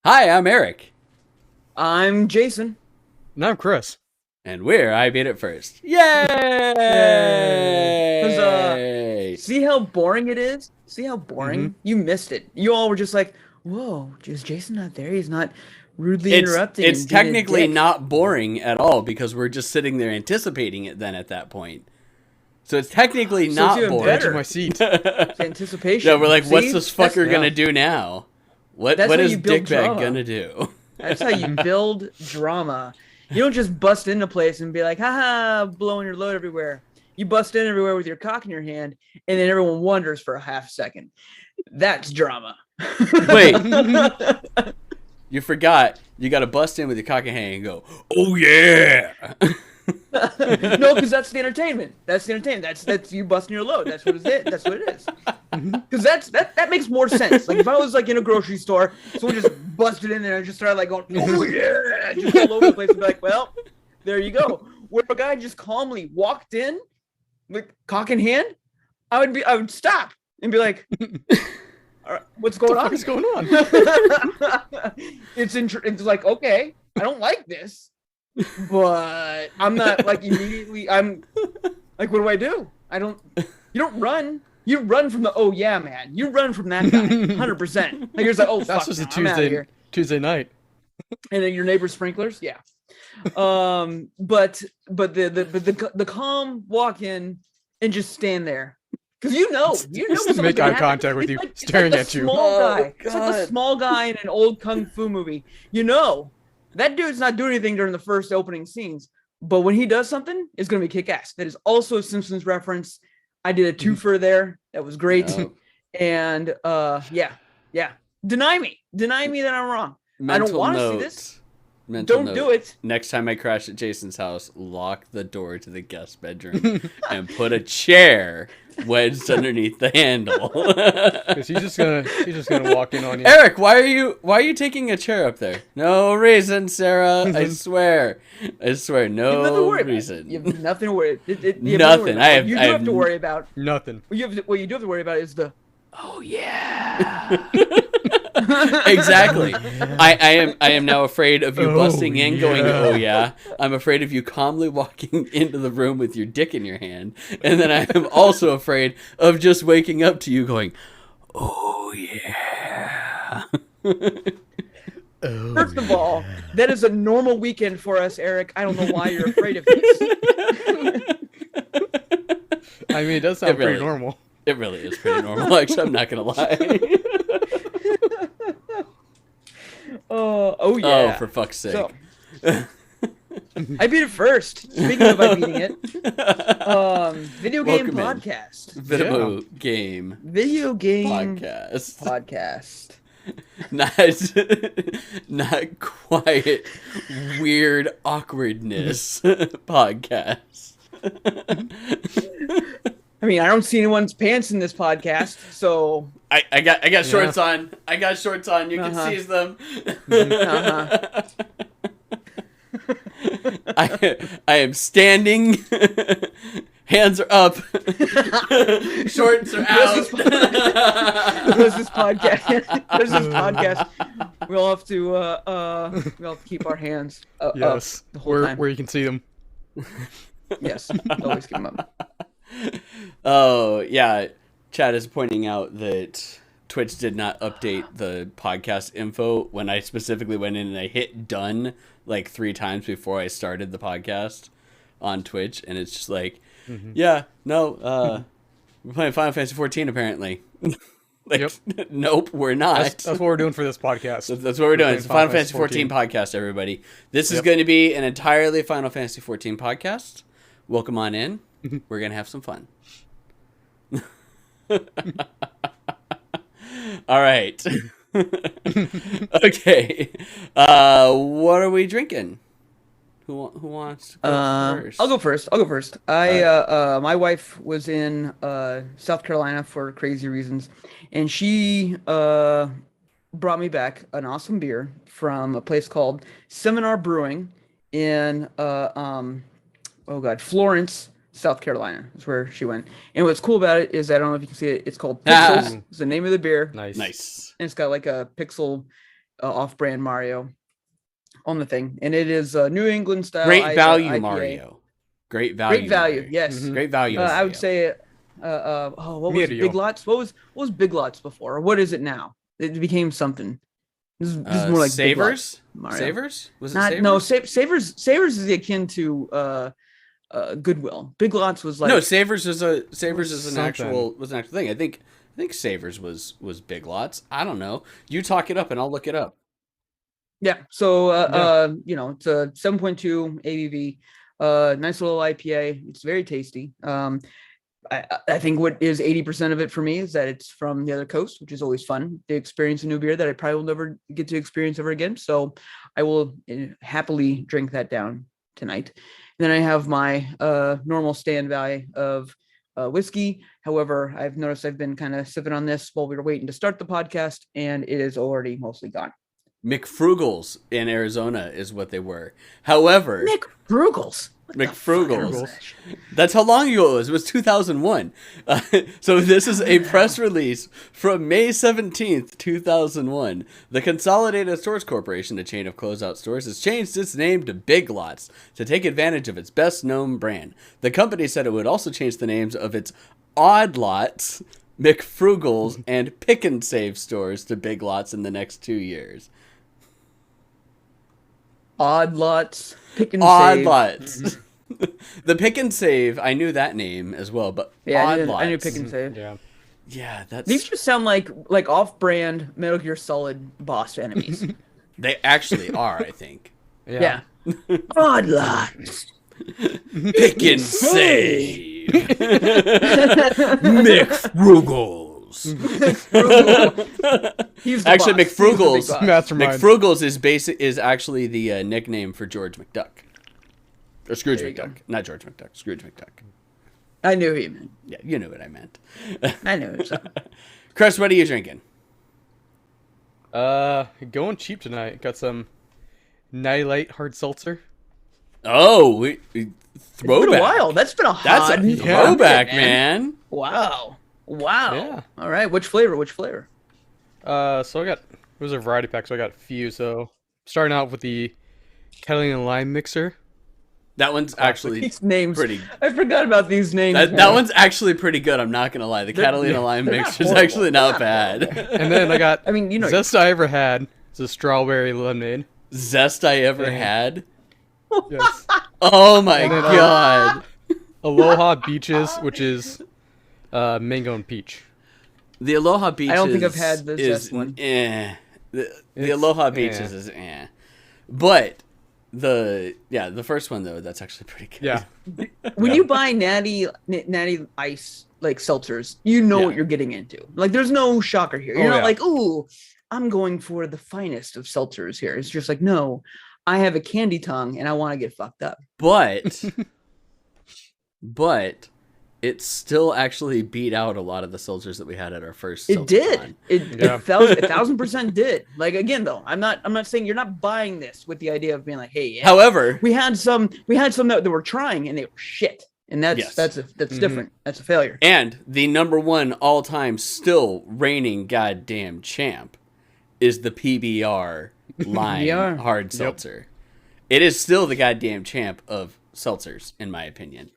Hi, I'm Eric. I'm Jason. And I'm Chris. And we're I Beat It First. Yay! Yay! See how boring it is? See how boring? You missed it. You all were just like, whoa, is Jason not there? He's not rudely interrupting. It's technically not boring at all because we're just sitting there anticipating it then at that point. So it's technically not boring. Better. My seat. It's anticipation. Yeah, we're like, what's this fucker gonna do now? What is Dickbag gonna do? That's how you build drama. You don't just bust into place and be like, haha, blowing your load everywhere. You bust in everywhere with your cock in your hand, and then everyone wonders for a half second. That's drama. Wait. You forgot. You got to bust in with your cock in hand and go, oh, yeah. No, because that's the entertainment. That's you busting your load. That's what it is. That's what it is. Because that makes more sense. Like if I was like in a grocery store, someone just busted in there and just started like going, oh yeah, just all over the place, and be like, well, there you go. Where a guy just calmly walked in with cock in hand, I would stop and be like, all right, what's going on? What's going on? It's like, okay, I don't like this. But I'm not like immediately. I'm like, what do I do? You don't run. You run from the oh yeah man. You run from that guy 100%. Like you're just like, oh fuck, that's just a Tuesday night. And then your neighbor's sprinklers, yeah. But the calm walk in and just stand there because just make eye contact with you, like, staring at you. Small guy. It's like the small guy in an old kung fu movie. That dude's not doing anything during the first opening scenes, but when he does something, it's going to be kick-ass. That is also a Simpsons reference. I did a twofer there. That was great. Oh. And yeah. Deny me that I'm wrong. I don't want to see this. Don't do it. Next time I crash at Jason's house, lock the door to the guest bedroom and put a chair wedged underneath the handle. Because he's just gonna walk in on you. Eric, why are you taking a chair up there? No reason, Sarah. I swear, no reason. You have nothing to worry. Nothing. I have to worry about nothing. What you do have to worry about is the oh yeah. Exactly. I am now afraid of you busting in going, oh yeah. I'm afraid of you calmly walking into the room with your dick in your hand. And then I am also afraid of just waking up to you going, oh yeah. First of all, that is a normal weekend for us, Eric. I don't know why you're afraid of this. I mean, it does sound pretty normal. It really is pretty normal, actually. I'm not going to lie. Oh yeah! Oh, for fuck's sake! So, I beat it first. Speaking of I beating it, video game podcast. Video game podcast. Not quiet, weird awkwardness podcast. I mean, I don't see anyone's pants in this podcast, so I got shorts on. I got shorts on. You can seize them. I am standing. Hands are up. Shorts are out. There's this podcast. We all have to keep our hands up the whole time. Where you can see them. Yes, always keep them up. Oh, yeah. Chad is pointing out that Twitch did not update the podcast info when I specifically went in and I hit done like 3 times before I started the podcast on Twitch. And it's just like, we're playing Final Fantasy 14 apparently. Yep. Nope, we're not. That's what we're doing for this podcast. That's what we're doing. It's a Final Fantasy 14 podcast, everybody. This is going to be an entirely Final Fantasy 14 podcast. Welcome on in. We're going to have some fun. All right. Okay. What are we drinking? Who wants to go first? I'll go first. My wife was in South Carolina for crazy reasons, and she brought me back an awesome beer from a place called Seminar Brewing in Florence, South Carolina is where she went. And what's cool about it is, I don't know if you can see it, it's called Pixels. It's the name of the beer. Nice. And it's got like a pixel off-brand Mario on the thing, and it is New England style. Great value IPA. Mario. Great value. Great value. Mario. Yes. Great value. I would say. What was Big Lots? What was Big Lots before? Or what is it now? It became something. This is more like Savers. Savers? Was it not? Savers? No, Savers is akin to Goodwill. Big Lots was like Savers is an actual thing. I think Savers was Big Lots. I don't know. You talk it up and I'll look it up. Yeah. So it's a 7.2 ABV. Nice little IPA. It's very tasty. I think what is 80% of it for me is that it's from the other coast, which is always fun to experience a new beer that I probably will never get to experience ever again. So I will happily drink that down tonight. And then I have my normal stand value of whiskey. However, I've noticed I've been kind of sipping on this while we were waiting to start the podcast, and it is already mostly gone. McFrugals in Arizona is what they were. However, McFrugals. That's how long ago it was. It was 2001. So this is a press release from May 17th, 2001. The Consolidated Stores Corporation, a chain of closeout stores, has changed its name to Big Lots to take advantage of its best-known brand. The company said it would also change the names of its Odd Lots, McFrugals, and Pick and Save stores to Big Lots in the next 2 years. Odd Lots, Pick and Odd Save. Lots. The Pick and Save, I knew that name as well, but Odd Lots. I knew Pick and Save. Yeah, that's. These just sound like off-brand Metal Gear Solid boss enemies. They actually are, I think. Yeah. Odd Lots. Pick and Save. McFrugals. Actually, McFrugals. Mastermind. McFrugals is actually the nickname for George McDuck, or Scrooge McDuck, not George McDuck, Scrooge McDuck. I knew what you meant. Yeah, you knew what I meant. I knew it. Chris, what are you drinking? Going cheap tonight. Got some Natty Light hard seltzer. Oh, throwback. It's been a while. That's been a hot. That's a throwback, man. Wow. Yeah. All right. Which flavor? So it was a variety pack, so I got a few. So starting out with the Catalina lime mixer. That one's actually these names. pretty. I forgot about these names. That one's actually pretty good. I'm not gonna lie. The Catalina lime mixer is actually not bad. And then I got Zest I Ever Had. It's a strawberry lemonade. Zest I Ever Had? Yes. Oh my god. Aloha Beaches, which is mango and peach. The Aloha Beaches. I don't think I've had the Zest one. The Aloha Beaches is but the first one though, that's actually pretty good. Yeah. When you buy natty ice like seltzers, you know what you're getting into. Like there's no shocker here. You're not like, ooh, I'm going for the finest of seltzers here. It's just like, no, I have a candy tongue and I want to get fucked up. But it still actually beat out a lot of the seltzers that we had at our first. It did. It 1,000% did. Like again, though, I'm not saying you're not buying this with the idea of being like, hey. However, we had some that were trying and they were shit, and that's different. That's a failure. And the number one all-time still reigning goddamn champ is the PBR lime hard seltzer. It is still the goddamn champ of seltzers, in my opinion.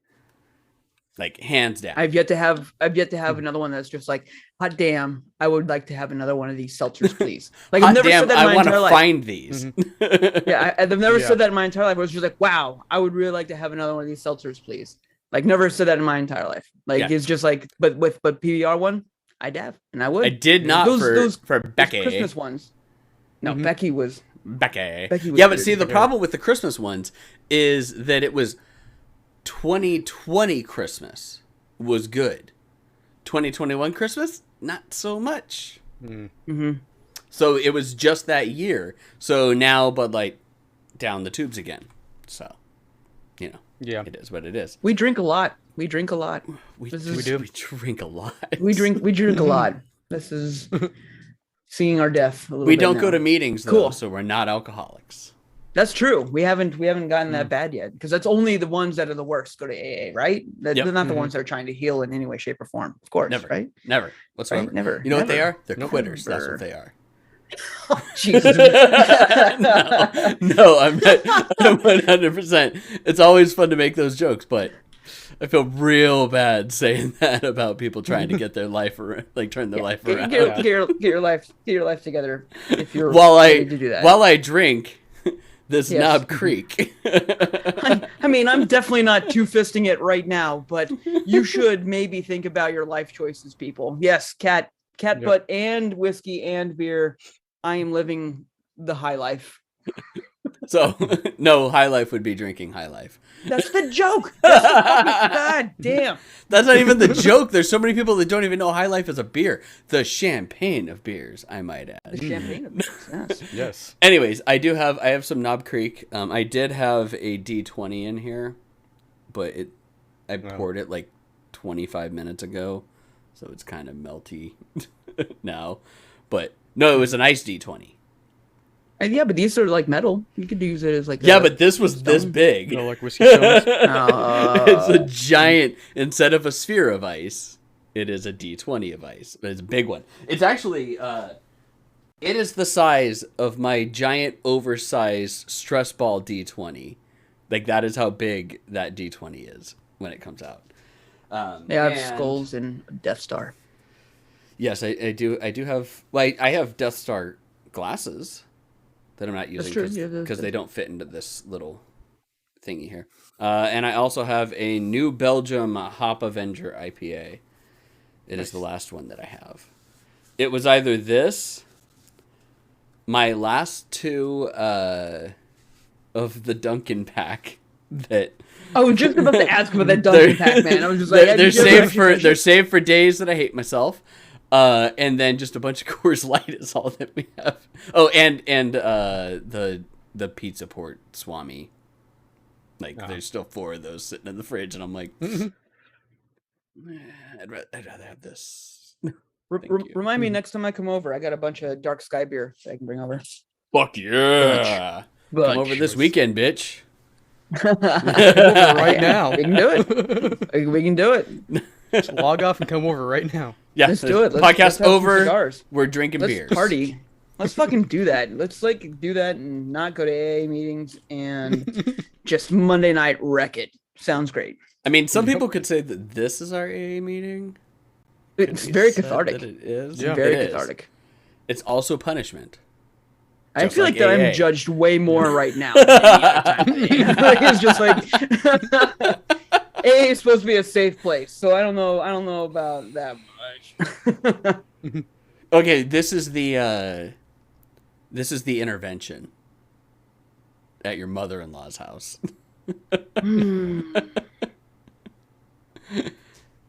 Like hands down. I've yet to have another one that's just like, hot damn, I would like to have another one of these seltzers, please. Like I've never said that in my entire life. I want to find these. I've never said that in my entire life. I was just like, wow, I would really like to have another one of these seltzers, please. Like never said that in my entire life. Like it's just like, but PBR one, I'd have, and I would. I did not for Becky. Those Christmas ones. No, Becky was. Becky was but see, the problem with the Christmas ones is that it was 2020 Christmas was good. 2021 Christmas, not so much. So it was just that year. So now Bud Light down the tubes again. So, it is what it is. We drink a lot. We do. We drink a lot. We drink a lot. This is seeing our death a little bit. We don't go to meetings though, so we're not alcoholics. That's true. We haven't gotten that bad yet, because that's only the ones that are the worst go to AA, right? They're not the ones that are trying to heal in any way, shape, or form. Of course, never, right? Never whatsoever. Right? Never. You know what they are? They're quitters. That's what they are. Jesus. No, I'm not. I'm 100%. It's always fun to make those jokes, but I feel real bad saying that about people trying to get their life around, like turn their life around. Get your life together if you're while ready to do that. While I drink this Yes. Knob Creek. I mean, I'm definitely not two-fisting it right now, but you should maybe think about your life choices, people. Yes, cat butt and whiskey and beer. I am living the high life. So, no, high life would be drinking high life. That's the joke. God damn. That's not even the joke. There's so many people that don't even know high life is a beer. The champagne of beers, I might add. The champagne of beers, yes. Yes. Anyways, I have some Knob Creek. I did have a D20 in here, but I poured it like 25 minutes ago, so it's kind of melty now. But no, it was an iced D20. And yeah, but these are like metal. You could use it as like but this was this big. No, like whiskey stones. It's a giant. Instead of a sphere of ice, it is a D20 of ice. But it's a big one. It's actually it is the size of my giant, oversized stress ball D20. Like that is how big that D20 is when it comes out. They have skulls and Death Star. Yes, I do. I do have. Well, I have Death Star glasses that I'm not using because they don't fit into this little thingy here. And I also have a New Belgium Hop Avenger IPA. It is the last one that I have. It was either this, my last two of the Dunkin' pack that. I was just about to ask about that Dunkin' pack, man. I was just like, they're saved for days that I hate myself. And then just a bunch of Coors Light is all that we have. Oh, and the Pizza Port Swami. Like there's still 4 of those sitting in the fridge, and I'm like, I'd rather have this. Remind me next time I come over. I got a bunch of Dark Sky beer that I can bring over. Fuck yeah! Come over this weekend, bitch. Right now. We can do it. We can do it. Just log off and come over right now. Yeah, let's do it. Podcast let's over. Cigars. We're drinking Let's beers. Party. Let's fucking do that. Let's do that and not go to AA meetings and just Monday night wreck it. Sounds great. I mean, some people could say that this is our AA meeting. It's very cathartic. It is. Yeah. Very cathartic. It's also punishment. I feel like AA. I'm judged way more right now than any other time. It's just like AA is supposed to be a safe place, so I don't know about that much. Okay, this is the intervention at your mother-in-law's house.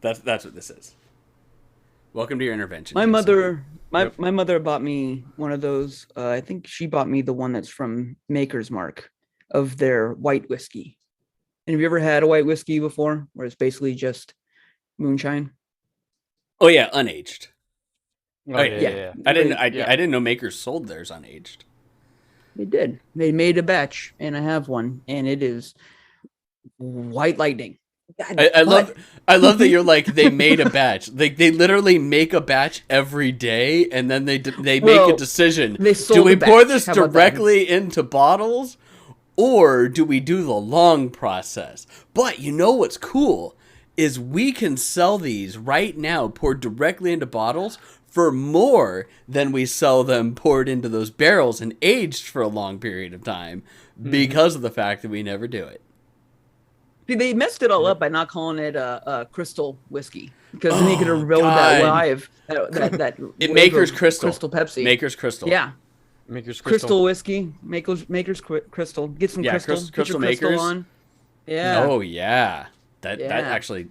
That's what this is. Welcome to your intervention. My mother bought me one of those. I think she bought me the one that's from Maker's Mark of their white whiskey. And have you ever had a white whiskey before, where it's basically just moonshine? Oh yeah, unaged. Oh, yeah. I didn't know Makers sold theirs unaged. They did. They made a batch, and I have one, and it is white lightning. I love that you're like, they made a batch. Like they literally make a batch every day, and then they make a decision. Do we pour this directly into bottles, or do we do the long process? But you know what's cool is we can sell these right now, poured directly into bottles, for more than we sell them poured into those barrels and aged for a long period of time, because of the fact that we never do it. See, they messed it all up by not calling it a crystal whiskey, because then you could have rolled that live. That Maker's Crystal. Crystal Pepsi. Maker's Crystal. Yeah. Maker's Crystal whiskey. Maker's Crystal. Get some crystal. Get your crystal Makers on. Yeah. Oh yeah. That actually.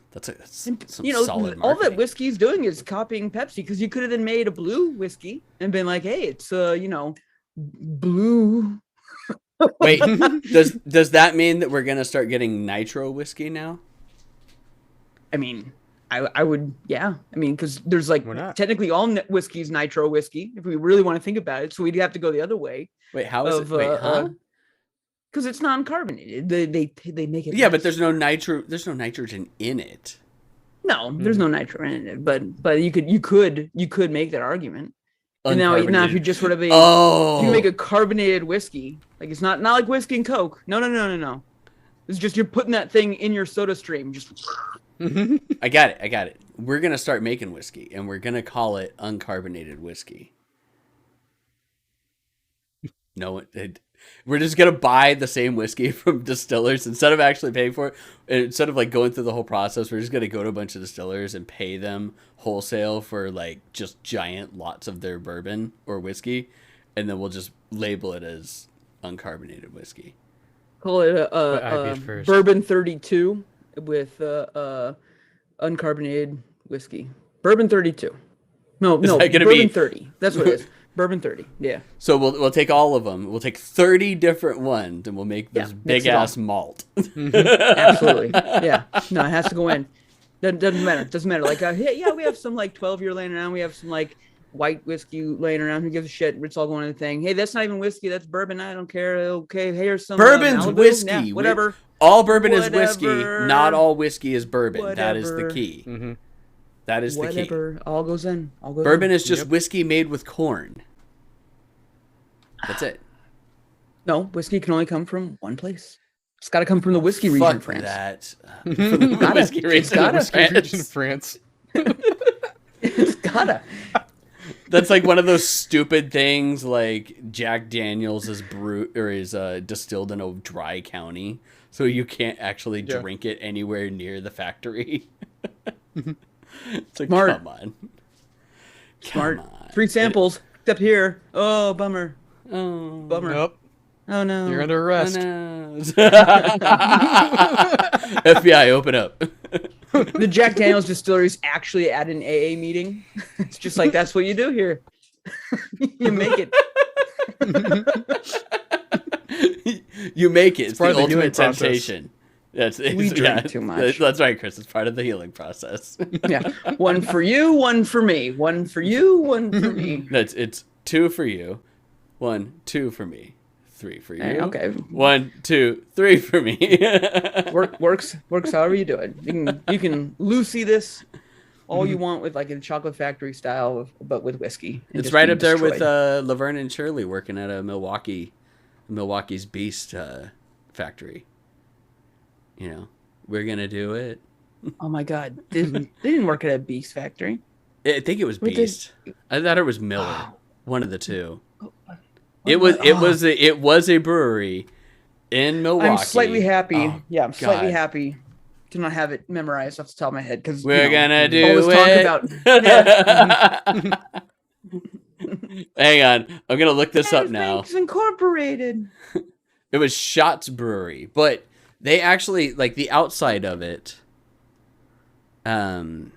That's some solid marketing. All that whiskey's doing is copying Pepsi, because you could have then made a blue whiskey and been like, hey, it's blue. Wait, does that mean that we're gonna start getting nitro whiskey now? I mean, I would, yeah. I mean, because there's like technically all whiskey's nitro whiskey if we really want to think about it. So we'd have to go the other way. Wait, how is it? Wait, huh? Because it's non-carbonated. They make it. Yeah, but there's no nitrogen in it. No, there's no nitro in it. But you could make that argument. And now if Uncarbonated. you just sort of Oh. you make a carbonated whiskey, like it's not like whiskey and Coke. No. It's just you're putting that thing in your soda stream. Just I got it. We're gonna start making whiskey, and we're gonna call it uncarbonated whiskey. No, we're just gonna buy the same whiskey from distillers instead of actually paying for it. Instead of like going through the whole process, we're just gonna go to a bunch of distillers and pay them wholesale for like just giant lots of their bourbon or whiskey, and then we'll just label it as uncarbonated whiskey. call it IBIF first. bourbon 32 with uncarbonated whiskey. Bourbon 32. No, that gonna bourbon be- 30. That's what it is. Bourbon 30. Yeah. So we'll take all of them. We'll take 30 different ones, and we'll make this mix big it all. ass malt. Absolutely. Yeah. No, it has to go in. Doesn't matter. Doesn't matter. Like, we have some like 12-year laying around. We have some like white whiskey laying around. Who gives a shit? It's all going in the thing. Hey, that's not even whiskey. That's bourbon. I don't care. Okay, here's some Bourbon's Malibu. whiskey. Nah, whatever. All bourbon is whiskey. Whatever. Not all whiskey is bourbon. That is the Whatever. key. Mm-hmm. That is the key. Whatever. All goes in. All goes Bourbon in. is just whiskey made with corn. That's it. No, whiskey can only come from one place. It's got to come from the whiskey region Fuck of France. that. Gotta. Whiskey It's region gotta. of France. Region of France. It's gotta. That's like one of those stupid things, like Jack Daniels is distilled in a dry county, so you can't actually drink it anywhere near the factory. It's like, Smart. come on. Smart. Come on. 3 samples. Except here. Oh, bummer. Oh, Bummer. Nope. Oh no. You're under arrest. no. FBI, open up. The Jack Daniels distillery's actually at an AA meeting. It's just like, that's what you do here. You make it. You make it. It's part the of the healing ultimate process. temptation. We drink too much. That's right, Chris. It's part of the healing process. Yeah. One for you, one for me. One for you, one for me. It's 2 for you, 1, 2 for me, 3 for you. Hey, okay. 1, 2, 3 for me. Works however you do it. You can Lucy this all you want with like a chocolate factory style, but with whiskey. and It's just right be up there with destroyed. Laverne and Shirley working at a Milwaukee's Beast factory. You know, we're gonna do it. Oh my God. They didn't work at a Beast factory. I think it was What did- Beast. I thought it was Miller. One of the two. What- It was a brewery in Milwaukee. I'm slightly happy. Oh, Yeah, I'm slightly God. happy to not have it memorized off the top of my head because We're gonna do always it. talk about Hang on, I'm gonna look this up now. Everything's Incorporated. It was Schatz Brewery, but they actually like the outside of it. God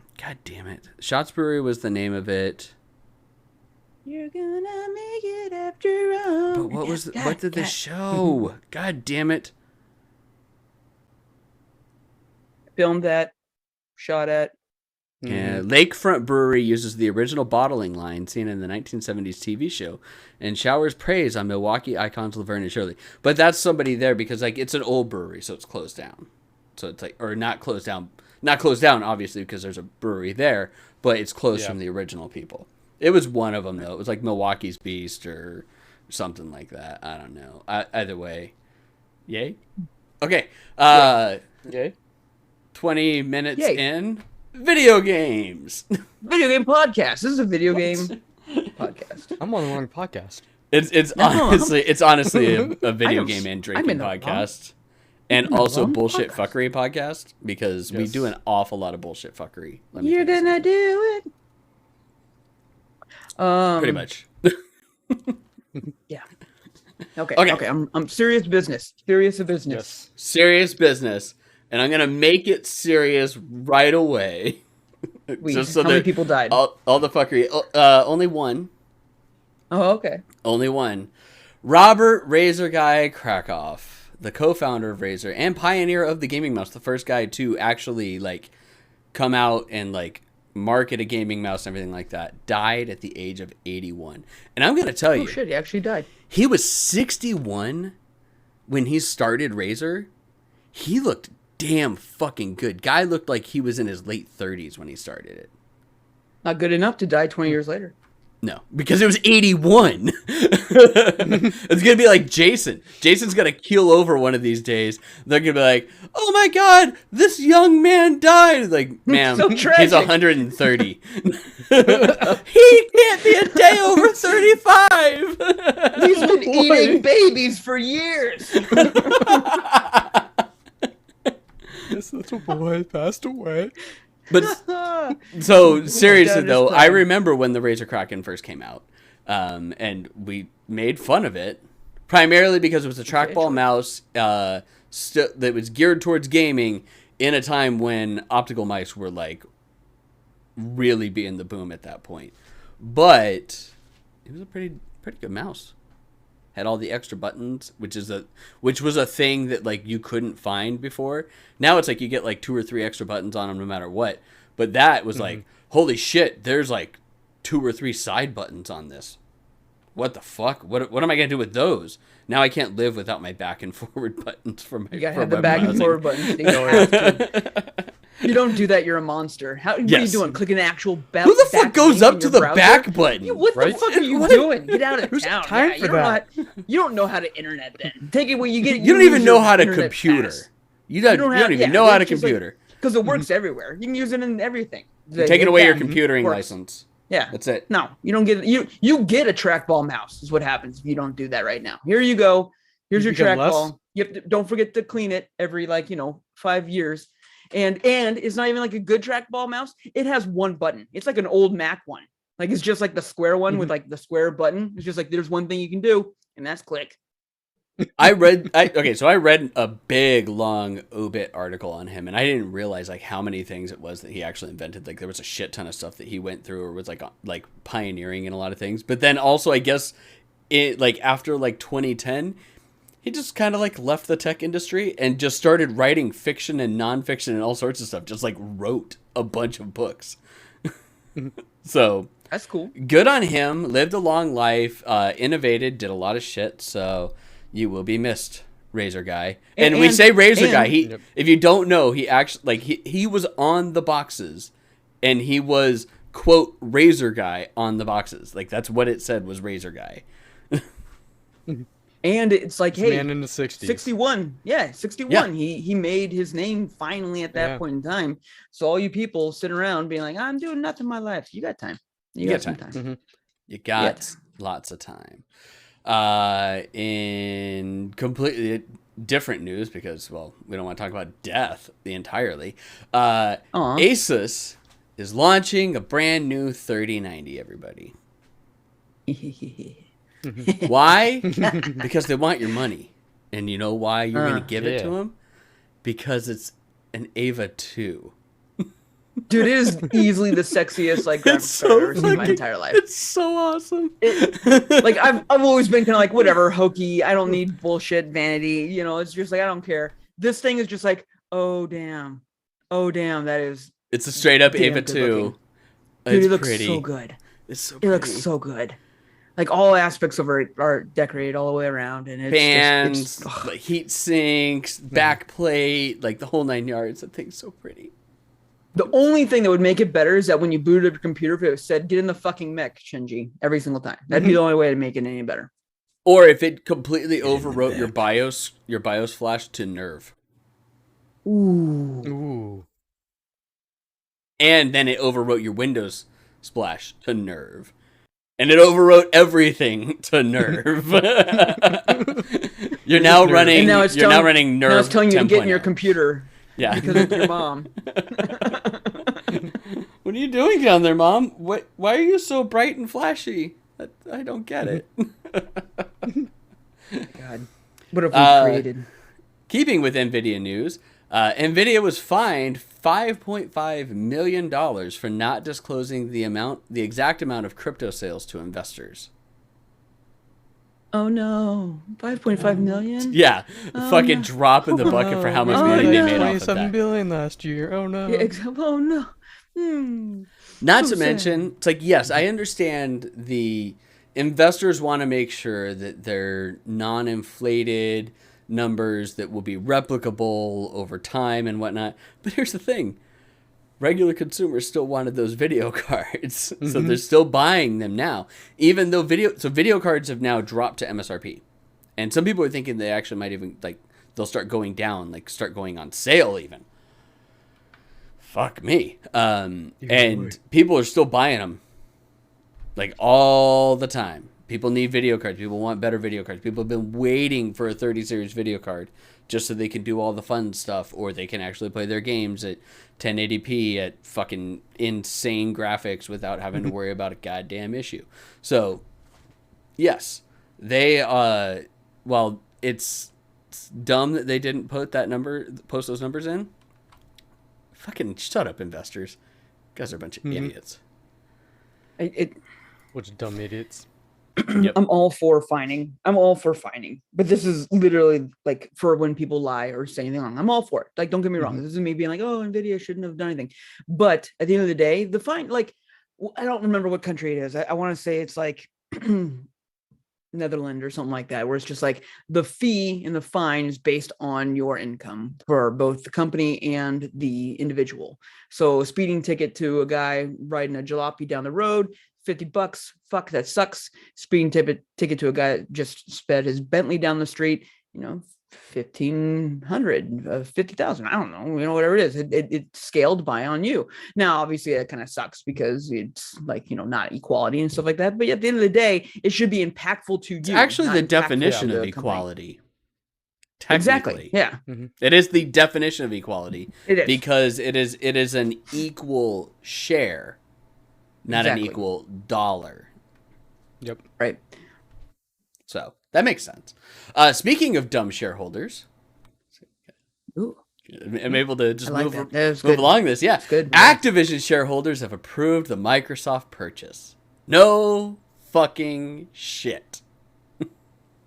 damn it, Schatz Brewery was the name of it. You're gonna make it after all. But what did this show? God damn it. Filmed that, shot at. Yeah, Lakefront Brewery uses the original bottling line seen in the 1970s TV show and showers praise on Milwaukee icons Laverne and Shirley. But that's somebody there because like it's an old brewery, so it's closed down. So it's like, or not closed down obviously because there's a brewery there, but it's closed from the original people. It was one of them though. It was like Milwaukee's Beast or something like that. I don't know. Either way, yay. Okay. Yay. 20 minutes Yay. in. Video games. Video game podcast. This is a video game podcast. I'm on the wrong podcast. It's honestly a video I'm game and in drinking the wrong- podcast, and in the also wrong bullshit podcast. fuckery podcast because we Yes. do an awful lot of bullshit fuckery. Let me You're tell you gonna do it. something. Pretty much. Yeah. Okay. Okay. Okay. I'm serious business. Serious business. Yes. Serious business, and I'm gonna make it serious right away. Wait, Just so how many that people died? all the fuckery. Only one. Oh, okay. Only one. Robert Razor Guy Krakoff, the co-founder of Razer and pioneer of the gaming mouse, the first guy to actually like come out and like market a gaming mouse and everything like that, died at the age of 81. And I'm going to tell Oh you, shit, he actually died. he was 61 when he started Razer. He looked damn fucking good. Guy looked like he was in his late 30s when he started it. Not good enough to die 20 years later. No, because it was 81. It's going to be like Jason. Jason's going to keel over one of these days. They're going to be like, oh my God, this young man died. Like, ma'am, So he's tragic. 130. He can't be a day over 35. He's been eating babies for years. This little boy passed away. But so seriously Dad is though, I crying. remember when the Razor Kraken first came out, and we made fun of it primarily because it was a trackball mouse that was geared towards gaming in a time when optical mice were like really being the boom at that point. But it was a pretty good mouse. Had all the extra buttons, which was a thing that like you couldn't find before. Now it's like you get like 2 or 3 extra buttons on them no matter what. But that was like, holy shit, there's like 2 or 3 side buttons on this. What the fuck? What am I gonna do with those? Now I can't live without my back and forward buttons for my. You gotta for have the my back and browsing. forward buttons. You have to. You don't do that, you're a monster. What are you Yes. doing? Clicking an actual back? Who the fuck goes link up in to your the browser? back button? What Right? the fuck are you What? doing? Get out of Who's town. got time Yeah, for you don't know that? you don't know how to internet then. Take it when you get. You don't even use know your how to internet computer. fast. You don't even know how to computer. Because it works everywhere. You can use it in everything. You're taking away your Yeah, computering works. license. Yeah. That's it. No, you don't get you get a trackball mouse is what happens if you don't do that right now. Here you go. Here's You your become less- trackball. You have to, don't forget to clean it every 5 years. And it's not even like a good trackball mouse. It has one button. It's like an old Mac one. Like it's just like the square one with like the square button. It's just like there's one thing you can do, and that's click. I read a big long obit article on him, and I didn't realize like how many things it was that he actually invented. Like there was a shit ton of stuff that he went through or was like pioneering in a lot of things. But then also I guess it like after like 2010, he just kind of like left the tech industry and just started writing fiction and nonfiction and all sorts of stuff. Just like wrote a bunch of books. So That's cool. good on him. Lived a long life. Innovated. Did a lot of shit. So you will be missed, Razor Guy. And we say Razor Guy. He, if you don't know, he actually like he was on the boxes, and he was quote Razor Guy on the boxes. Like that's what it said was Razor Guy. And it's like, hey, Man in the 60s. 61. Yeah, 61. Yeah. He made his name finally at that Yeah. point in time. So all you people sitting around being like, I'm doing nothing in my life. You got time. You got some time. You got lots of time. In completely different news, because, well, we don't want to talk about death entirely. Asus is launching a brand new 3090, everybody. Why? Because they want your money. And you know why you're going to give it to them? Because it's an Ava 2. Dude, it is easily the sexiest like graphics card I've ever seen in my entire life. It's so awesome. Like I've always been kind of like whatever, hokey. I don't need bullshit, vanity. You know, it's just like I don't care. This thing is just like, oh damn, that is. It's a straight up damn Ava good 2. looking. It's Dude, it looks pretty. so good. It's so It pretty. looks so good. Like all aspects of it are decorated all the way around, and it's Fans, just, like heat sinks, back plate, like the whole 9 yards. That thing's so pretty. the only thing that would make it better is that when you booted up your computer, if it said "Get in the fucking mech, Shinji," every single time. That'd be the only way to make it any better. Or if it completely overwrote your BIOS flash to nerve. Ooh. Ooh. And then it overwrote your Windows splash to nerve. And it overwrote everything to nerve. You're now running. And now it's you're now telling- running nerve. Now it's telling you to get in your 10.0. computer Yeah. because it's your mom. What are you doing down there, Mom? Why are you so bright and flashy? I don't get it. God, what have we created? Keeping with NVIDIA news, NVIDIA was fined $5.5 million for not disclosing the exact amount of crypto sales to investors. Oh no, 5.5 million. Yeah, fucking drop in the bucket for how much money they made off of 27 that. billion last year. Oh no. Yeah, oh no. Not So to sad. mention, it's like, yes, I understand the investors want to make sure that they're non-inflated numbers that will be replicable over time and whatnot. But here's the thing. regular consumers still wanted those video cards. So they're still buying them now, even though video cards have now dropped to MSRP. And some people are thinking they actually might even, like, they'll start going down, like start going on sale even. Fuck me. And people are still buying them, like, all the time. People need video cards. People want better video cards. People have been waiting for a 30 series video card just so they can do all the fun stuff, or they can actually play their games at 1080p at fucking insane graphics without having to worry about a goddamn issue. So, yes, they, well, it's dumb that they didn't post those numbers in. Fucking shut up, investors. You guys are a bunch of idiots. Which dumb idiots. Yep. I'm all for fining. But this is literally like for when people lie or say anything wrong. I'm all for it. Like, don't get me wrong. This is me being like, oh, NVIDIA shouldn't have done anything. But at the end of the day, the fine, like, I don't remember what country it is. I want to say it's like Netherlands or something like that, where it's just like the fee and the fine is based on your income for both the company and the individual. So a speeding ticket to a guy riding a jalopy down the road, $50. Fuck, that sucks. Speeding ticket to a guy that just sped his Bentley down the street, 1,500, 50,000. I don't know, whatever it is. It's scaled by on you. Now, obviously, that kind of sucks because it's like, not equality and stuff like that. But at the end of the day, it should be impactful to you. It's actually the definition of equality. Exactly. Yeah. It is the definition of equality. It is. Because it is an equal share, not an equal dollar. Yep. Right. So that makes sense. Speaking of dumb shareholders, Ooh. I'm able to just move along this. Yeah. Good. Activision shareholders have approved the Microsoft purchase. No fucking shit.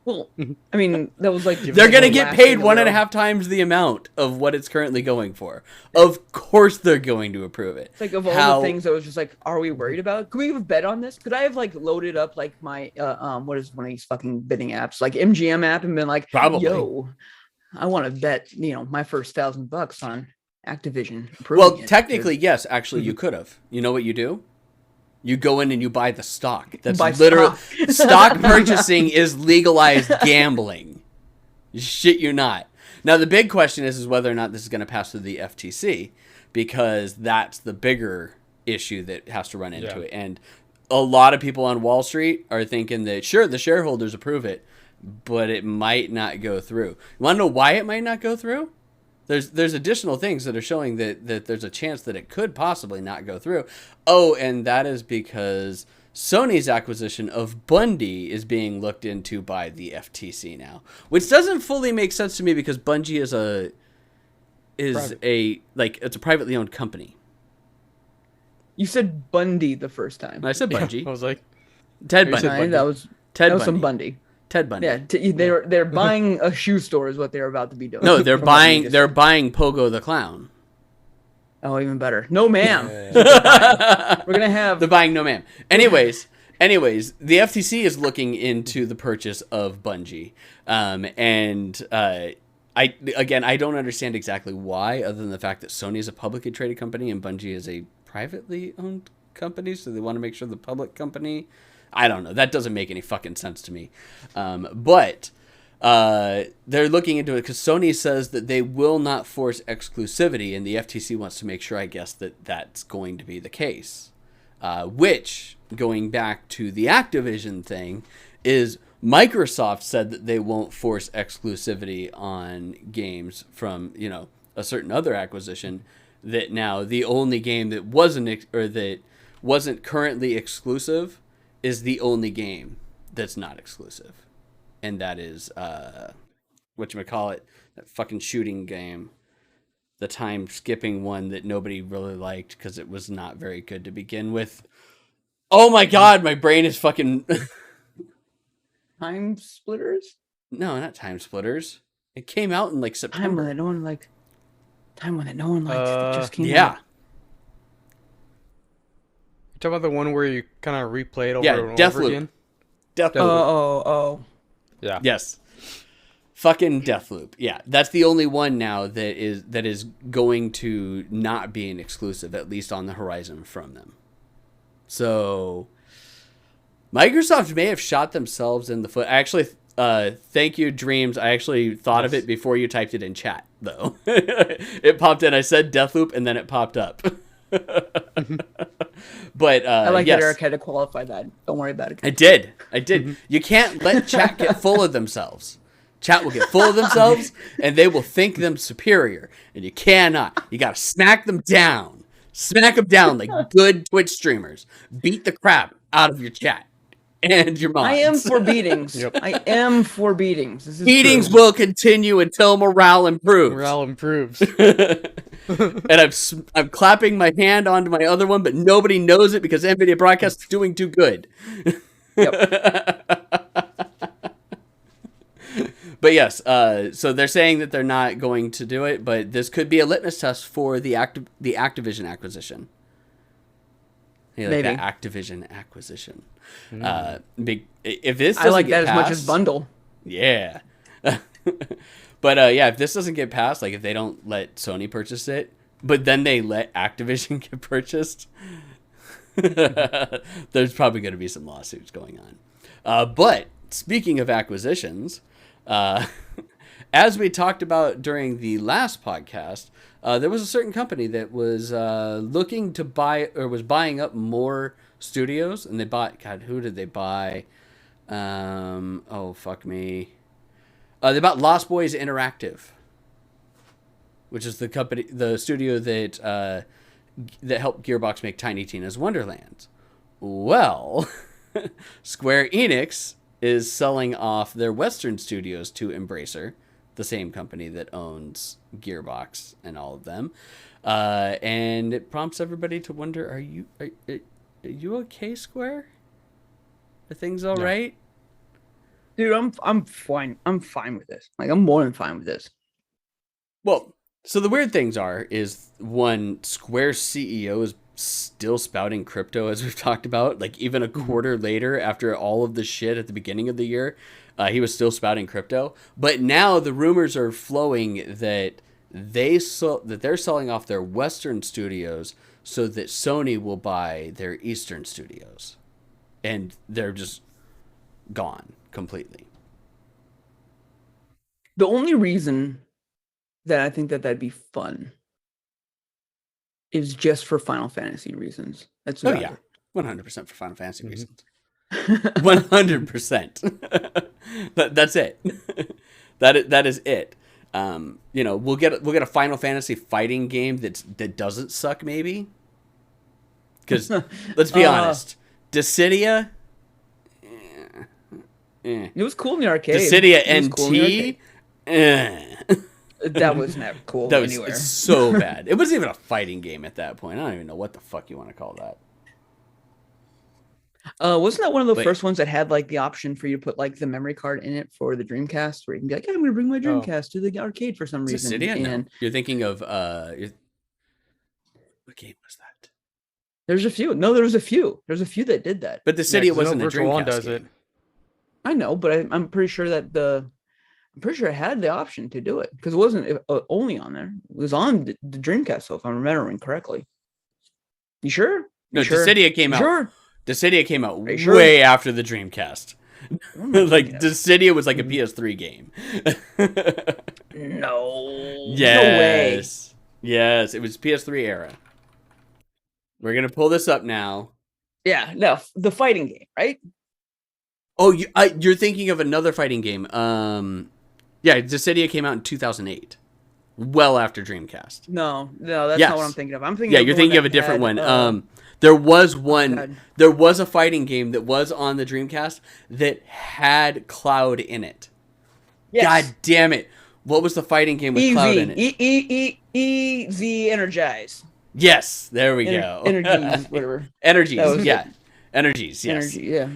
Well, I mean, that was like they're going to get paid 1.5 times the amount of what it's currently going for. Of course they're going to approve it. It's like of all the things that was just like, are we worried about? Could we have a bet on this? Could I have like loaded up like my what is one of these fucking bidding apps, like MGM app, and been like, probably, yo, I want to bet, my first $1,000 on Activision. Well, technically, yes, actually you could have. You know what you do? You go in and you buy the stock. That's literally stock purchasing is legalized gambling. Shit you not. Now the big question is whether or not this is going to pass through the FTC, because that's the bigger issue that has to run into it. And a lot of people on Wall Street are thinking that sure, the shareholders approve it, but it might not go through. You want to know why it might not go through? There's additional things that are showing that there's a chance that it could possibly not go through. Oh, and that is because Sony's acquisition of Bungie is being looked into by the FTC now, which doesn't fully make sense to me because Bungie is it's a privately owned company. You said Bundy the first time. I said Bungie. I was like, Ted Bundy. That was some Bundy. Ted Bundy. Yeah, they're buying a shoe store is what they're about to be doing. No, they're buying Pogo the Clown. Oh, even better. No, ma'am. We're gonna have they're buying No Ma'am. Anyways, the FTC is looking into the purchase of Bungie, I don't understand exactly why, other than the fact that Sony is a publicly traded company and Bungie is a privately owned company, so they want to make sure the public company. I don't know. That doesn't make any fucking sense to me. But they're looking into it because Sony says that they will not force exclusivity, and the FTC wants to make sure, I guess, that that's going to be the case. Which, going back to the Activision thing, is Microsoft said that they won't force exclusivity on games from, a certain other acquisition, that now the only game that wasn't currently exclusive is the only game that's not exclusive. And that is, whatchamacallit, that fucking shooting game. The time-skipping one that nobody really liked because it was not very good to begin with. Oh my god, my brain is fucking... Time Splitters? No, not Time Splitters. It came out in, September. Time when no one liked. It just came out. Yeah. You talking about the one where you kind of replay it over and Deathloop. over again? Deathloop. Oh. Yeah. Yes. Fucking Deathloop. Yeah, that's the only one now that is going to not be an exclusive, at least on the horizon from them. So Microsoft may have shot themselves in the foot. Actually, thank you, Dreams. I actually thought of it before you typed it in chat, though. It popped in. I said Deathloop, and then it popped up. But I like yes. that Eric had to qualify that. Don't worry about it. I did. You can't let chat get full of themselves. Chat will get full of themselves, and they will think them superior. And you cannot. You got to smack them down. Smack them down like good Twitch streamers. Beat the crap out of your chat and your mods. I am for beatings. Yep. I am for beatings. This is Beatings true. will continue until morale improves. Morale improves. And I'm clapping my hand onto my other one, but nobody knows it because NVIDIA Broadcast is doing too good. Yep. But yes, so they're saying that they're not going to do it, but this could be a litmus test for the Activision acquisition. Like that Activision acquisition. If this doesn't I like get that passed, as much as bundle. Yeah. But yeah, if this doesn't get passed, like if they don't let Sony purchase it, but then they let Activision get purchased, there's probably going to be some lawsuits going on. But speaking of acquisitions, as we talked about during the last podcast, there was a certain company that was looking to buy or was buying up more studios, and they bought. God, who did they buy? Oh fuck me. They bought Lost Boys Interactive, which is the company, the studio that that helped Gearbox make Tiny Tina's Wonderlands. Well, Square Enix is selling off their Western studios to Embracer, the same company that owns Gearbox and all of them. And it prompts everybody to wonder, are you okay, Square? Are things all right? Dude, I'm fine. I'm fine with this. Like, I'm more than fine with this. Well, so the weird things is one, Square's CEO is still spouting crypto, as we've talked about. Like, even a quarter later, after all of the shit at the beginning of the year, he was still spouting crypto. But now the rumors are flowing that they're selling off their Western studios so that Sony will buy their Eastern studios, and they're just gone completely. The only reason that I think that that'd be fun is just for Final Fantasy reasons. That's about it. 100% for Final Fantasy reasons. 100%. That's it. That is it. We'll get a Final Fantasy fighting game that doesn't suck, maybe. Because let's be honest, Dissidia. It was cool in the arcade. Dissidia NT. That was never cool That was anywhere. so bad. It wasn't even a fighting game at that point. I don't even know what the fuck you want to call that. Wasn't that one of the first ones that had like the option for you to put like the memory card in it for the Dreamcast, where you can be like, I'm going to bring my Dreamcast to the arcade for some reason. Dissidia? And no. You're thinking of what game was that? There's a few. No, there was a few. There's a few that did that. But Dissidia wasn't a Virtual One Dreamcast does game. it. I know, but I'm pretty sure that I'm pretty sure it had the option to do it because it wasn't only on there. It was on the Dreamcast, so if I'm remembering correctly. You sure? No, sure? Dissidia came out. Sure. Dissidia came out sure? way after the Dreamcast. Like Dissidia was like a PS3 game. No. Yes. No way. Yes, it was PS3 era. We're gonna pull this up now. Yeah, no, the fighting game, right? Oh, you're thinking of another fighting game. Yeah, Dissidia came out in 2008, well after Dreamcast. No, that's not what I'm thinking of. I'm thinking. Yeah, of you're the thinking one of a that different had, one. There was one. God. There was a fighting game that was on the Dreamcast that had Cloud in it. Yes. God damn it! What was the fighting game with Cloud in it? EZ Energize. Yes, there we go. Energies, whatever. Energies, yeah. Energies, yes. Energy, yeah.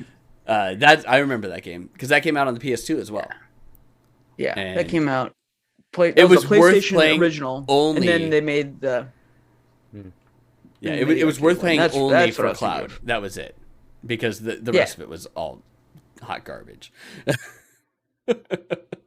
I remember that game because that came out on the PS2 as well. Yeah, And that came out. it was worth PlayStation playing original, only. and then they made the. Yeah, it was worth playing only that's for what I was thinking Cloud. of. That was it, because the rest of it was all hot garbage.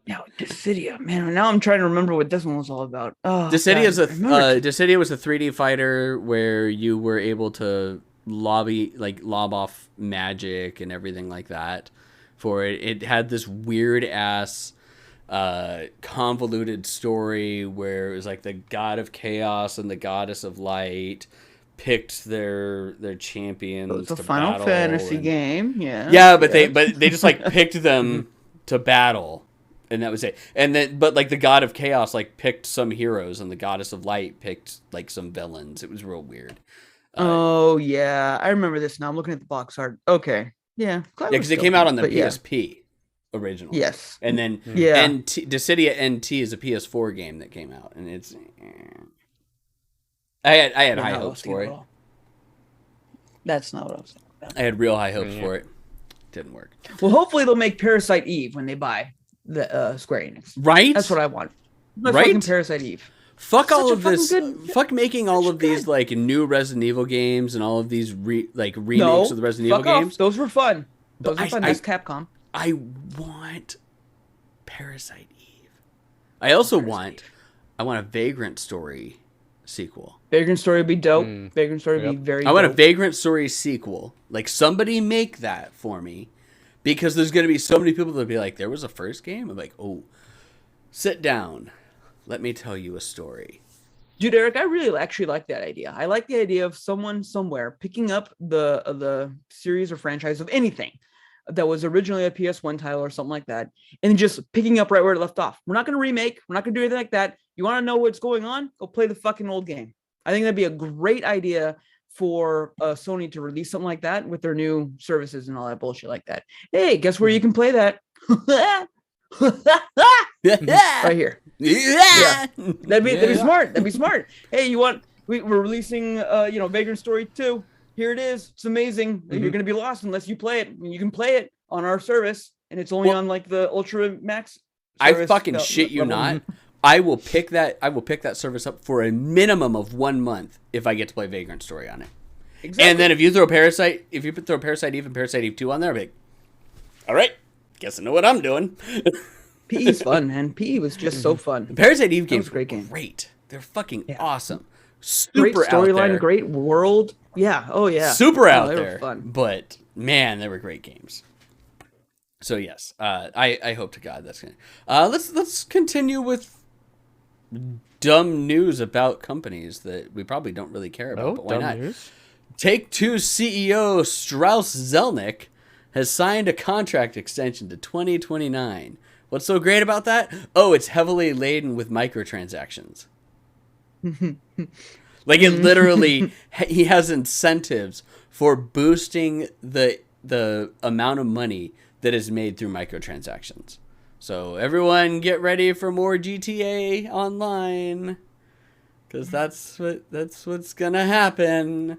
Now, Dissidia, man. Now I'm trying to remember what this one was all about. Oh, Dissidia God. Dissidia was a 3D fighter where you were able to lob off magic and everything like that. For it, it had this weird ass convoluted story where it was like the god of chaos and the goddess of light picked their champions. It was a to Final battle Fantasy game, yeah. Yeah, but they just like picked them to battle, and that was it. And then, but like the god of chaos like picked some heroes, and the goddess of light picked like some villains. It was real weird. Oh yeah, I remember this now. I'm looking at the box art. Okay, yeah, because it came out on the PSP originally. Yes, and then Dissidia NT is a PS4 game that came out, and it's. I had high hopes for it. That's not what I was saying. I had real high hopes for it. Didn't work. Well, hopefully they'll make Parasite Eve when they buy the Square Enix. Right? That's what I want. Right? Parasite Eve. Fuck all of this. Fuck making all of these like new Resident Evil games and all of these remakes of the Resident Evil games. Those were fun. Those were fun. That's Capcom. I want Parasite Eve. I also want a Vagrant Story sequel. Vagrant Story would be dope. Vagrant Story would be very dope. I want a Vagrant Story sequel. Like, somebody make that for me. Because there's going to be so many people that be like, there was a first game? I'm like, oh, sit down. Let me tell you a story. Dude, Eric, I really actually like that idea. I like the idea of someone somewhere picking up the series or franchise of anything that was originally a PS1 title or something like that, and just picking up right where it left off. We're not going to remake. We're not going to do anything like that. You want to know what's going on? Go play the fucking old game. I think that'd be a great idea for Sony to release something like that with their new services and all that bullshit like that. Hey, guess where you can play that? Right here. Yeah. That'd be smart. That'd be smart. Hey, we're releasing Vagrant Story 2. Here it is. It's amazing. You're gonna be lost unless you play it. You can play it on our service, and it's only on like the Ultra Max service. I fucking shit you not. I will pick that service up for a minimum of 1 month if I get to play Vagrant Story on it. Exactly. And then if you throw Parasite Eve and Parasite Eve 2 on there, I'll be like, all right, guess I know what I'm doing. PE's fun, man. PE was just so fun. The Parasite Eve games were great. They're fucking awesome. Super great storyline, great world. Yeah. Oh yeah. Super out there. Fun. But man, they were great games. So yes, I hope to God that's gonna. Let's continue with dumb news about companies that we probably don't really care about. But why not? News? Take-Two CEO Strauss Zelnick has signed a contract extension to 2029. What's so great about that? Oh, it's heavily laden with microtransactions. Like, it literally, he has incentives for boosting the amount of money that is made through microtransactions. So everyone get ready for more GTA Online, because that's what's gonna happen.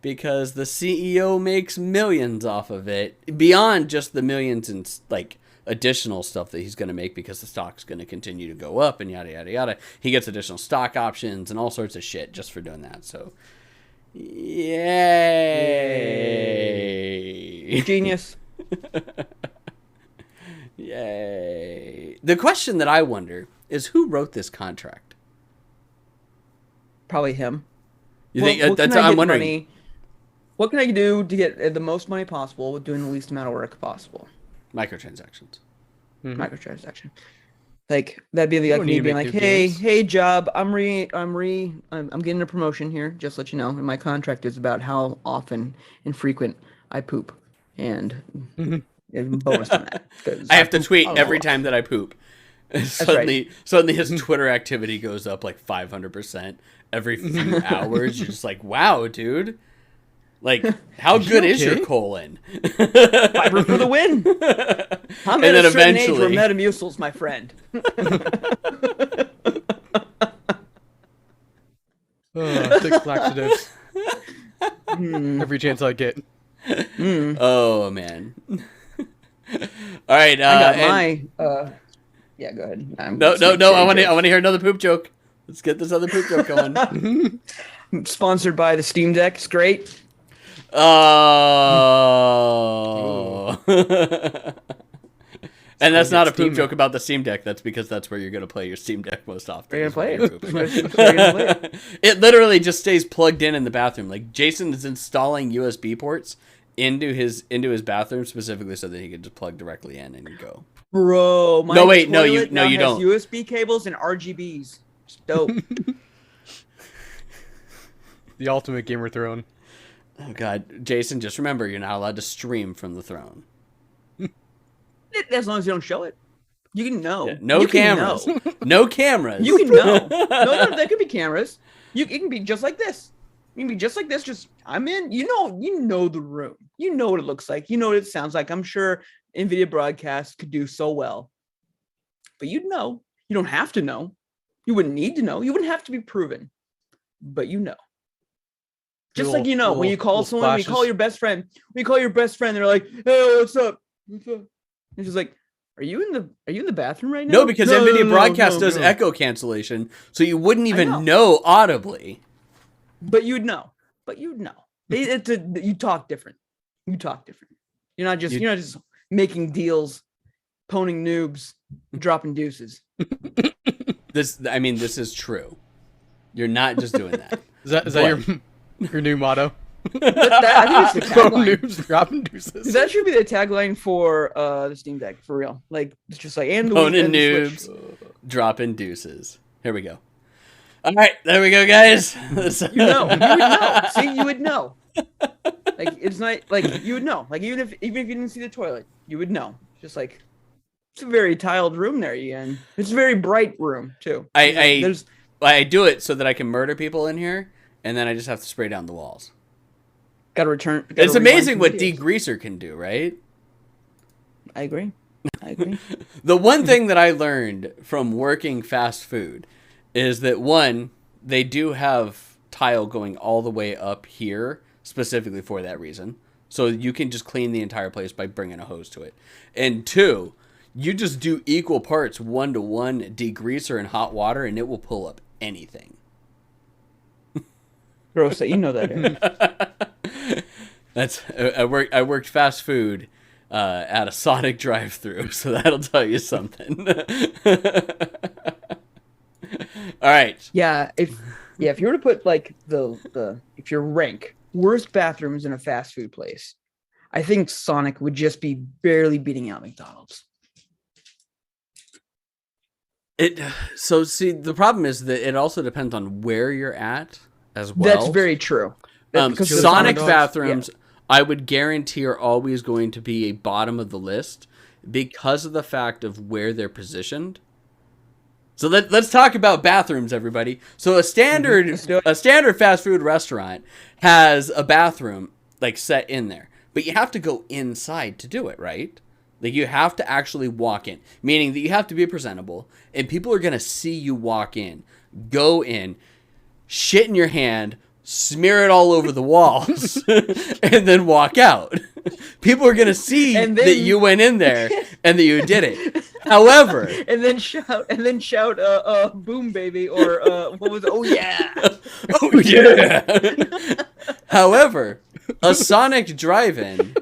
Because the CEO makes millions off of it, beyond just the millions in like additional stuff that he's going to make, because the stock's going to continue to go up and yada yada yada. He gets additional stock options and all sorts of shit just for doing that. So, yay! Genius. Yay! The question that I wonder is, who wrote this contract? Probably him. You think that's what I'm wondering? Money? What can I do to get the most money possible with doing the least amount of work possible? Microtransactions. Microtransaction. Like, that'd be like me being like, hey, job, I'm getting a promotion here. Just to let you know, and my contract is about how often and frequent I poop, and bonus on that. I have to tweet every time that I poop. Suddenly his Twitter activity goes up like 500% every few hours. You're just like, wow, dude. Like, how good is your colon? Fiber for the win. I'm at a certain age where Metamucil's my friend. Six laxatives. Every chance I get. Oh, man. All right. I got yeah, go ahead. No. I want to hear another poop joke. Let's get this other poop joke going. Sponsored by the Steam Deck. It's great. Oh. And that's not a Steam. poop joke about the Steam Deck. That's because that's where you're going to play your Steam Deck most often. You're gonna is play when it. you're pooping. You're gonna play it. It literally just stays plugged in the bathroom. Like Jason is installing USB ports into his bathroom specifically so that he can just plug directly in and go. Bro, my No, wait, toilet no, now you has don't. USB cables and RGBs. It's dope. The ultimate gamer throne. Oh God, Jason, just remember you're not allowed to stream from the throne. As long as you don't show it, you can know. Yeah, no You can cameras. know. No cameras. You can know. No, there could be cameras. It can be just like this. You can be just like this. Just I'm in. You know the room. You know what it looks like. You know what it sounds like. I'm sure NVIDIA broadcast could do so well. But you'd know. You don't have to know. You wouldn't need to know. You wouldn't have to be proven. But you know. Just like when you call someone, when you call your best friend, they're like, "Hey, what's up? What's up?" And she's like, "Are you in the bathroom right now?" No, because NVIDIA broadcast does echo cancellation, so you wouldn't even know audibly. But you'd know. You talk different. You talk different. You're not just making deals, pwning noobs, dropping deuces. This is true. You're not just doing that. Is that your new motto? I think it's the tagline. Noobs, dropping deuces. That should be the tagline for the Steam Deck, for real. Like, it's just like, and the Pwning noobs, dropping deuces. Here we go. All right, there we go, guys. You would know. See, you would know. Like, it's not like you would know. Like, even if you didn't see the toilet, you would know. Just like, it's a very tiled room there, Ian. It's a very bright room too. I do it so that I can murder people in here, and then I just have to spray down the walls. It's amazing what degreaser can do, right? I agree. The one thing that I learned from working fast food is that, one, they do have tile going all the way up here specifically for that reason. So you can just clean the entire place by bringing a hose to it. And two, you just do equal parts 1-to-1 degreaser and hot water, and it will pull up anything. Gross that you know that. I worked fast food at a Sonic drive-thru, so that'll tell you something. All right. Yeah, if you were to put like if you rank worst bathrooms in a fast food place, I think Sonic would just be barely beating out McDonald's. So see, the problem is that it also depends on where you're at as well. That's very true. Sonic bathrooms, yeah, I would guarantee are always going to be a bottom of the list because of the fact of where they're positioned. So let's talk about bathrooms, everybody. So a standard fast food restaurant has a bathroom like set in there, but you have to go inside to do it, right? Like you have to actually walk in, meaning that you have to be presentable, and people are gonna see you walk in, go in, shit in your hand, smear it all over the walls, and then walk out. People are gonna see that you went in there and that you did it. However, and then shout, boom baby, or what was it? Oh yeah, oh yeah. However, a Sonic drive-in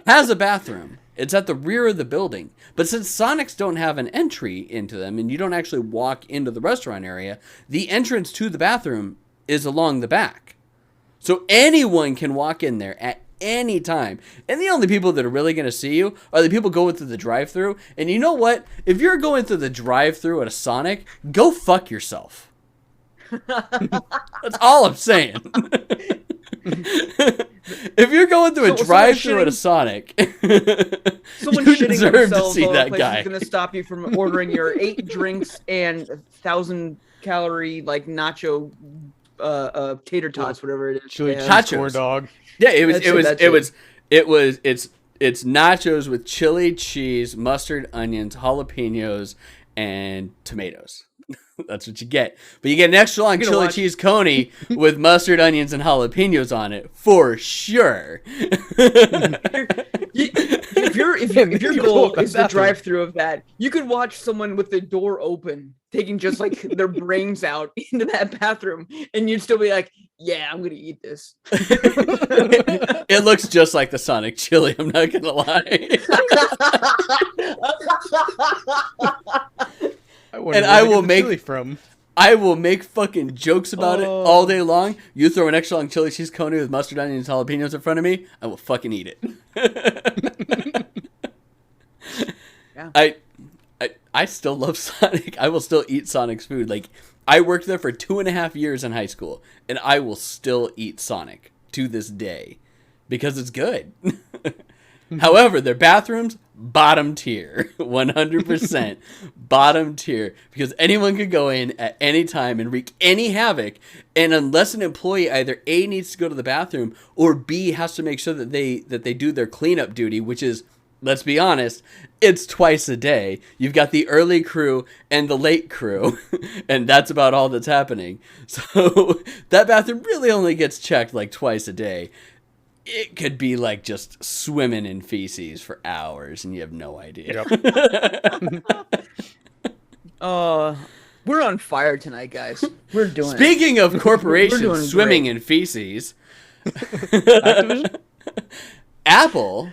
has a bathroom. It's at the rear of the building. But since Sonics don't have an entry into them, and you don't actually walk into the restaurant area, the entrance to the bathroom is along the back. So anyone can walk in there at any time. And the only people that are really going to see you are the people going through the drive-thru. And you know what? If you're going through the drive-thru at a Sonic, go fuck yourself. That's all I'm saying. If you're going through a drive-thru at a Sonic, someone you shitting deserve to themselves see all that the guy. is going to stop you from ordering your 8 drinks and 1,000-calorie like nacho tater tots, whatever it is. Chili cheese corn dog. Yeah, it's nachos with chili, cheese, mustard, onions, jalapenos, and tomatoes. That's what you get. But you get an extra long chili cheese coney with mustard, onions, and jalapenos on it for sure. If your goal is the drive-through of that, you could watch someone with the door open taking just like their brains out into that bathroom, and you'd still be like, yeah, I'm gonna eat this. It looks just like the Sonic chili. I'm not gonna lie. And I will make chili from. I will make fucking jokes about it all day long. You throw an extra long chili cheese cone with mustard, onions, jalapenos in front of me, I will fucking eat it. Yeah. I still love Sonic. I will still eat Sonic's food. Like, I worked there for 2.5 years in high school, and I will still eat Sonic to this day because it's good. However, their bathrooms, bottom tier. 100% bottom tier. Because anyone could go in at any time and wreak any havoc. And unless an employee either A, needs to go to the bathroom, or B, has to make sure that they do their cleanup duty, which is, let's be honest, it's twice a day. You've got the early crew and the late crew, and that's about all that's happening. So that bathroom really only gets checked like twice a day. It could be like just swimming in feces for hours, and you have no idea. Yep. We're on fire tonight, guys. We're doing Speaking of corporations swimming in feces, Apple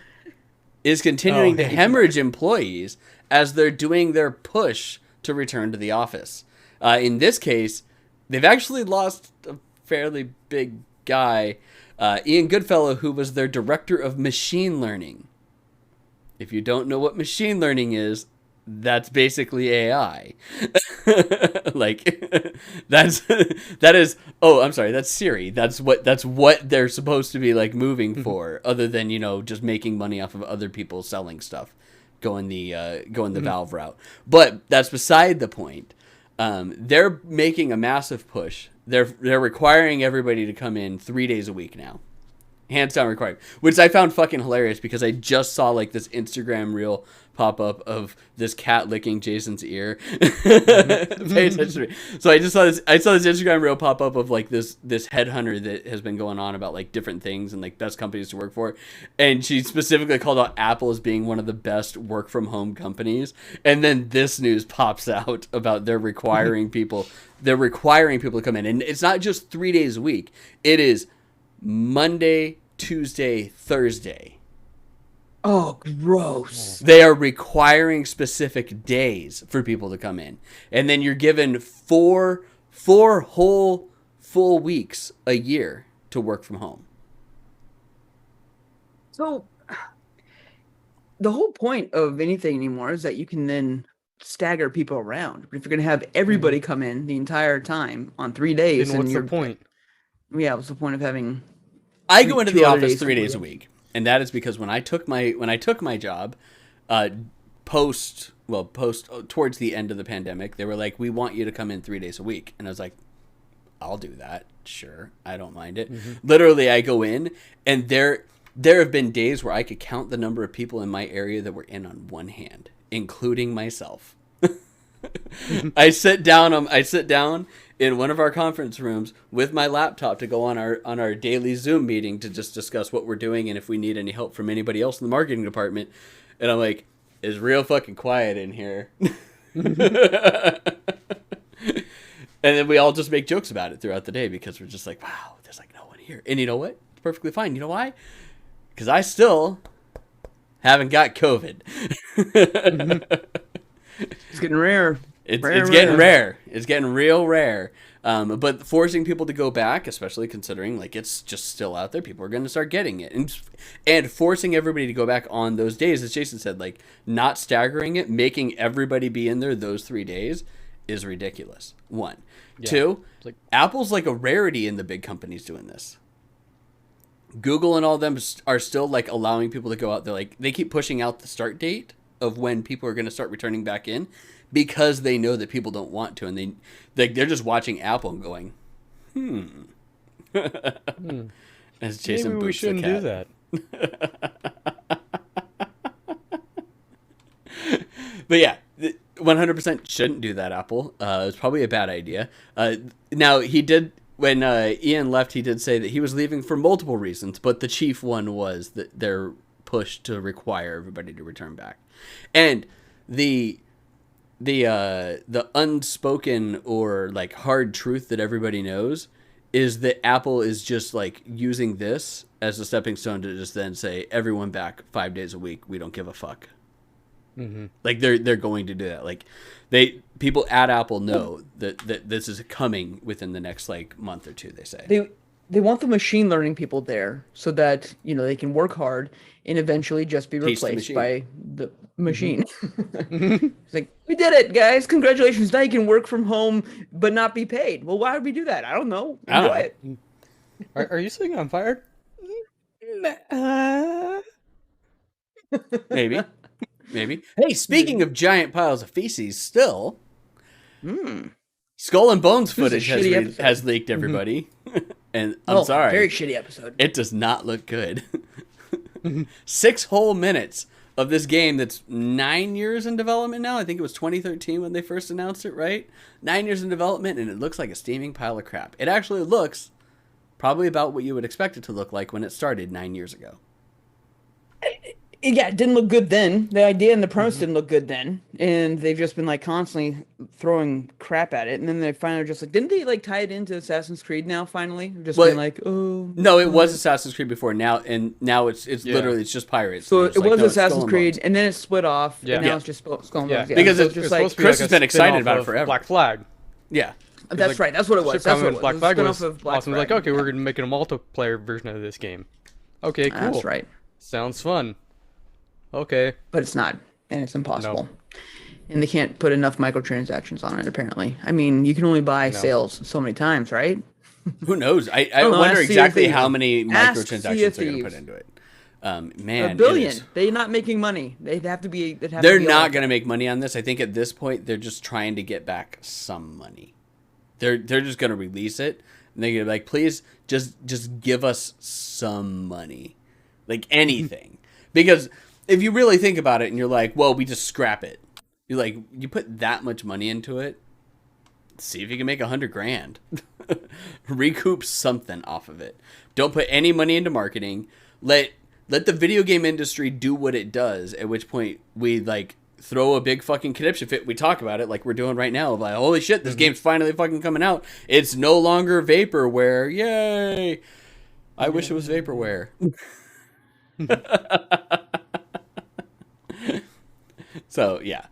is continuing to hemorrhage employees as they're doing their push to return to the office. In this case, they've actually lost a fairly big guy, Ian Goodfellow, who was their director of machine learning. If you don't know what machine learning is, that's basically AI. Like, that's Siri. That's what they're supposed to be like moving for, other than, just making money off of other people selling stuff, going the Valve route. But that's beside the point. They're making a massive push. They're requiring everybody to come in 3 days a week now. Hands down required. Which I found fucking hilarious because I just saw like this Instagram reel pop up of this cat licking Jason's ear. Pay attention to me. So I saw this Instagram reel pop up of like this headhunter that has been going on about like different things and like best companies to work for. And she specifically called out Apple as being one of the best work from home companies. And then this news pops out about they're requiring people to come in. And it's not just 3 days a week. It is Monday, Tuesday, Thursday. Oh, gross. They are requiring specific days for people to come in. And then you're given four whole full weeks a year to work from home. So the whole point of anything anymore is that you can then stagger people around. But if you're going to have everybody come in the entire time on 3 days, then what's the point? Yeah, what's the point of having? I go into the office 3 days a week, and that is because when I took my job, post towards the end of the pandemic, they were like, "We want you to come in 3 days a week," and I was like, "I'll do that, sure, I don't mind it." Literally, I go in, and there have been days where I could count the number of people in my area that were in on one hand, including myself. I sit down in one of our conference rooms with my laptop to go on our daily Zoom meeting to just discuss what we're doing and if we need any help from anybody else in the marketing department. And I'm like, it's real fucking quiet in here. And then we all just make jokes about it throughout the day because we're just like, wow, there's like no one here. And you know what? It's perfectly fine. You know why? Because I still haven't got COVID. It's getting rare. It's getting rare. It's getting real rare. But forcing people to go back, especially considering like it's just still out there, people are going to start getting it, and forcing everybody to go back on those days, as Jason said, like not staggering it, making everybody be in there those 3 days is ridiculous. One, yeah. Two, like Apple's like a rarity in the big companies doing this. Google and all of them are still like allowing people to go out there. Like they keep pushing out the start date of when people are going to start returning back in because they know that people don't want to, and they're just watching Apple and going, As Jason Maybe we shouldn't do that. But yeah, 100% shouldn't do that, Apple. It's probably a bad idea. Now, he did, when Ian left, he did say that he was leaving for multiple reasons, but the chief one was that they're pushed to require everybody to return back. And the unspoken or like hard truth that everybody knows is that Apple is just like using this as a stepping stone to just then say everyone back 5 days a week. We don't give a fuck. Mm-hmm. Like they're going to do that. Like people at Apple know that this is coming within the next like month or two. They say they want the machine learning people there so that they can work hard and eventually just be replaced by the machine. Mm-hmm. It's like, we did it, guys! Congratulations! Now you can work from home but not be paid. Well, why would we do that? I don't know. Enjoy it. Are you sitting on fire? Maybe. Hey, speaking of giant piles of feces, still, Skull and Bones footage has leaked, everybody. And I'm sorry. Very shitty episode. It does not look good. 6 whole minutes of this game that's 9 years in development now. I think it was 2013 when they first announced it, right? 9 years in development, and it looks like a steaming pile of crap. It actually looks probably about what you would expect it to look like when it started 9 years ago. Yeah, it didn't look good then. The idea and the premise didn't look good then, and they've just been like constantly throwing crap at it. And then they finally just like, didn't they like tie it into Assassin's Creed now? Finally, just being like, oh no, it was Assassin's Creed before. Now it's literally it's just pirates. So it was Assassin's Creed, and then it split off, and now it's just Skull and Bones. Yeah, because it's just like Chris has been excited about it forever. Black Flag. Yeah. That's right. That's what it was. That's what it was. Black Flag was awesome. Like, okay, we're gonna make it a multiplayer version of this game. Okay, cool. That's right. Sounds fun. Okay. But it's not, and it's impossible. And they can't put enough microtransactions on it, apparently. I mean, you can only buy sales so many times, right? Who knows? I wonder exactly how many microtransactions they're going to put into it. Man, $1 billion. They're not making money. They'd have to be. They're not going to make money on this. I think at this point, they're just trying to get back some money. They're just going to release it, and they're going to be like, please, just give us some money. Like anything. Because if you really think about it and you're like, well, we just scrap it. You're like, you put that much money into it, see if you can make $100,000. Recoup something off of it. Don't put any money into marketing. Let the video game industry do what it does, at which point we like throw a big fucking conniption fit. We talk about it like we're doing right now. Like, holy shit, this game's finally fucking coming out. It's no longer vaporware. Yay. I wish it was vaporware. So yeah,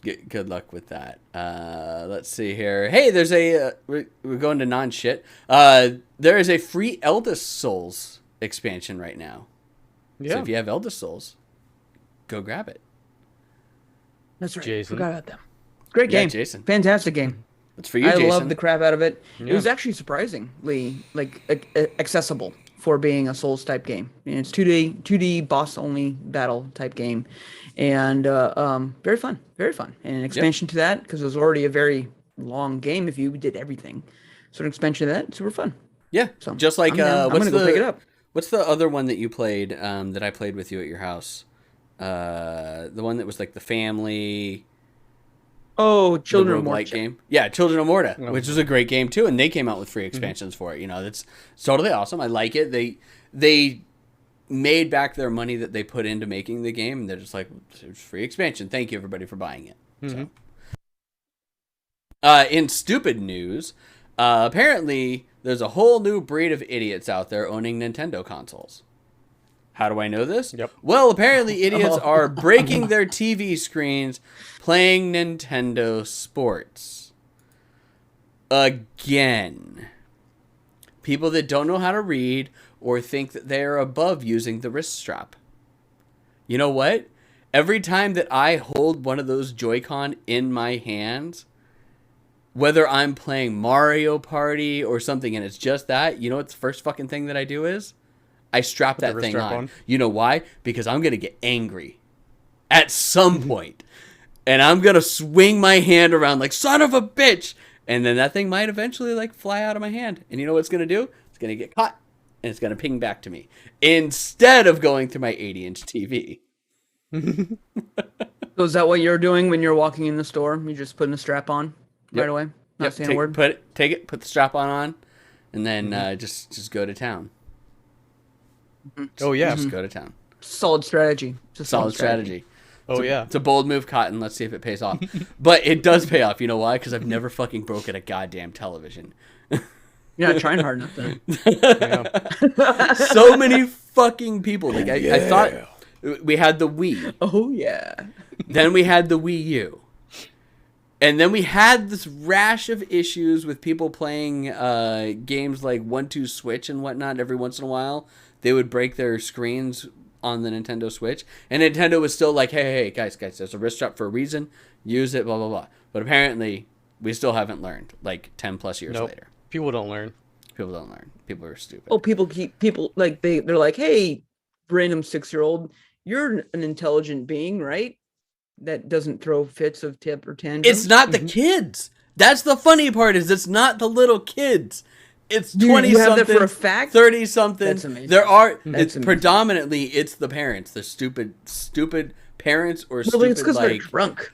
good luck with that. Let's see here. Hey, there's we're going to non-shit. There is a free Eldest Souls expansion right now. Yeah. So if you have Eldest Souls, go grab it. That's right. Jason. Forgot about them. Great game. Yeah, Jason. Fantastic game. It's for you, Jason. I love the crap out of it. Yeah. It was actually surprisingly accessible for being a Souls type game. And it's 2D boss only battle type game, and very fun, and an expansion to that, because it was already a very long game if you did everything. So an expansion to that, super fun. Yeah, so just like I'm gonna go pick it up. What's the other one that you played that I played with you at your house? The one that was like the family. Oh, Children of Morta game. Yeah, Children of Morta, which was a great game too, and they came out with free expansions for it. It's totally awesome. I like it. They made back their money that they put into making the game, and they're just like, it's free expansion. Thank you, everybody, for buying it. Mm-hmm. So, in stupid news, apparently there's a whole new breed of idiots out there owning Nintendo consoles. How do I know this? Yep. Well, apparently idiots are breaking their TV screens playing Nintendo Sports. Again. People that don't know how to read or think that they are above using the wrist strap. You know what? Every time that I hold one of those Joy-Con in my hands, whether I'm playing Mario Party or something and it's just that, you know what the first fucking thing that I do is? I strap that thing on. You know why? Because I'm going to get angry at some point. And I'm going to swing my hand around like, son of a bitch. And then that thing might eventually like fly out of my hand. And you know what it's going to do? It's going to get caught. And it's going to ping back to me. Instead of going through my 80-inch TV. So is that what you're doing when you're walking in the store? You're just putting the strap on right away? Not saying a word? Put the strap on. And then just go to town. Oh yeah, just go to town. Solid strategy. Solid strategy. Yeah, it's a bold move, Cotton. Let's see if it pays off. But it does pay off. You know why? Because I've never fucking broken a goddamn television. You're not trying hard enough then. Yeah. So many fucking people. Like I thought we had the Wii. Oh yeah. Then we had the Wii U. And then we had this rash of issues with people playing games like 1-2 Switch and whatnot. Every once in a while, they would break their screens on the Nintendo Switch. And Nintendo was still like, hey, guys, there's a wrist strap for a reason. Use it, blah, blah, blah. But apparently, we still haven't learned, like 10 plus years later. People don't learn. People don't learn. People are stupid. Oh, people like they're like, hey, random 6-year-old, you're an intelligent being, right? That doesn't throw fits of tip or tantrum. It's not the kids. That's the funny part. Is it's not the little kids. It's 20 you have something, that for a fact? 30 something. That's amazing. There are. That's amazing. Predominantly it's the parents, the stupid parents or Well, stupid it's because like. they're drunk.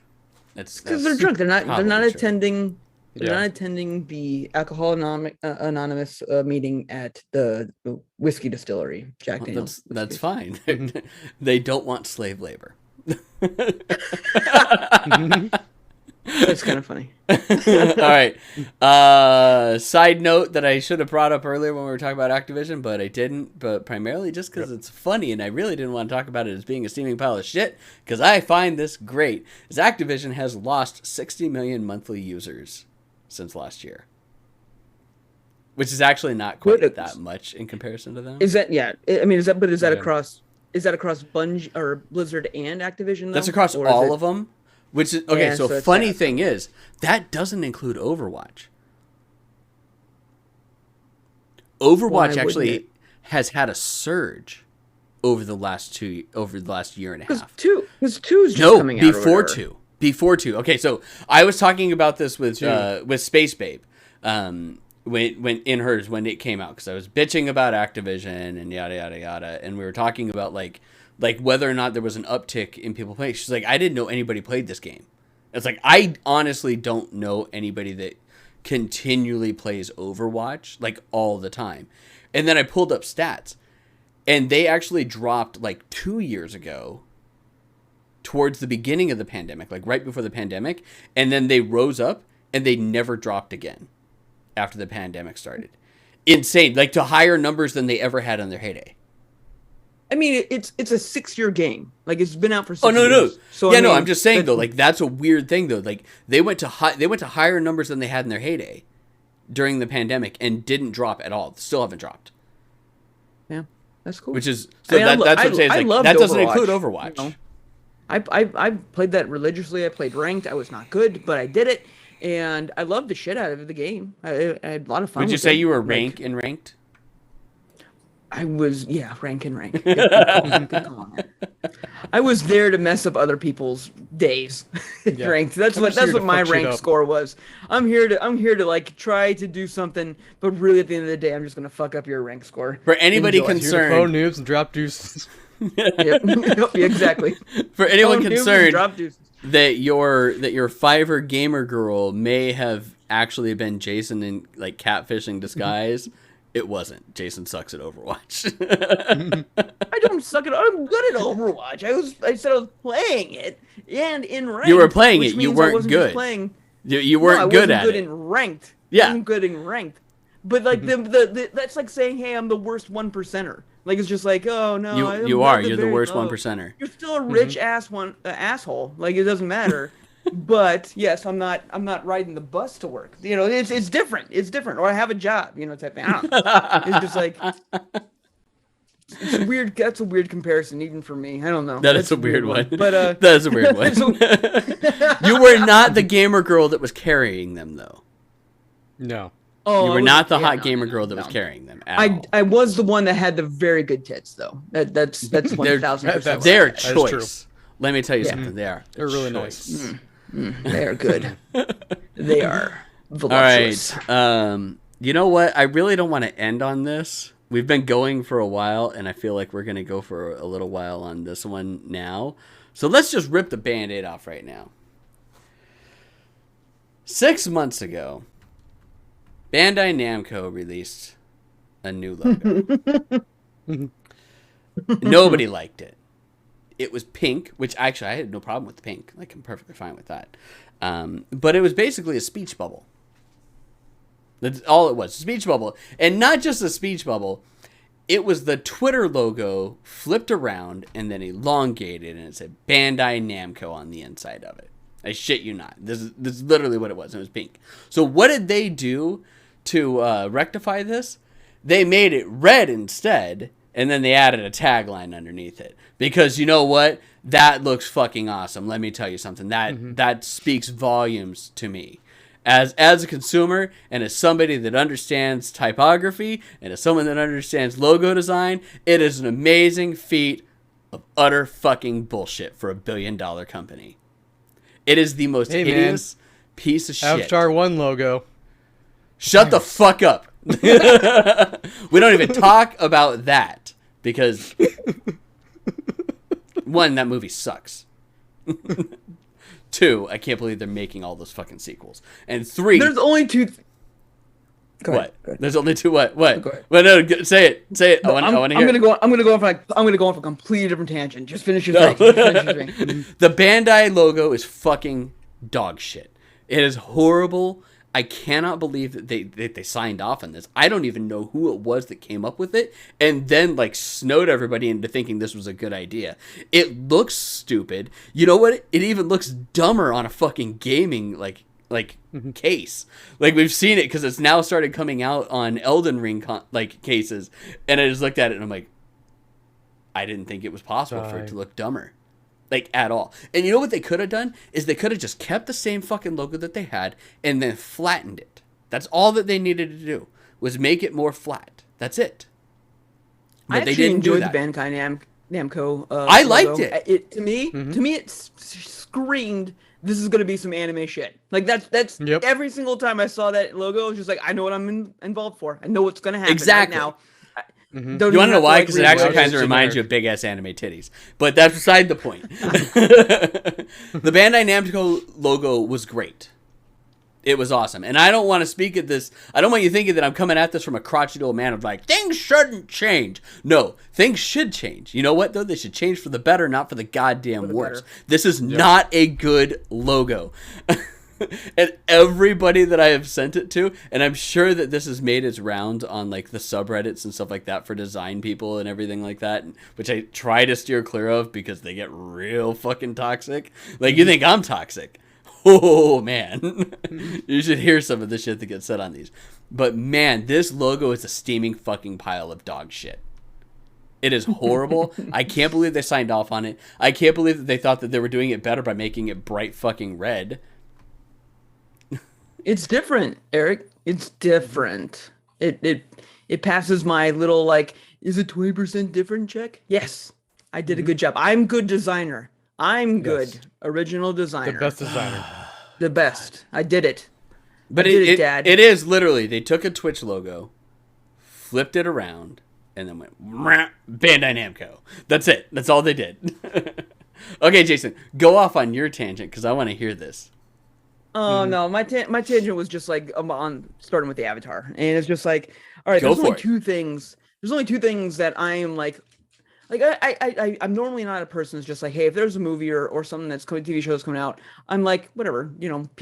It's Because they're drunk. They're not probably true. attending. They're Yeah. not attending the Alcohol Anonymous meeting at the whiskey distillery, Jack Daniel's. That's fine. They don't want slave labor. That's kind of funny. All right. Side note that I should have brought up earlier when we were talking about Activision, but I didn't. But primarily just because it's funny, and I really didn't want to talk about it as being a steaming pile of shit, because I find this great. Is Activision has lost 60 million monthly users since last year, which is actually not quite that much in comparison to them. Is that I mean, is that Yeah. across? Is that across Bungie or Blizzard and Activision? Though? That's across Or is all it- of them. Which is okay. Yeah, so so it's funny bad. thing is that doesn't include Overwatch. Overwatch wouldn't actually it? has had a surge over the last year and a Because half. two is just coming out. or Before whatever. two. Before two. Okay, so I was talking about this with Space Babe, when in hers when it came out, because I was bitching about Activision and yada yada yada, and we were talking about like whether or not there was an uptick in people playing. She's like, I didn't know anybody played this game. It's like, I honestly don't know anybody that continually plays Overwatch like all the time. And then I pulled up stats, and they actually dropped like 2 years ago towards the beginning of the pandemic, like right before the pandemic. And then they rose up and they never dropped again after the pandemic started. Insane. Like to higher numbers than they ever had in their heyday. I mean, it's a 6-year game. Like it's been out for 6 Oh no, years. So yeah, I mean, I'm just saying though, like that's a weird thing though. Like they went to higher numbers than they had in their heyday during the pandemic and didn't drop at all. Still haven't dropped. Yeah, that's cool. Which is I mean, that's what I'm saying. I Like, loved that doesn't Overwatch, include Overwatch. you know? I played that religiously. I played ranked. I was not good, but I did it, and I loved the shit out of the game. I had a lot of fun. Would you with say it. you were Like, ranked? I was, yeah, rank and rank. Good call on that. I was there to mess up other people's days. Yeah. Ranked. That's I'm what just here to my fuck shit rank up. score was. I'm here to like try to do something, but really at the end of the day, I'm just gonna fuck up your rank score. For anybody Enjoy. Here to concerned, phone noobs and drop deuces. Yep. Yep, exactly. for anyone Phone noobs, concerned drop deuces. that your Fiverr gamer girl may have actually been Jason in like catfishing disguise, it wasn't. Jason sucks at Overwatch. I don't suck at. I'm good at Overwatch. I said I was playing it and in ranked. You were playing which it, you means I weren't wasn't just good. Playing. you No, weren't I good wasn't at good it. in ranked. Yeah. I wasn't good in ranked. But like the that's like saying, hey, I'm the worst 1%er. Like it's just like, oh no, You are. You're the worst 1%er. You're still a rich asshole. Like it doesn't matter. But yes, I'm not riding the bus to work. You know, it's different. It's different. Or I have a job. You know, type thing. I don't know. It's just like it's weird. That's a weird comparison, even for me. I don't know. That That's is a weird one. But that is a weird one. You were not the gamer girl that was carrying them, though. No. oh, You I were was- not the yeah, hot no, gamer no, girl that was no. carrying them. At all. I was the one that had the very good tits, though. That's 1,000%. Their That is choice. true. Let me tell you Yeah. something. They're really choice. nice. They are good. They are All voluptuous. right. You know what? I really don't want to end on this. We've been going for a while, and I feel like we're going to go for a little while on this one now. So let's just rip the Band-Aid off right now. 6 months ago, Bandai Namco released a new logo. Nobody liked it. It was pink, which actually I had no problem with the pink. Like, I'm perfectly fine with that. But it was basically a speech bubble. That's all it was. Speech bubble. And not just a speech bubble. It was the Twitter logo flipped around and then elongated, and it said Bandai Namco on the inside of it. I shit you not. This is literally what it was. It was pink. So what did they do to rectify this? They made it red instead, and then they added a tagline underneath it. Because you know what? That looks fucking awesome. Let me tell you something. That speaks volumes to me. As a consumer, and as somebody that understands typography, and as someone that understands logo design, it is an amazing feat of utter fucking bullshit for $1 billion company. It is the most hideous piece of shit. Avatar 1 logo. Shut the fuck up. We don't even talk about that because 1, that movie sucks. 2, I can't believe they're making all those fucking sequels. And 3, there's only 2. Go what? Ahead. There's only 2 what? What? Go ahead. Well, no, say it. Say it. I want to hear. I'm gonna go off a completely different tangent. Just finish your thing. The Bandai logo is fucking dog shit. It is horrible. I cannot believe that they signed off on this. I don't even know who it was that came up with it and then like snowed everybody into thinking this was a good idea. It looks stupid. You know what? It even looks dumber on a fucking gaming case. Like we've seen it because it's now started coming out on Elden Ring cases, and I just looked at it and I'm like, I didn't think it was possible for it to look dumber. Like, at all. And you know what they could have done? Is they could have just kept the same fucking logo that they had and then flattened it. That's all that they needed to do, was make it more flat. That's it. But I actually enjoyed the Bandai Namco I liked logo. it. To me, it screamed, this is going to be some anime shit. Like, that's Yep. Every single time I saw that logo, I was just like, I know what I'm involved for. I know what's going to happen Exactly. right now. You want to know why? Because it actually kind of reminds you of big ass anime titties. But that's beside the point. The Bandai Namco logo was great. It was awesome. And I don't want to speak at this. I don't want you thinking that I'm coming at this from a crotchety old man of like, things shouldn't change. No, things should change. You know what, though? They should change for the better, not for the goddamn worse. This is not a good logo. And everybody that I have sent it to, and I'm sure that this has made its rounds on like the subreddits and stuff like that for design people and everything like that, which I try to steer clear of because they get real fucking toxic. Like, you think I'm toxic? Oh man, you should hear some of the shit that gets said on these. But man, this logo is a steaming fucking pile of dog shit. It is horrible. I can't believe they signed off on it. I can't believe that they thought that they were doing it better by making it bright fucking red. It's different, Eric. It's different. It passes my little like, is it 20% different check? Yes, I did a good job. I'm good designer. I'm good. Yes. Original designer. The best designer. The best. I did it. But Dad. It is literally, they took a Twitch logo, flipped it around, and then went Bandai Namco. That's it. That's all they did. Okay, Jason, go off on your tangent because I want to hear this. Oh no, my tangent was just like on starting with the Avatar, and it's just like, all right, there's only two things. There's only 2 things that I am like I'm normally not a person who's just like, hey, if there's a movie or something that's coming, TV show that's coming out, I'm like, whatever, let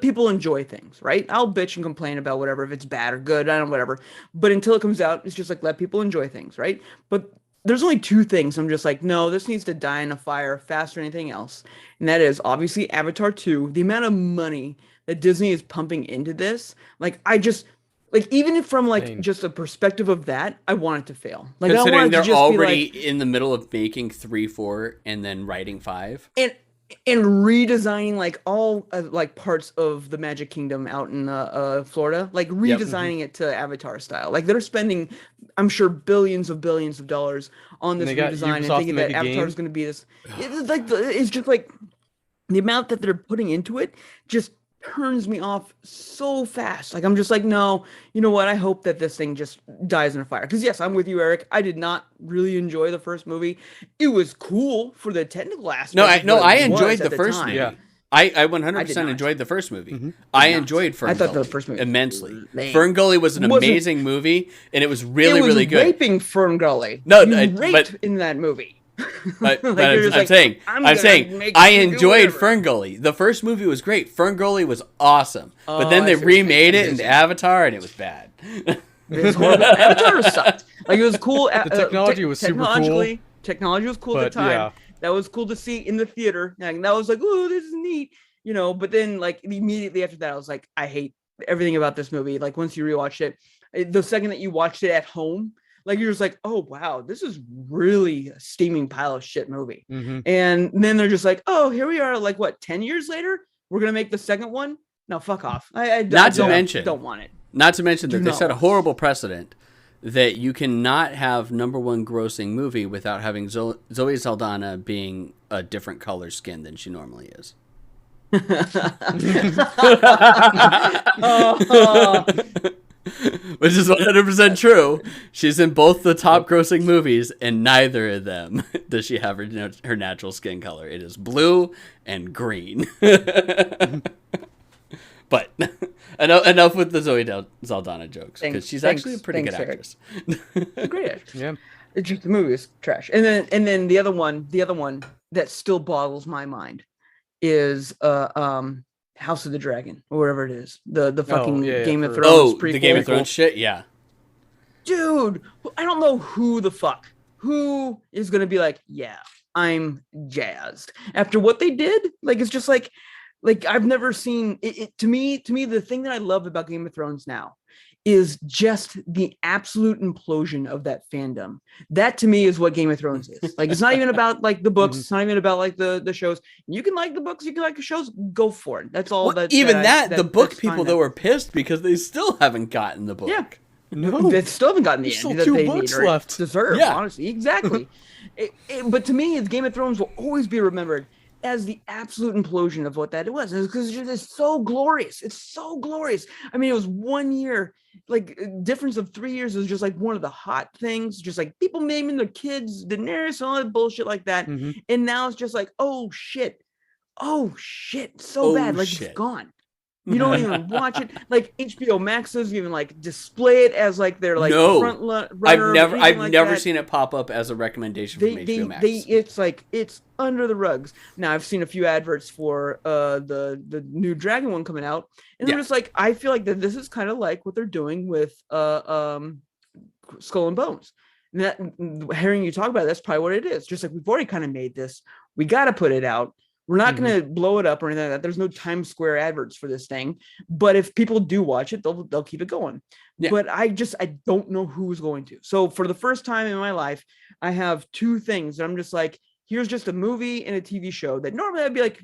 people enjoy things, right? I'll bitch and complain about whatever if it's bad or good, I don't whatever, but until it comes out, it's just like let people enjoy things, right? But there's only 2 things I'm just like, no, this needs to die in a fire faster than anything else. And that is obviously Avatar 2. The amount of money that Disney is pumping into this, even if from just a perspective of that, I want it to fail. Like, considering they're already in the middle of making 3, 4, and then writing 5. And redesigning all parts of the Magic Kingdom out in Florida, redesigning it to Avatar style. Like, they're spending, I'm sure, billions of dollars on this redesign and thinking that Avatar is going to be this. It's just like the amount that they're putting into it just turns me off so fast. Like, I'm just like, no, you know what? I hope that this thing just dies in a fire. Because yes, I'm with you, Eric. I did not really enjoy the first movie. It was cool for the technical aspect. I enjoyed the first movie. Yeah. I 100% enjoyed the first movie. Mm-hmm. I enjoyed Fern Gully the first movie immensely. Fern Gully was an amazing movie, and it was really good. Raping Fern Gully. No, raped in that movie. But You're just I'm like, saying, I'm I'm gonna saying, make I you do enjoyed whatever. Ferngully. The first movie was great. Ferngully was awesome. But then I they see what you're saying. remade I see it what into you're saying. Avatar, and it was bad. It's horrible. Avatar sucked. Like it was cool. The technology was super cool. Technology was cool at But the time. yeah, That was cool to see in the theater. And that was like, oh, this is neat, you know. But then, like immediately after that, I was like, I hate everything about this movie. Like once you rewatch it, the second that you watched it at home, like you're just like, oh wow, this is really a steaming pile of shit movie. mm-hmm. And then they're just like, oh, here we are. Like what, 10 years later, we're gonna make the second one. No, fuck off. I Not to don't, mention, don't want it. Not to mention that Do they not set a want horrible precedent that you cannot have #1 grossing movie without having Zoe Saldana being a different color skin than she normally is. Which is 100% true. She's in both the top grossing movies, and neither of them does she have her natural skin color. It is blue and green. But enough with the Zoe Saldana jokes, because she's actually a pretty good actress. Great actress. Yeah. It's just the movie is trash. And then the other one that still boggles my mind is House of the Dragon or whatever it is. The fucking Game of Thrones prequel. The Game of Thrones shit, yeah. Dude, I don't know who is gonna be like, yeah, I'm jazzed after what they did. Like it's just like I've never seen it. To me, the thing that I love about Game of Thrones now is just the absolute implosion of that fandom. That to me is what Game of Thrones is. Like, it's not even about like the books. It's not even about like the shows. You can like the books. You can like the shows. Go for it. That's all. Well, the book people that were pissed because they still haven't gotten the book. Yeah. No, they still haven't gotten the There's end still that two they books need or left. deserve. Yeah. Honestly, exactly. But to me, Game of Thrones will always be remembered as the absolute implosion of what that was, because it's so glorious. It's so glorious. I mean, it was 1 year, like difference of 3 years is just like one of the hot things. Just like people naming their kids Daenerys, all that bullshit like that. And now it's just like, oh shit, so bad, like shit. it's gone. You don't even watch it. Like HBO Max doesn't even like display it as like their like front runner. I've never seen it pop up as a recommendation from HBO Max. It's under the rugs. Now I've seen a few adverts for the new Dragon one coming out, and I'm just like, I feel like that this is kind of like what they're doing with Skull and Bones. And that, hearing you talk about it, that's probably what it is. Just like we've already kind of made this, we got to put it out. We're not going to blow it up or anything like that. There's no Times Square adverts for this thing. But if people do watch it, they'll keep it going. Yeah. But I don't know who's going to. So for the first time in my life, I have two things that I'm just like, here's just a movie and a TV show that normally I'd be like,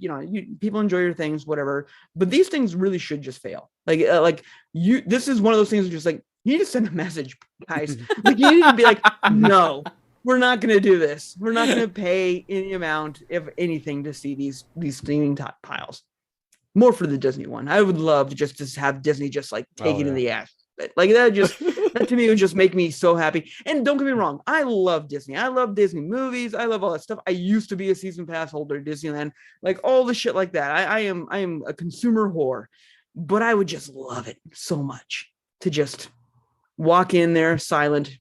people enjoy your things, whatever. But these things really should just fail. This is one of those things that's just like, you need to send a message, guys. Like you need to be like, no. We're not going to do this. We're not going to pay any amount of anything to see these steaming top piles. More for the Disney one. I would love just to have Disney just like take it in the ass. Like that to me would just make me so happy. And don't get me wrong, I love Disney. I love Disney movies. I love all that stuff. I used to be a season pass holder at Disneyland, like all the shit like that. I am a consumer whore, but I would just love it so much to just walk in there silent,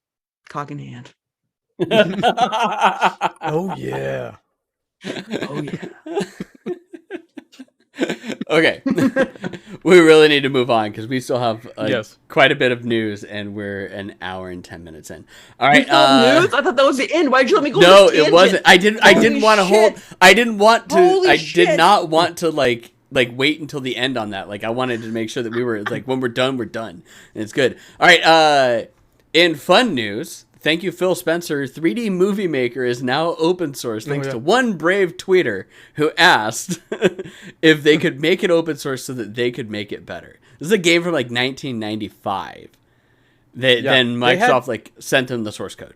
cock in hand. Oh yeah. Oh yeah. Okay. We really need to move on because we still have quite a bit of news, and we're an hour and 10 minutes in. All right. News? I thought that was the end. Why'd you let me go? No, it wasn't. I didn't want to not want to like wait until the end on that. Like I wanted to make sure that we were like, when we're done, and it's good. All right. In fun news, thank you, Phil Spencer. 3D Movie Maker is now open source thanks to one brave tweeter who asked if they could make it open source so that they could make it better. This is a game from like 1995. Then Microsoft sent them the source code.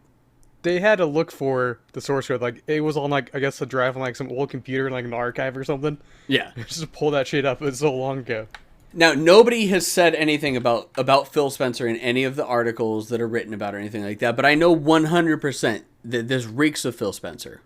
They had to look for the source code. Like it was on like, I guess, a drive on like some old computer in like an archive or something. Yeah. Just to pull that shit up. It was so long ago. Now, nobody has said anything about Phil Spencer in any of the articles that are written about or anything like that, but I know 100% that this reeks of Phil Spencer,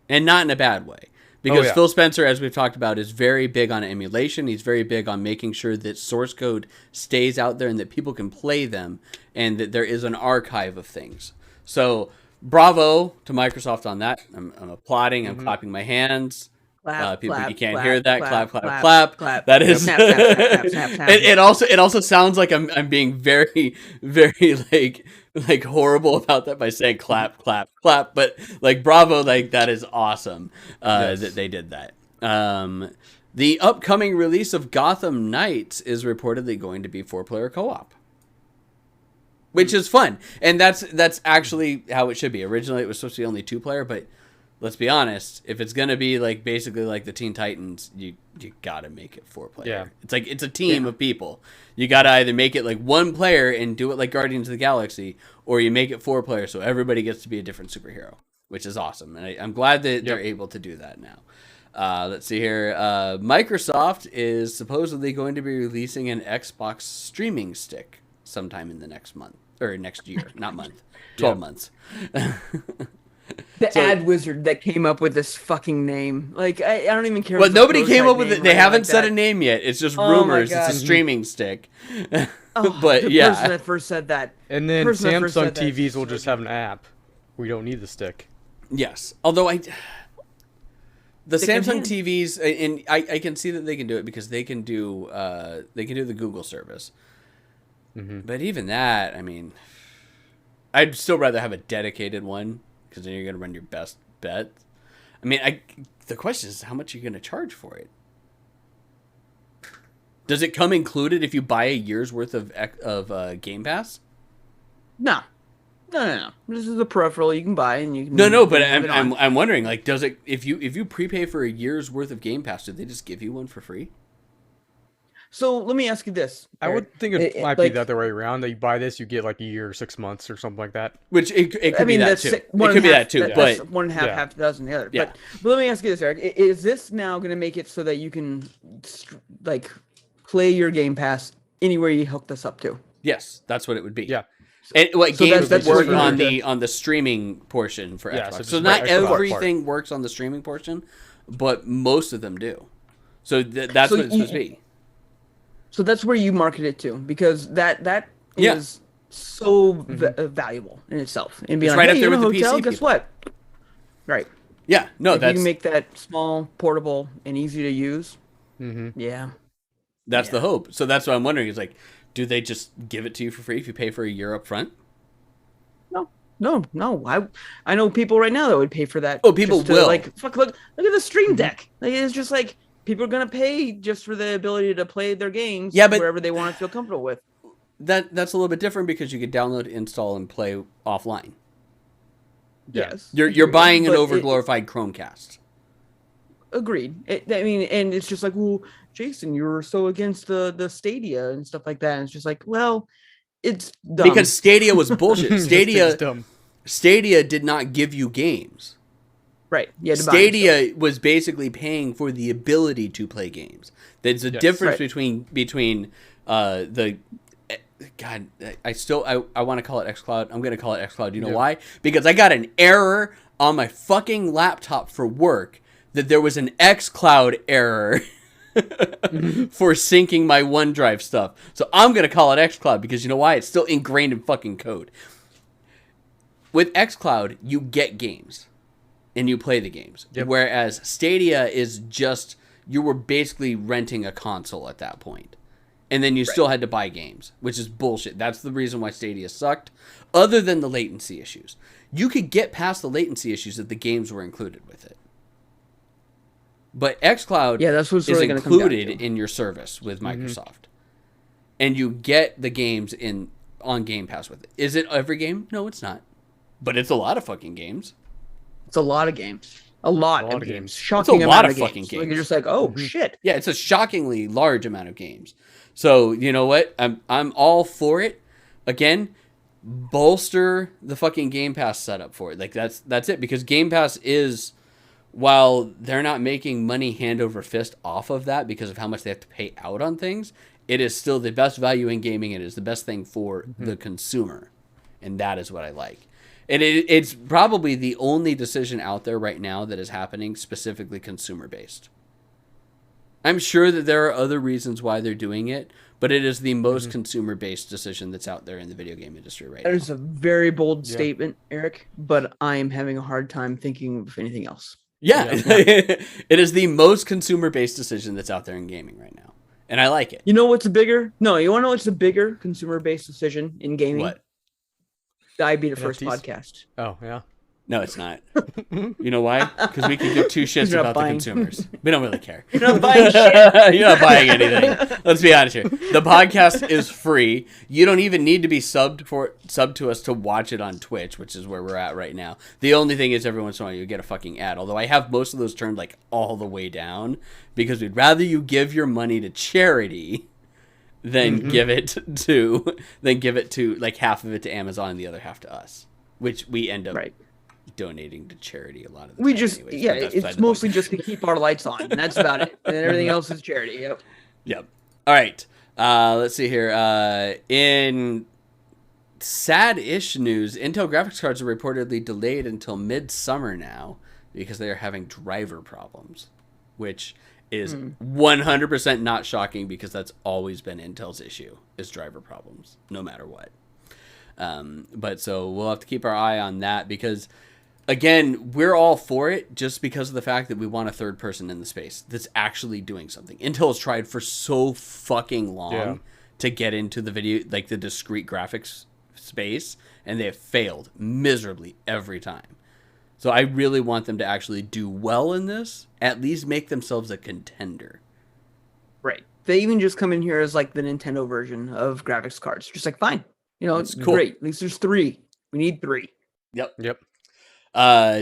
and not in a bad way. Because Phil Spencer, as we've talked about, is very big on emulation. He's very big on making sure that source code stays out there and that people can play them, and that there is an archive of things. So bravo to Microsoft on that. I'm applauding. I'm Mhm. clapping my hands. Clap, People, clap, you can't clap, hear that. clap, Clap, clap, clap, clap. clap. That is. Snap, snap, snap, snap, snap, snap. It also sounds like I'm being very, very like horrible about that by saying clap, clap, clap. But like bravo, like that is awesome Yes. that they did that. The upcoming release of Gotham Knights is reportedly going to be 4-player co-op, which is fun, and that's actually how it should be. Originally, it was supposed to be only 2-player, but let's be honest, if it's gonna be like basically like the Teen Titans, you gotta make it 4-player. Yeah. It's like it's a team of people. You gotta either make it like 1 player and do it like Guardians of the Galaxy, or you make it 4-player so everybody gets to be a different superhero, which is awesome, and I'm glad that they're able to do that now. Let's see here. Microsoft is supposedly going to be releasing an Xbox streaming stick sometime in the next month or next year, not month, 12 months. The ad wizard that came up with this fucking name. Like, I don't even care. Well, nobody came up with it. They haven't said a name yet. It's just rumors. It's a streaming stick. But the yeah. person that first said that. And then person that first Samsung said that TVs is will so just good. have an app. We don't need the stick. Yes. Although the Stick in Samsung hand. TVs, and I can see that they can do it because they can do the Google service. Mm-hmm. But even that, I mean, I'd still rather have a dedicated one because then you're going to run your best bet. I mean, the question is how much you're going to charge for it. Does it come included if you buy a year's worth of Game Pass? No. This is a peripheral you can buy and you can. No, but have it on. I'm wondering, like, does it if you prepay for a year's worth of Game Pass, do they just give you one for free? So let me ask you this. I would Eric. think it might like, be the other way around. That you buy this, you get like a year or 6 months or something like that. Which it could I be mean, that that's too. It one could and be a half- that too. that's But one and a half, Yeah. half a dozen the other. Yeah. But let me ask you this, Eric. Is this now going to make it so that you can like play your Game Pass anywhere you hook this up to? yes, that's what it would be. Yeah. And what So games that's would work what you're on doing. the streaming portion for Yeah, Xbox. so So, just not the Xbox everything works on the streaming portion, but most of them do. So that's So what it's supposed to be. So that's where you market it to, because that Yeah. is so valuable in itself. And being It's like, right up hey, there you're in a with the hotel, PC guess people. what? Right. Yeah, no, If you that's can make that small, portable, and easy to use. Mm-hmm. Yeah. that's the hope. So that's what I'm wondering is like, do they just give it to you for free if you pay for a year up front? No. I know people right now that would pay for that. Oh, people just to, will. Like, fuck, look at the Stream Deck. Like, it's just like people are gonna pay just for the ability to play their games wherever they want to feel comfortable with. That's a little bit different because you could download, install, and play offline. Yeah. Yes. You're buying an But overglorified Chromecast. Agreed. I mean, and it's just like, well, Jason, you were so against the Stadia and stuff like that. And it's just like, well, it's dumb. Because Stadia was bullshit. This thing's dumb. Stadia did not give you games. Right. You had to buy them Stadia was basically paying for the ability to play games. There's a difference between the God. I want to call it xCloud. I'm going to call it xCloud. You know why? Because I got an error on my fucking laptop for work that there was an xCloud error for syncing my OneDrive stuff. So I'm going to call it xCloud because you know why? It's still ingrained in fucking code. With xCloud, you get games and you play the games. Yep. Whereas Stadia is just, you were basically renting a console at that point. And then you still had to buy games, which is bullshit. That's the reason why Stadia sucked, other than the latency issues. You could get past the latency issues if the games were included with it. But xCloud that's what's is really gonna come down included to. in your service with Microsoft. And you get the games on Game Pass with it. Is it every game? No, it's not. But it's a lot of fucking games. It's a lot of games. A lot of games. games. Shocking It's a lot amount of fucking games. games. Like, you're just like, oh shit. Yeah, it's a shockingly large amount of games. So, you know what? I'm all for it. Again, bolster the fucking Game Pass setup for it. Like that's it, because Game Pass is, while they're not making money hand over fist off of that because of how much they have to pay out on things, it is still the best value in gaming. It is the best thing for the consumer. And that is what I like. And it's probably the only decision out there right now that is happening specifically consumer based. I'm sure that there are other reasons why they're doing it, but it is the most consumer-based decision that's out there in the video game industry right now. That is a very bold statement, Eric, but I am having a hard time thinking of anything else. Yeah. It is the most consumer-based decision that's out there in gaming right now. And I like it. You know what's a bigger? No, you want to know what's a bigger consumer-based decision in gaming? What? The IBIF First NFTs? podcast. Oh, yeah. No, it's not. You know why? Because we can give two shits You're not about the buying. consumers. We don't really care. You're not buying shit. You're not buying anything. Let's be honest here. The podcast is free. You don't even need to be subbed to us to watch it on Twitch, which is where we're at right now. The only thing is every once in a while you get a fucking ad. Although I have most of those turned like all the way down because we'd rather you give your money to charity than give it to like half of it to Amazon and the other half to us, which we end up donating to charity a lot of the We time just anyways, yeah, but that's beside it's the mostly point. just to keep our lights on, and that's about it. And then everything else is charity. Yep. All right. Let's see here. In sad-ish news, Intel graphics cards are reportedly delayed until mid-summer now because they are having driver problems, which is 100% not shocking because that's always been Intel's issue, is driver problems, no matter what. But so we'll have to keep our eye on that because, again, we're all for it just because of the fact that we want a third person in the space that's actually doing something. Intel has tried for so fucking long to get into the video, like the discrete graphics space, and they have failed miserably every time. So I really want them to actually do well in this, at least make themselves a contender. Right. They even just come in here as like the Nintendo version of graphics cards. Just like, fine. You know, it's cool. great. At least there's 3. We need 3. Yep.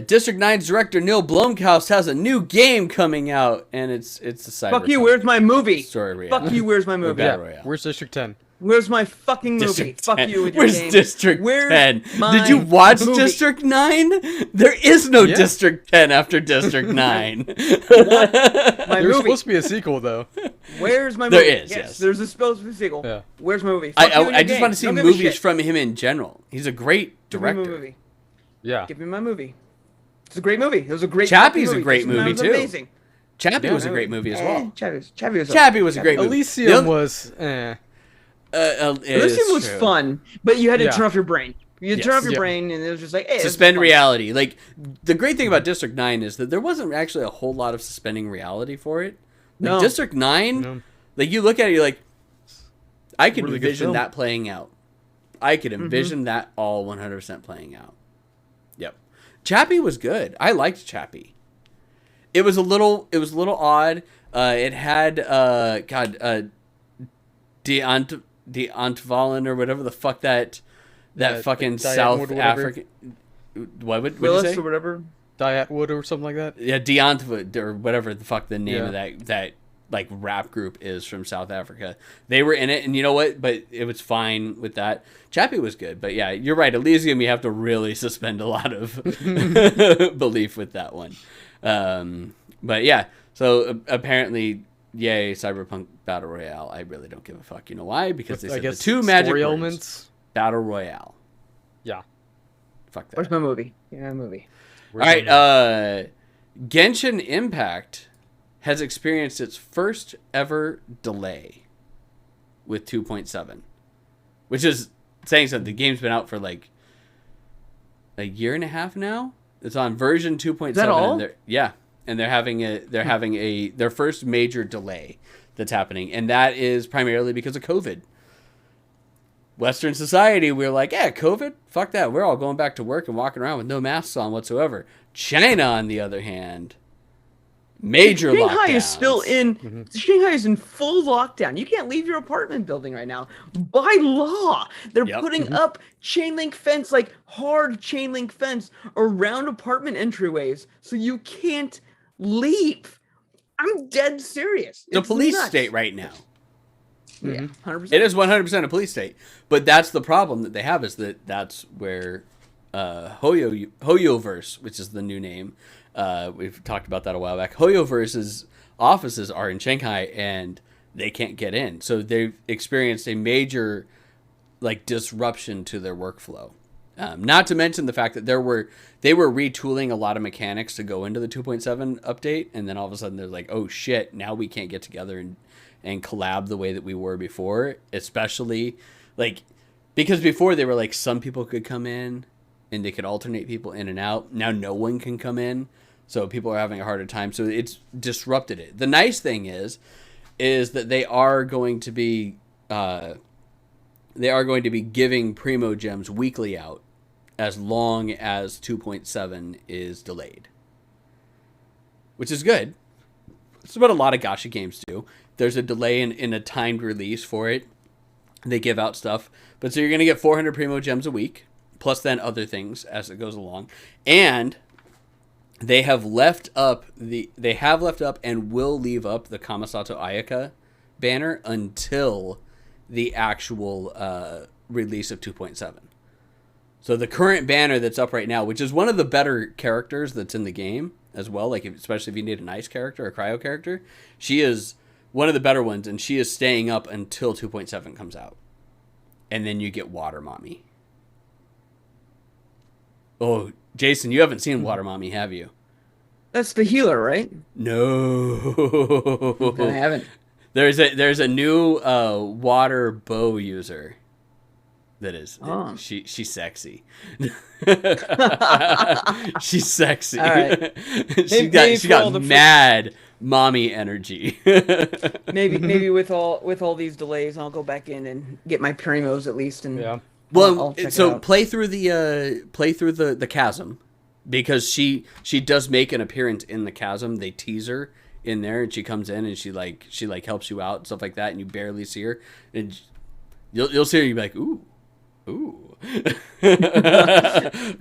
District 9's director Neil Blomkamp has a new game coming out, and it's a cyberpunk. Fuck you, where's my movie? Story Fuck you, where's my movie? Battle Royale. Where's District 10? Where's my fucking movie? District Fuck 10. you with your Where's game. District Where's 10? my Did you watch movie? District 9? There is no District 10 after District 9. My There's movie. supposed to be a sequel, though. Where's my movie? There is, yes. There's a supposed to be a sequel. Yeah. Where's my movie? Fuck you and I your just game. want to see Don't give a movies shit. from him in general. He's a great Give me my director. movie. Yeah. Give me my movie. It's a great movie. It was a great Chappie's fucking a great District 9 movie, was too. Amazing. Chappie was a great movie as well. Chappie was a great movie. Elysium was, Elysium was fun, but you had to Yeah. turn off your brain. You had to turn off your Yeah. brain, and it was just like, hey, this is Suspend fun. reality. Like, the great thing about District 9 is that there wasn't actually a whole lot of suspending reality for it. Like, No. District 9, like, you look at it, you're like, I could Really good envision film. that playing out. I could envision that all 100% playing out. Yep. Chappie was good. I liked Chappie. It was a little odd. It had, Deontvallen or whatever the fuck that fucking Diatwood South or whatever. African. What would you Willis say? or whatever. Diatwood or something like that. Yeah, Deontvallen or whatever the fuck the name of Yeah. that like rap group is from South Africa. They were in it, and you know what? But it was fine with that. Chappie was good, but yeah, you're right. Elysium, you have to really suspend a lot of belief with that one. But yeah, so apparently, yay, Cyberpunk Battle Royale. I really don't give a fuck. You know why? Because they I said the guess two magic story words. elements. Battle Royale. Yeah. Fuck that. Where's my movie? Yeah, movie. All right, Genshin Impact has experienced its first ever delay with 2.7, which is saying something. The game's been out for like a year and a half now. It's on version 2.7. Is that all? And they're having their first major delay that's happening, and that is primarily because of COVID. Western society, we're like, yeah, COVID, fuck that. We're all going back to work and walking around with no masks on whatsoever. China, on the other hand, major lockdowns. Shanghai is still in. Shanghai is in full lockdown. You can't leave your apartment building right now by law. They're putting up chain link fence, like hard chain link fence around apartment entryways, so you can't leave. I'm dead serious. It's a police nuts. state right now. Yeah, 100%. It is 100% a police state. But that's the problem that they have, is that's where Hoyoverse, which is the new name, we've talked about that a while back. Hoyoverse's offices are in Shanghai, and they can't get in. So they've experienced a major like disruption to their workflow. Not to mention the fact that they were retooling a lot of mechanics to go into the 2.7 update, and then all of a sudden they're like, oh shit, now we can't get together and collab the way that we were before, especially like because before they were like some people could come in and they could alternate people in and out. Now no one can come in, so people are having a harder time. So it's disrupted it. The nice thing is that they are going to be giving Primo Gems weekly out as long as 2.7 is delayed, which is good. It's what a lot of gacha games do. There's a delay in a timed release for it. They give out stuff, but so you're going to get 400 Primo Gems a week, plus then other things as it goes along. And they have left up and will leave up the Kamasato Ayaka banner until the actual release of 2.7. So the current banner that's up right now, which is one of the better characters that's in the game as well, like especially if you need an ice character or a cryo character, she is one of the better ones, and she is staying up until 2.7 comes out. And then you get Water Mommy. Oh, Jason, you haven't seen Water Mommy, have you? That's the healer, right? No. I haven't. There's a new water bow user. That is, she's sexy. She's sexy. All right. she got mad mommy energy. maybe with all these delays, I'll go back in and get my primos at least. And yeah. Well, so play through the chasm, because she does make an appearance in the chasm. They tease her in there, and she comes in and she helps you out and stuff like that, and you barely see her, and you'll see her. You'll be like, ooh. Ooh. Ayo,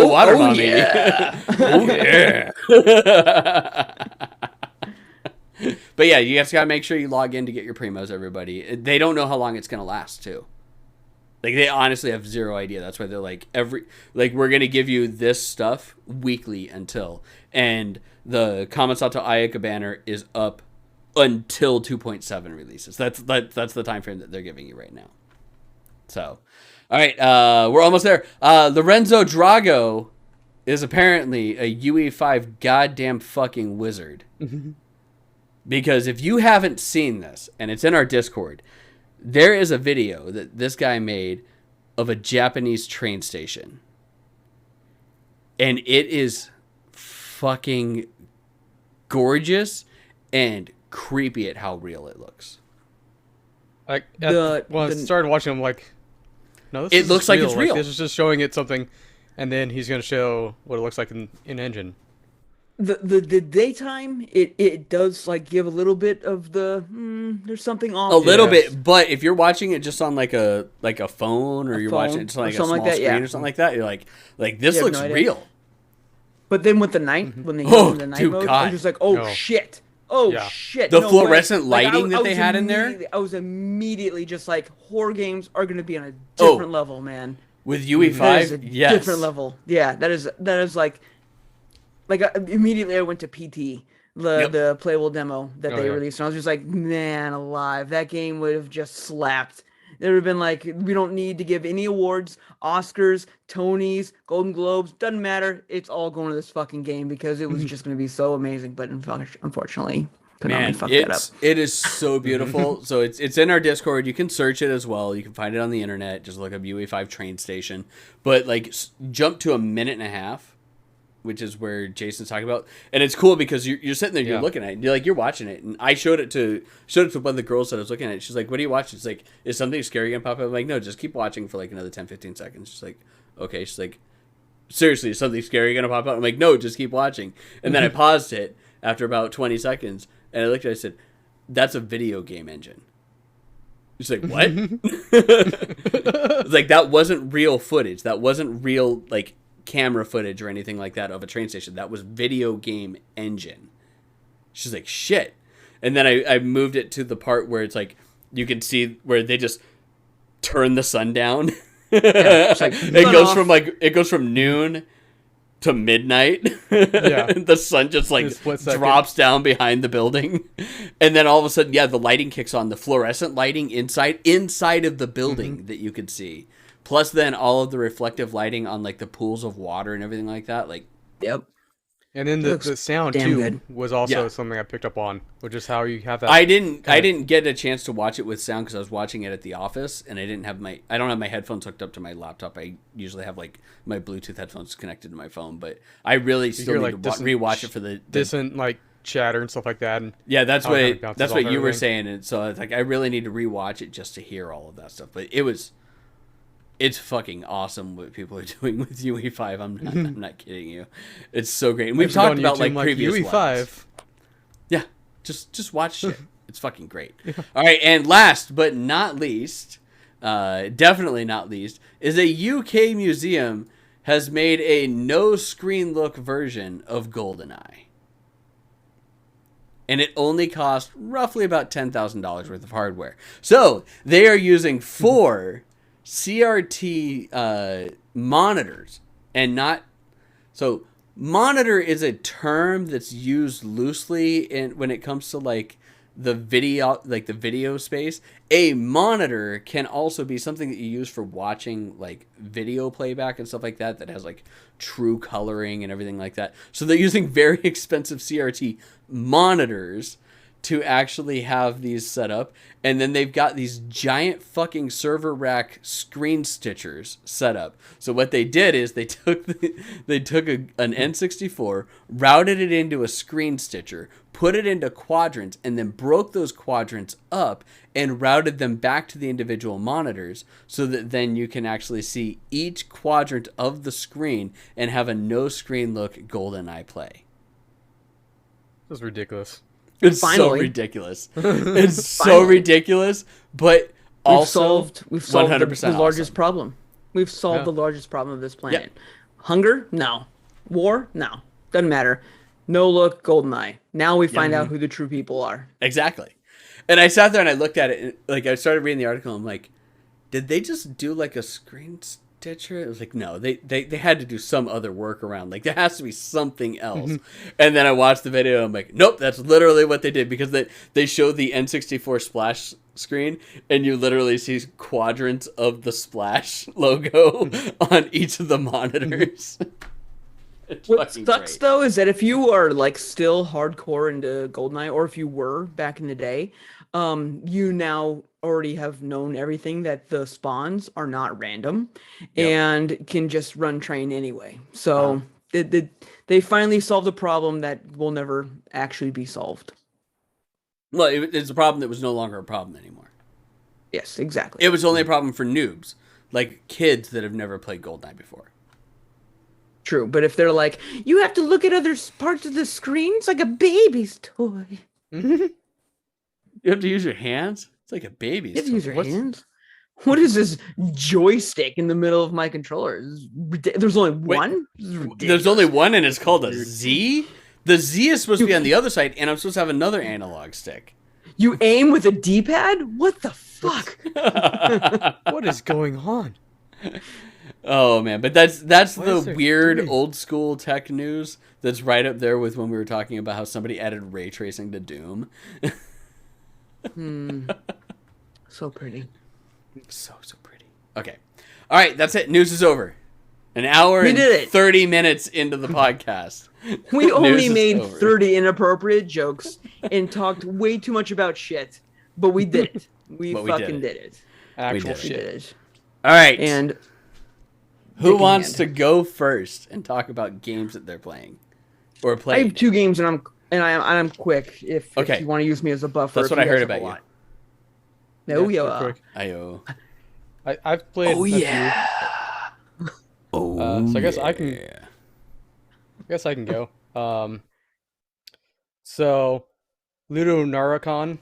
water mommy. Yeah. Oh, yeah. But yeah, you just gotta make sure you log in to get your primos, everybody. They don't know how long it's gonna last, too. Like, they honestly have zero idea. That's why they're like, we're gonna give you this stuff weekly until. And the Kamasato Ayaka banner is up until 2.7 releases. That's the time frame that they're giving you right now. So, all right, we're almost there. Lorenzo Drago is apparently a UE5 goddamn fucking wizard. Because if you haven't seen this, and it's in our Discord, there is a video that this guy made of a Japanese train station. And it is fucking gorgeous and creepy at how real it looks. Like when I started watching, I'm like, no, it looks like it's real. This is just showing it something, and then he's gonna show what it looks like in engine. The daytime, it does like give a little bit of the there's something off. A little bit, but if you're watching it just on like a phone, or you're watching it just on like a small screen or something like that, you're like this looks real. But then with the night, when they go in the night mode, I'm just like, shit. Oh shit! The fluorescent lighting that they had in there. I was immediately just like, horror games are going to be on a different level, man. With UE5, yes, different level. Yeah, that is like immediately I went to PT, the playable demo that they released, and I was just like, man, alive, that game would have just slapped. There would have been like, we don't need to give any awards, Oscars, Tonys, Golden Globes, doesn't matter. It's all going to this fucking game because it was just going to be so amazing. But unfortunately, Konami fucked that up. It is so beautiful. So it's in our Discord. You can search it as well. You can find it on the internet. Just look up UE5 train station. But like, jump to 1.5 minutes, which is where Jason's talking about, and it's cool because you're sitting there, you're looking at it, you're watching it, and I showed it to one of the girls that I was looking at. She's like, "What are you watching?" She's like, "Is something scary gonna pop up?" I'm like, "No, just keep watching for like another 10-15 seconds." She's like, "Okay." She's like, "Seriously, is something scary gonna pop up?" I'm like, "No, just keep watching." And then I paused it after about 20 seconds, and I looked at it, I said, "That's a video game engine." She's like, "What?" It's like, that wasn't real footage. That wasn't real like camera footage or anything like that of a train station. That was video game engine. She's like, shit. And then I moved it to the part where it's like, you can see where they just turn the sun down. It goes from noon to midnight. Yeah. The sun just like In a split second. drops down behind the building, and then all of a sudden, yeah, the lighting kicks on. The fluorescent lighting inside of the building that you could see, plus then all of the reflective lighting on like the pools of water and everything like that. Like, Yep. And then the sound damn too good. was also Yeah. something I picked up on, which is how you have that. I didn't get a chance to watch it with sound because I was watching it at the office, and I don't have my headphones hooked up to my laptop. I usually have like my Bluetooth headphones connected to my phone, but I really still need to rewatch it for the distant like chatter and stuff like that. And yeah, that's how it what kinda bounces off you were everything. saying, and so it's like I really need to rewatch it just to hear all of that stuff. But it's fucking awesome what people are doing with UE5. I'm not kidding you. It's so great. And we've talked about like previous UE5. ones. Yeah, just watch shit. It's fucking great. All right, and last but not least, definitely not least, is a UK museum has made a no screen look version of GoldenEye. And it only cost roughly about $10,000 worth of hardware. So they are using 4 CRT monitors, and not so. Monitor is a term that's used loosely in when it comes to like the video space. A monitor can also be something that you use for watching like video playback and stuff like that that has like true coloring and everything like that. So they're using very expensive CRT monitors to actually have these set up, and then they've got these giant fucking server rack screen stitchers set up. So what they did is they took an N64, routed it into a screen stitcher, put it into quadrants, and then broke those quadrants up and routed them back to the individual monitors, so that then you can actually see each quadrant of the screen and have a no screen look GoldenEye play. That's ridiculous. It's Finally. so ridiculous. It's so ridiculous, but also We've solved 100% the largest awesome. problem. We've solved the largest problem of this planet. Hunger? No. War? No. Doesn't matter. No look, GoldenEye. Now we find out who the true people are. Exactly. And I sat there and I looked at it, and like I started reading the article. I'm like, did they just do like a screen stitcher? It was like, no, they had to do some other workaround. Like there has to be something else. And then I watched the video. And I'm like, nope, that's literally what they did, because they showed the N64 splash screen, and you literally see quadrants of the splash logo on each of the monitors. It's What fucking sucks great. though is that if you are like still hardcore into GoldenEye, or if you were back in the day, you now already have known everything that the spawns are not random and can just run train anyway. So they finally solved a problem that will never actually be solved. Well, it's a problem that was no longer a problem anymore. Yes, exactly. It was only a problem for noobs, like kids that have never played GoldenEye before. True, but if they're like, you have to look at other parts of the screen, it's like a baby's toy. You have to use your hands? It's like a baby's You have to toy. use your hands. What is this joystick in the middle of my controller? There's only one? This is ridiculous. There's only one, and it's called a Z? The Z is supposed to be on the other side, and I'm supposed to have another analog stick. You aim with a D-pad? What the fuck? What is going on? Oh, man. But that's is the there weird 3? old school tech news that's right up there with when we were talking about how somebody added ray tracing to Doom. So pretty. So pretty. Okay. All right, that's it. News is over. An hour We and did it. 30 minutes into the podcast. We News only is made over. 30 inappropriate jokes and talked way too much about shit. But we did it. We But we did fucking it. did it. Actual did We shit. did it. All right. And Who Dick wants hand. to go first and talk about games that they're playing or I playing? have 2 games, and I'm quick. If Okay. you want to use me as a buffer, That's if what I guys heard have a about you. lot. No, Yeah, yeah. real quick. Ayo. I've played. Oh a few. yeah. Oh, So I guess I can go. So Ludo Naracon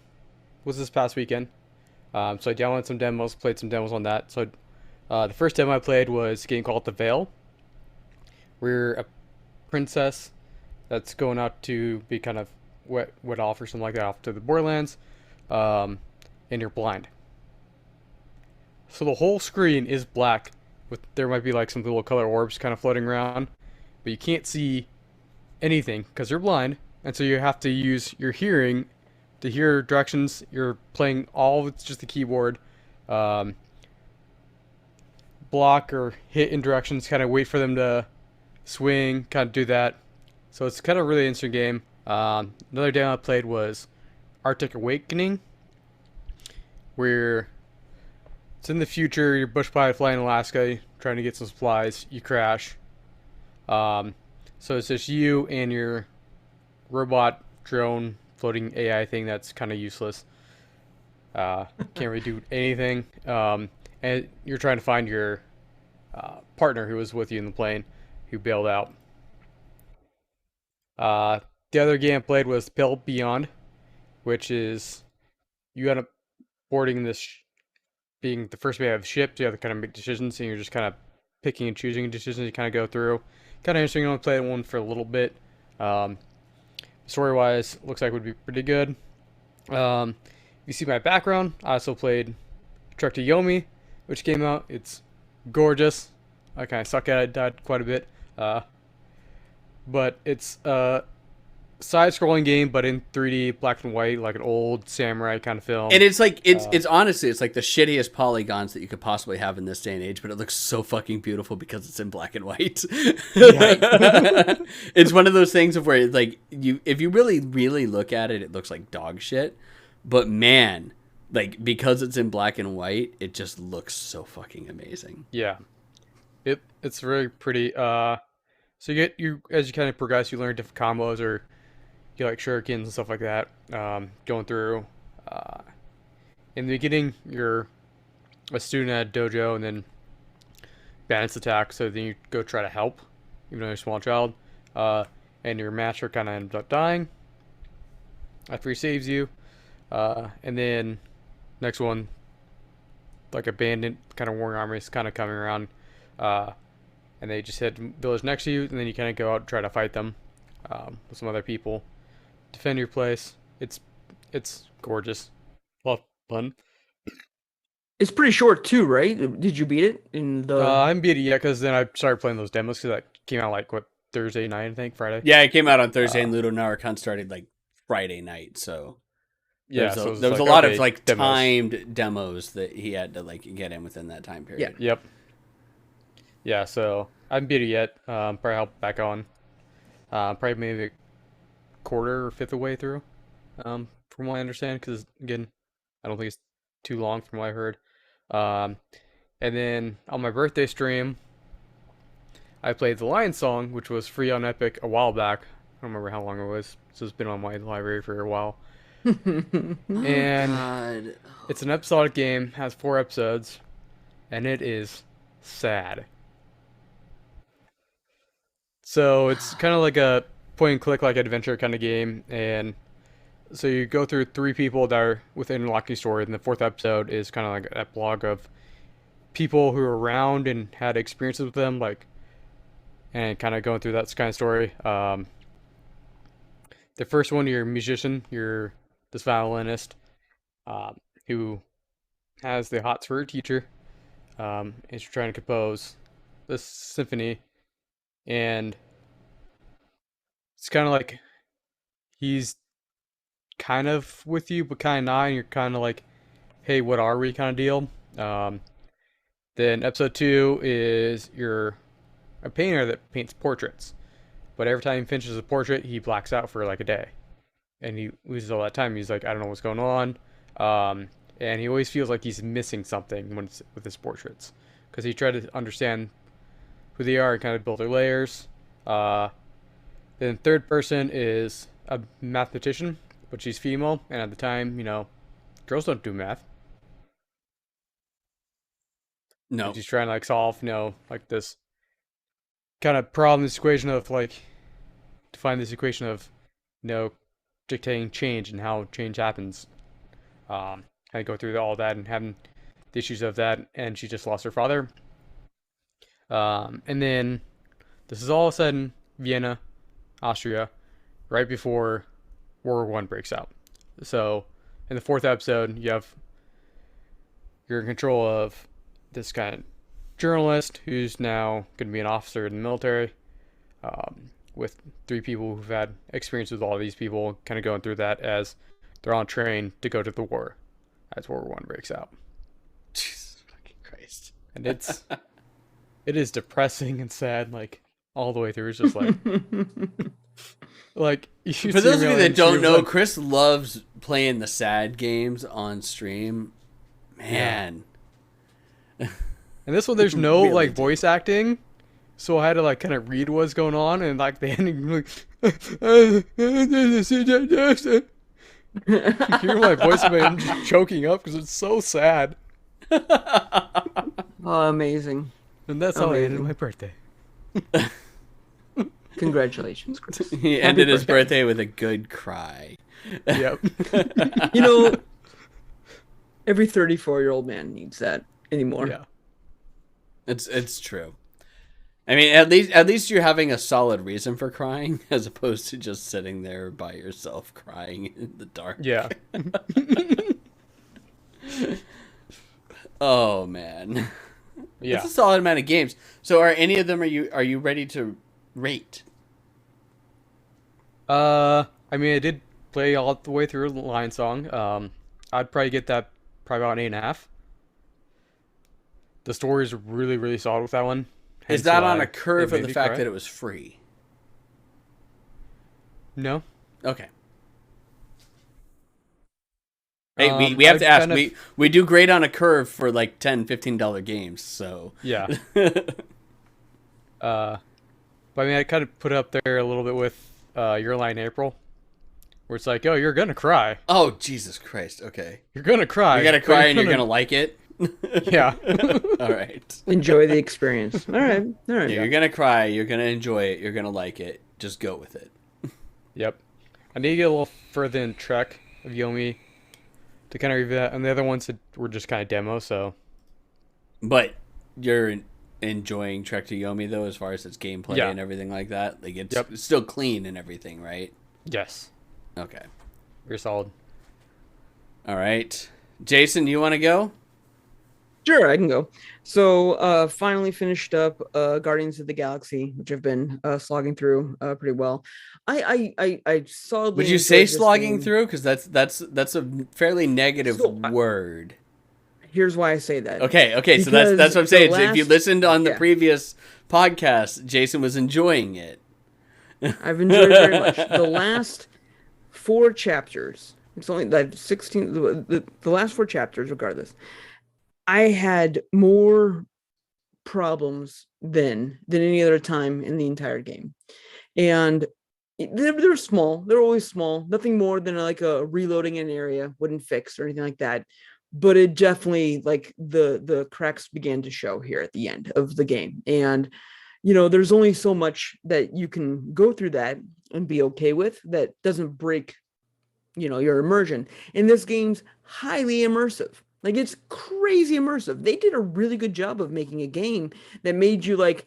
was this past weekend. So I downloaded some demos, played some demos on that. So the first demo I played was a game called The Veil. We're a princess that's going out to be kind of wet off or something like that off to the Borderlands, and you're blind. So the whole screen is black, with there might be like some little color orbs kind of floating around, but you can't see anything because you're blind, and so you have to use your hearing to hear directions. You're playing all with just the keyboard. Um, Block or hit in directions, kind of wait for them to swing, kind of do that. So it's kind of a really interesting game. Another game I played was Arctic Awakening, where it's in the future. You're bush pilot flying in Alaska, trying to get some supplies. You crash. So it's just you and your robot drone floating AI thing that's kind of useless. Can't really do anything. And you're trying to find your partner who was with you in the plane who bailed out. The other game I played was Pale Beyond, which is you end up boarding this, being the first man of ships. You have to kind of make decisions, and you're just kind of picking and choosing decisions you kind of go through. Kind of interesting. I only played one for a little bit. Story-wise, looks like it would be pretty good. You see my background. I also played Trek to Yomi, which came out. It's gorgeous. I kind of suck at it. Died quite a bit. But it's a side-scrolling game, but in 3D, black and white, like an old samurai kind of film. And it's like it's honestly it's like the shittiest polygons that you could possibly have in this day and age, but it looks so fucking beautiful because it's in black and white. It's one of those things of where like if you really look at it, it looks like dog shit. But man, like because it's in black and white, it just looks so fucking amazing. Yeah. It's really pretty. So you as you kind of progress, you learn different combos or you like shurikens and stuff like that. Going through. In the beginning, you're a student at a dojo, and then bandits attack. So then you go try to help, even though you're a small child. And your master kind of ends up dying after he saves you. And then next one, like a bandit kind of warring army is kind of coming around. And they just hit the village next to you, and then you kind of go out and try to fight them with some other people. Defend your place. It's gorgeous. A lot of fun. It's pretty short too, right? Did you beat it in the? I haven't beat it yet because then I started playing those demos because that came out like Thursday night, I think, Friday. Yeah, it came out on Thursday, and Ludo Naricon started like Friday night. So yeah, there was a lot of like demos. Timed demos that he had to like get in within that time period. Yeah. Yep. Yeah, so I haven't beat it yet. Probably help back on. Probably maybe a quarter or fifth of the way through, from what I understand. Because again, I don't think it's too long from what I heard. And then on my birthday stream, I played the Lion Song, which was free on Epic a while back. I don't remember how long it was. So it's been on my library for a while. And it's an episodic game, has 4 episodes, and it is sad. So it's kind of like a point and click like adventure kind of game, and so you go through 3 people that are within a locking story, and the 4th episode is kind of like an epilogue of people who are around and had experiences with them, like, and kind of going through that kind of story. The first one, you're a musician, you're this violinist who has the hots for her teacher, and she's trying to compose this symphony. And it's kind of like he's kind of with you, but kind of not. And you're kind of like, hey, what are we kind of deal. Then episode 2 is you're a painter that paints portraits. But every time he finishes a portrait, he blacks out for like a day. And he loses all that time. He's like, I don't know what's going on. And he always feels like he's missing something when it's with his portraits. Because he tried to understand who they are and kind of build their layers. Then third person is a mathematician, but she's female, and at the time, girls don't do math. No. And she's trying to like solve, like this kind of problem, this equation of like to find this equation of dictating change and how change happens. I go through all that and having the issues of that, and she just lost her father. And then this is all said in Vienna, Austria, right before World War I breaks out. So in the 4th episode, you're in control of this kind of journalist who's now going to be an officer in the military. with 3 people who've had experience with all of these people, kind of going through that as they're on a train to go to the war as World War One breaks out. Jesus fucking Christ. And it is depressing and sad, like all the way through. It's just like For those of you that don't know, Chris loves playing the sad games on stream. Man. Yeah. And this one, there's no Really like voice acting, so I had to like kind of read what's going on, and like the ending, like, you hear my voice, and I'm just choking up because it's so sad. Oh, amazing! And that's how I ended my birthday. Congratulations, Chris. He ended his birthday with a good cry. Yep. You know, every 34-year-old man needs that anymore. Yeah. It's true. I mean, at least you're having a solid reason for crying, as opposed to just sitting there by yourself crying in the dark. Yeah. Oh man. Yeah. It's a solid amount of games. So, are any of them are you ready to rate? I mean, I did play all the way through Lion Song. I'd probably get that probably about an 8.5. The story is really, really solid with that one. Is that on a curve of the fact that it was free? No. Okay. Hey, we have to ask. We do great on a curve for like $10, $15 games, so. Yeah. But I mean, I kind of put it up there a little bit with Your Lie in April, where it's like, oh, you're gonna cry. Oh, Jesus Christ! Okay. You're gonna cry. You're gonna cry, and you're gonna like it. Yeah. All right. Enjoy the experience. All right. Yeah, you're gonna cry. You're gonna enjoy it. You're gonna like it. Just go with it. Yep. I need to get a little further in Trek of Yomi to kind of review that, and the other ones were just kind of demos. So. But you're enjoying Trek to Yomi though, as far as its gameplay and everything like that. Like it's still clean and everything, right? Yes. Okay. You're solid. All right, Jason, you want to go? Sure, I can go. So, finally finished up Guardians of the Galaxy, which I've been slogging through pretty well. I saw. Would you say slogging through? Because that's a fairly negative word. Here's why I say that. Okay. So that's what I'm saying. So if you listened on the previous podcast, Jason was enjoying it. I've enjoyed it very much. The last 4 chapters. It's only like 16. The last 4 chapters, regardless. I had more problems than any other time in the entire game. And they're small. They're always small. Nothing more than like a reloading an area wouldn't fix or anything like that. But it definitely, like, the cracks began to show here at the end of the game. And, you know, there's only so much that you can go through that and be okay with that doesn't break, you know, your immersion. And this game's highly immersive. Like, it's crazy immersive. They did a really good job of making a game that made you, like,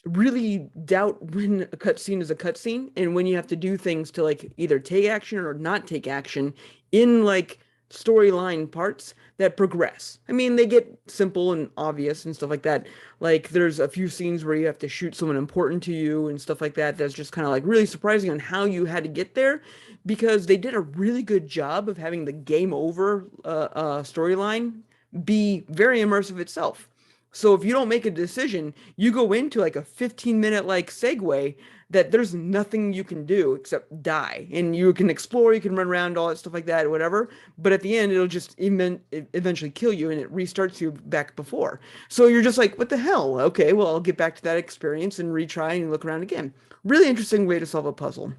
really doubt when a cutscene is a cutscene and when you have to do things to, like, either take action or not take action in, like, storyline parts that progress. I mean, they get simple and obvious and stuff like that. Like, there's a few scenes where you have to shoot someone important to you and stuff like that. That's just kind of, like, really surprising on how you had to get there, because they did a really good job of having the game over storyline be very immersive itself. So if you don't make a decision, you go into like a 15-minute like segue that there's nothing you can do except die. And you can explore, you can run around, all that stuff like that, whatever. But at the end, it'll just eventually kill you and it restarts you back before. So you're just like, what the hell? Okay, well, I'll get back to that experience and retry and look around again. Really interesting way to solve a puzzle.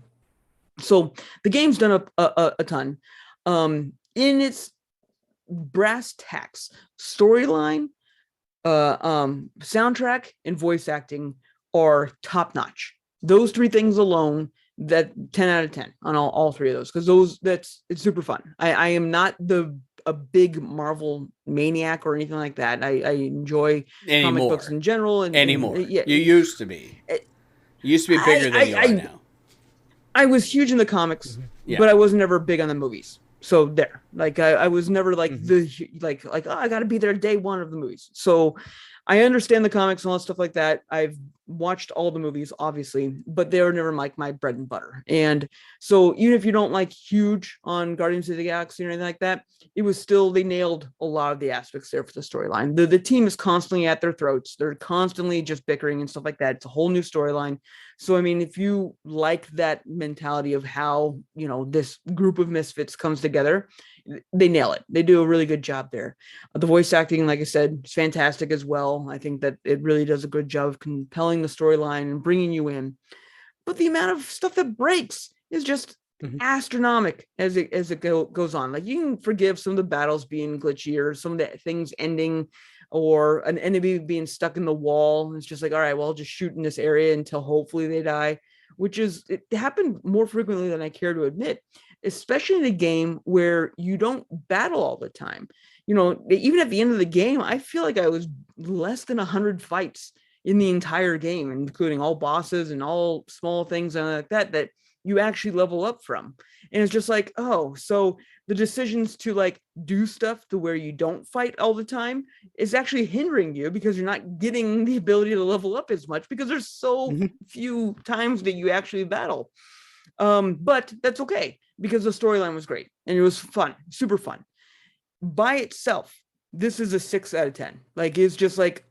So the game's done a ton. In its brass tacks, storyline, soundtrack, and voice acting are top notch. Those 3 things alone, that 10 out of 10 on all 3 of those, because it's super fun. I am not a big Marvel maniac or anything like that. I enjoy comic books in general. Anymore. You used to be. You used to be bigger than you are now. I was huge in the comics, but I was never big on the movies. So there, like, I was never like oh, I got to be there day one of the movies. So I understand the comics and all that stuff like that. I've watched all the movies, obviously, but they were never like my bread and butter. And so even if you don't like huge on Guardians of the Galaxy or anything like that, it was still, they nailed a lot of the aspects there for the storyline. The team is constantly at their throats. They're constantly just bickering and stuff like that. It's a whole new storyline. So, I mean, if you like that mentality of how, you know, this group of misfits comes together, they nail it. They do a really good job there. The voice acting, like I said, is fantastic as well. I think that it really does a good job of compelling the storyline and bringing you in. But the amount of stuff that breaks is just astronomical as it goes on. Like, you can forgive some of the battles being glitchy or some of the things ending or an enemy being stuck in the wall. It's just like, all right, well, I'll just shoot in this area until hopefully they die, which is, it happened more frequently than I care to admit, especially in a game where you don't battle all the time. You know, even at the end of the game, I feel like I was less than 100 fights in the entire game, including all bosses and all small things and like that you actually level up from. And it's just like, oh, so the decisions to like do stuff to where you don't fight all the time is actually hindering you because you're not getting the ability to level up as much because there's so few times that you actually battle. But that's okay because the storyline was great and it was fun, super fun. By itself, this is a 6 out of 10. Like, it's just like,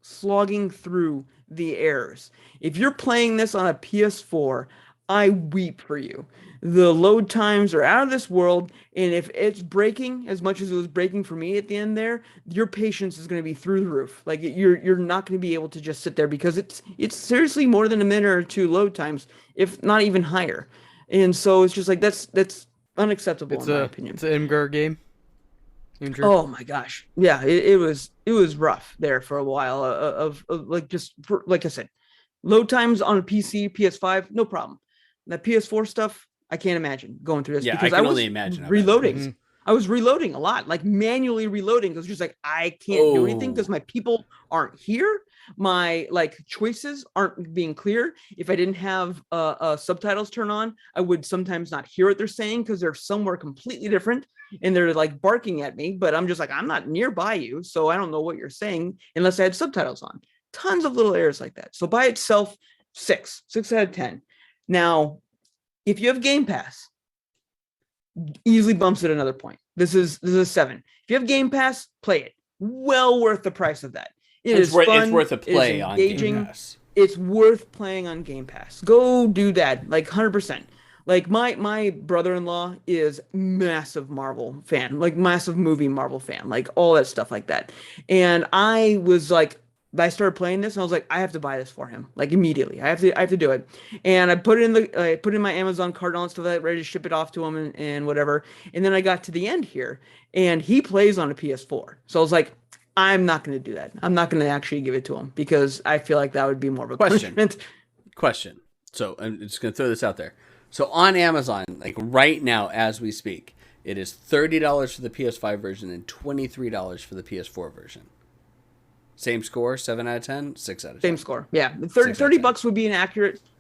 slogging through the errors. If you're playing this on a PS4, I weep for you. The load times are out of this world, and if it's breaking as much as it was breaking for me at the end there, your patience is going to be through the roof. Like, you're not going to be able to just sit there because it's seriously more than a minute or two load times, if not even higher. And so it's just like that's unacceptable in my opinion. It's an Imgur game. Oh my gosh, yeah, it was rough there for a while. Of like, just like I said, load times on a PC, PS5, no problem. That PS4 stuff, I can't imagine going through this because I was reloading. I was reloading a lot, like manually reloading because just like I can't do anything because my people aren't here. My like choices aren't being clear. If I didn't have subtitles turned on, I would sometimes not hear what they're saying because they're somewhere completely different and they're like barking at me. But I'm just like, I'm not nearby you, so I don't know what you're saying unless I had subtitles on. Tons of little errors like that. So by itself, 6 out of 10. Now, if you have Game Pass, easily bumps it another point. This is a 7. If you have Game Pass, play it. Well worth the price of that. It's fun. It's worth a play on Game Pass. It's worth playing on Game Pass. Go do that, like 100%. Like my brother-in-law is massive Marvel fan, like massive movie Marvel fan, like all that stuff like that. And I was like, I started playing this and I was like, I have to buy this for him, like immediately. I have to do it. And I put it in my Amazon cart and all stuff like that, ready to ship it off to him and whatever. And then I got to the end here and he plays on a PS4. So I was like, I'm not going to do that. I'm not going to actually give it to him because I feel like that would be more of a punishment. Question. So I'm just going to throw this out there. So on Amazon, like right now as we speak, it is $30 for the PS5 version and $23 for the PS4 version. Same score, 7 out of 10, 6 out of 10. Same score, yeah. $30 would be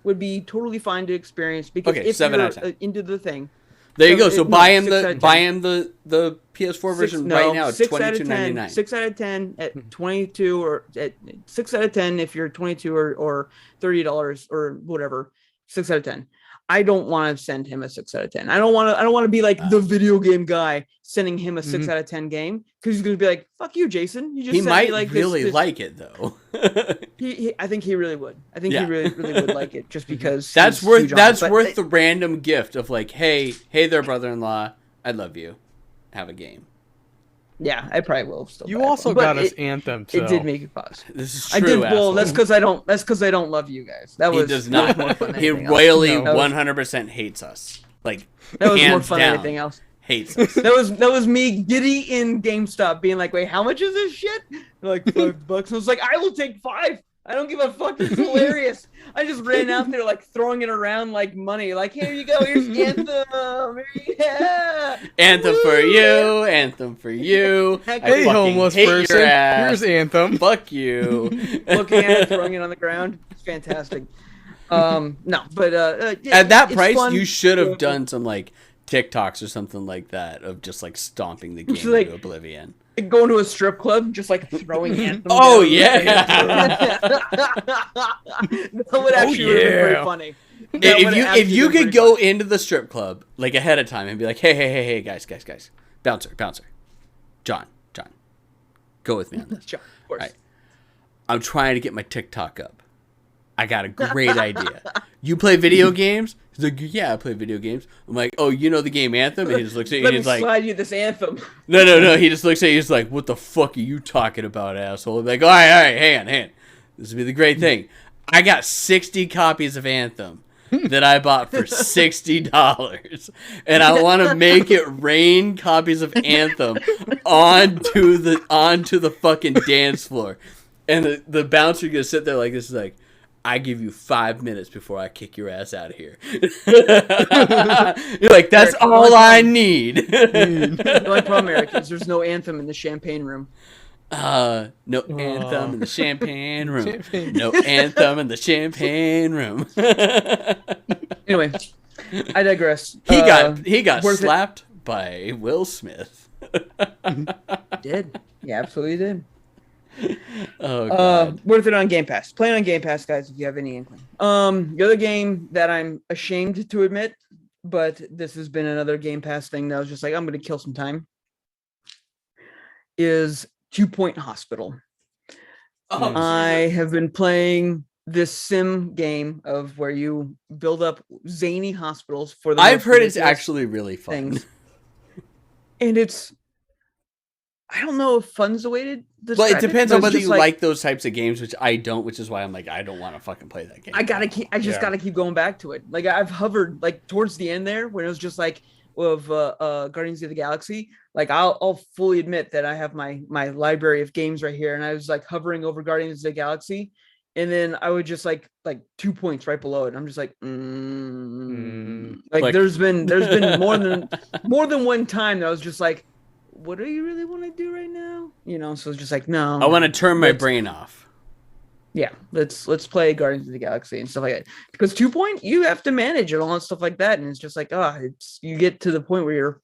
would be totally fine to experience because if 7 you're out of 10. Into the thing. There you go. So buy him the PS4 version right now at $22.99. 6 out of 10 at 22 or at 6 out of 10 if you're 22 or $30 or whatever. 6 out of 10. I don't want to send him a 6 out of 10. I don't want to be like the video game guy sending him a 6 out of 10 game because he's going to be like, "Fuck you, Jason." You just he might like really this. like it though. I think he really would. I think he really would like it just because that's worth the random gift of like, hey there, brother-in-law, I love you. Have a game. Yeah, I probably will still. You also got us Anthem. So. It did make it pause. This is true. I did. Well, that's because I don't. That's because I don't love you guys. He does not. He royally 100% hates us. Like that was more fun than anything else. Hates us. That was me giddy in GameStop, being like, "Wait, how much is this shit?" They're like $5. I was like, "I will take 5. I don't give a fuck. It's hilarious." I just ran out there like throwing it around like money. Like, here you go. Here's Anthem. Yeah. Anthem for you. Anthem for you. Hey, homeless person. Here's Anthem. Fuck you. Looking at it, throwing it on the ground. It's fantastic. No, but at that price, fun. You should have done some like TikToks or something like that of just like stomping the game into oblivion. Like going to a strip club, just like throwing Anthem. Oh, down. yeah. That would actually be pretty funny. If you could go into the strip club like ahead of time and be like, hey, guys, bouncer, John, go with me on this. John, of course. All right. I'm trying to get my TikTok up. I got a great idea. You play video games? He's like, yeah, I play video games. I'm like, oh, you know the game Anthem? And he just looks at you Let and me he's like, slide you this Anthem. No. He just looks at you. He's like, what the fuck are you talking about, asshole? I'm like, all right, hang on. This will be the great thing. I got 60 copies of Anthem that I bought for $60, and I want to make it rain copies of Anthem onto the fucking dance floor. And the bouncer gonna sit there like this, is like, I give you 5 minutes before I kick your ass out of here. You're like, that's Eric, all I need. The only problem, Eric, is there's no Anthem in the champagne room. No Anthem in the champagne room. No Anthem in the champagne room. Anyway, I digress. He got worth slapped by Will Smith. Did. Yeah, absolutely did. Oh god. Worth it on Game Pass. Play it on Game Pass, guys, if you have any inkling. The other game that I'm ashamed to admit, but this has been another Game Pass thing that I was just like, I'm gonna kill some time, is 2 Point Hospital. Oh, I have been playing this sim game of where you build up zany hospitals for the I've heard it's ridiculous actually really fun. things. And it's, I don't know if fun's the way to describe Well, it depends on but it's whether just you like those types of games, which I don't, which is why I'm like, I don't want to fucking play that game. I gotta keep going back to it. Like I've hovered like towards the end there when it was just like of Guardians of the Galaxy. Like I'll fully admit that I have my library of games right here, and I was like hovering over Guardians of the Galaxy, and then I would just like 2 points right below it. And I'm just like, like there's been more than one time that I was just like, what do you really want to do right now? You know, so it's just like, no. I want to turn my brain off. Yeah, let's play Guardians of the Galaxy and stuff like that. Because 2 Point, you have to manage it, all that stuff like that, and it's just like, you get to the point where you're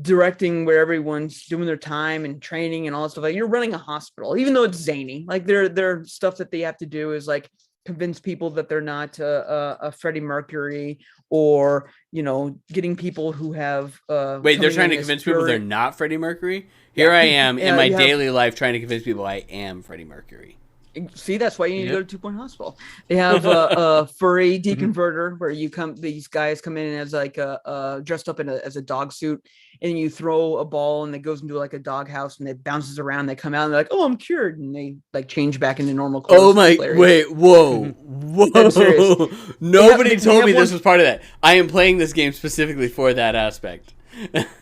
directing where everyone's doing their time and training and all that stuff. Like you're running a hospital, even though it's zany. Like their stuff that they have to do is like convince people that they're not a Freddie Mercury, or getting people who have wait, they're trying to convince people they're not Freddie Mercury. Here I am in my daily life trying to convince people I am Freddie Mercury. See, that's why you need to go to 2 Point Hospital. They have a furry deconverter where these guys come in as like dressed up as a dog suit, and you throw a ball and it goes into like a dog house and it bounces around. They come out and they're like, oh, I'm cured. And they like change back into normal clothes. Oh my, wait, whoa. Nobody told me this was part of that. I am playing this game specifically for that aspect.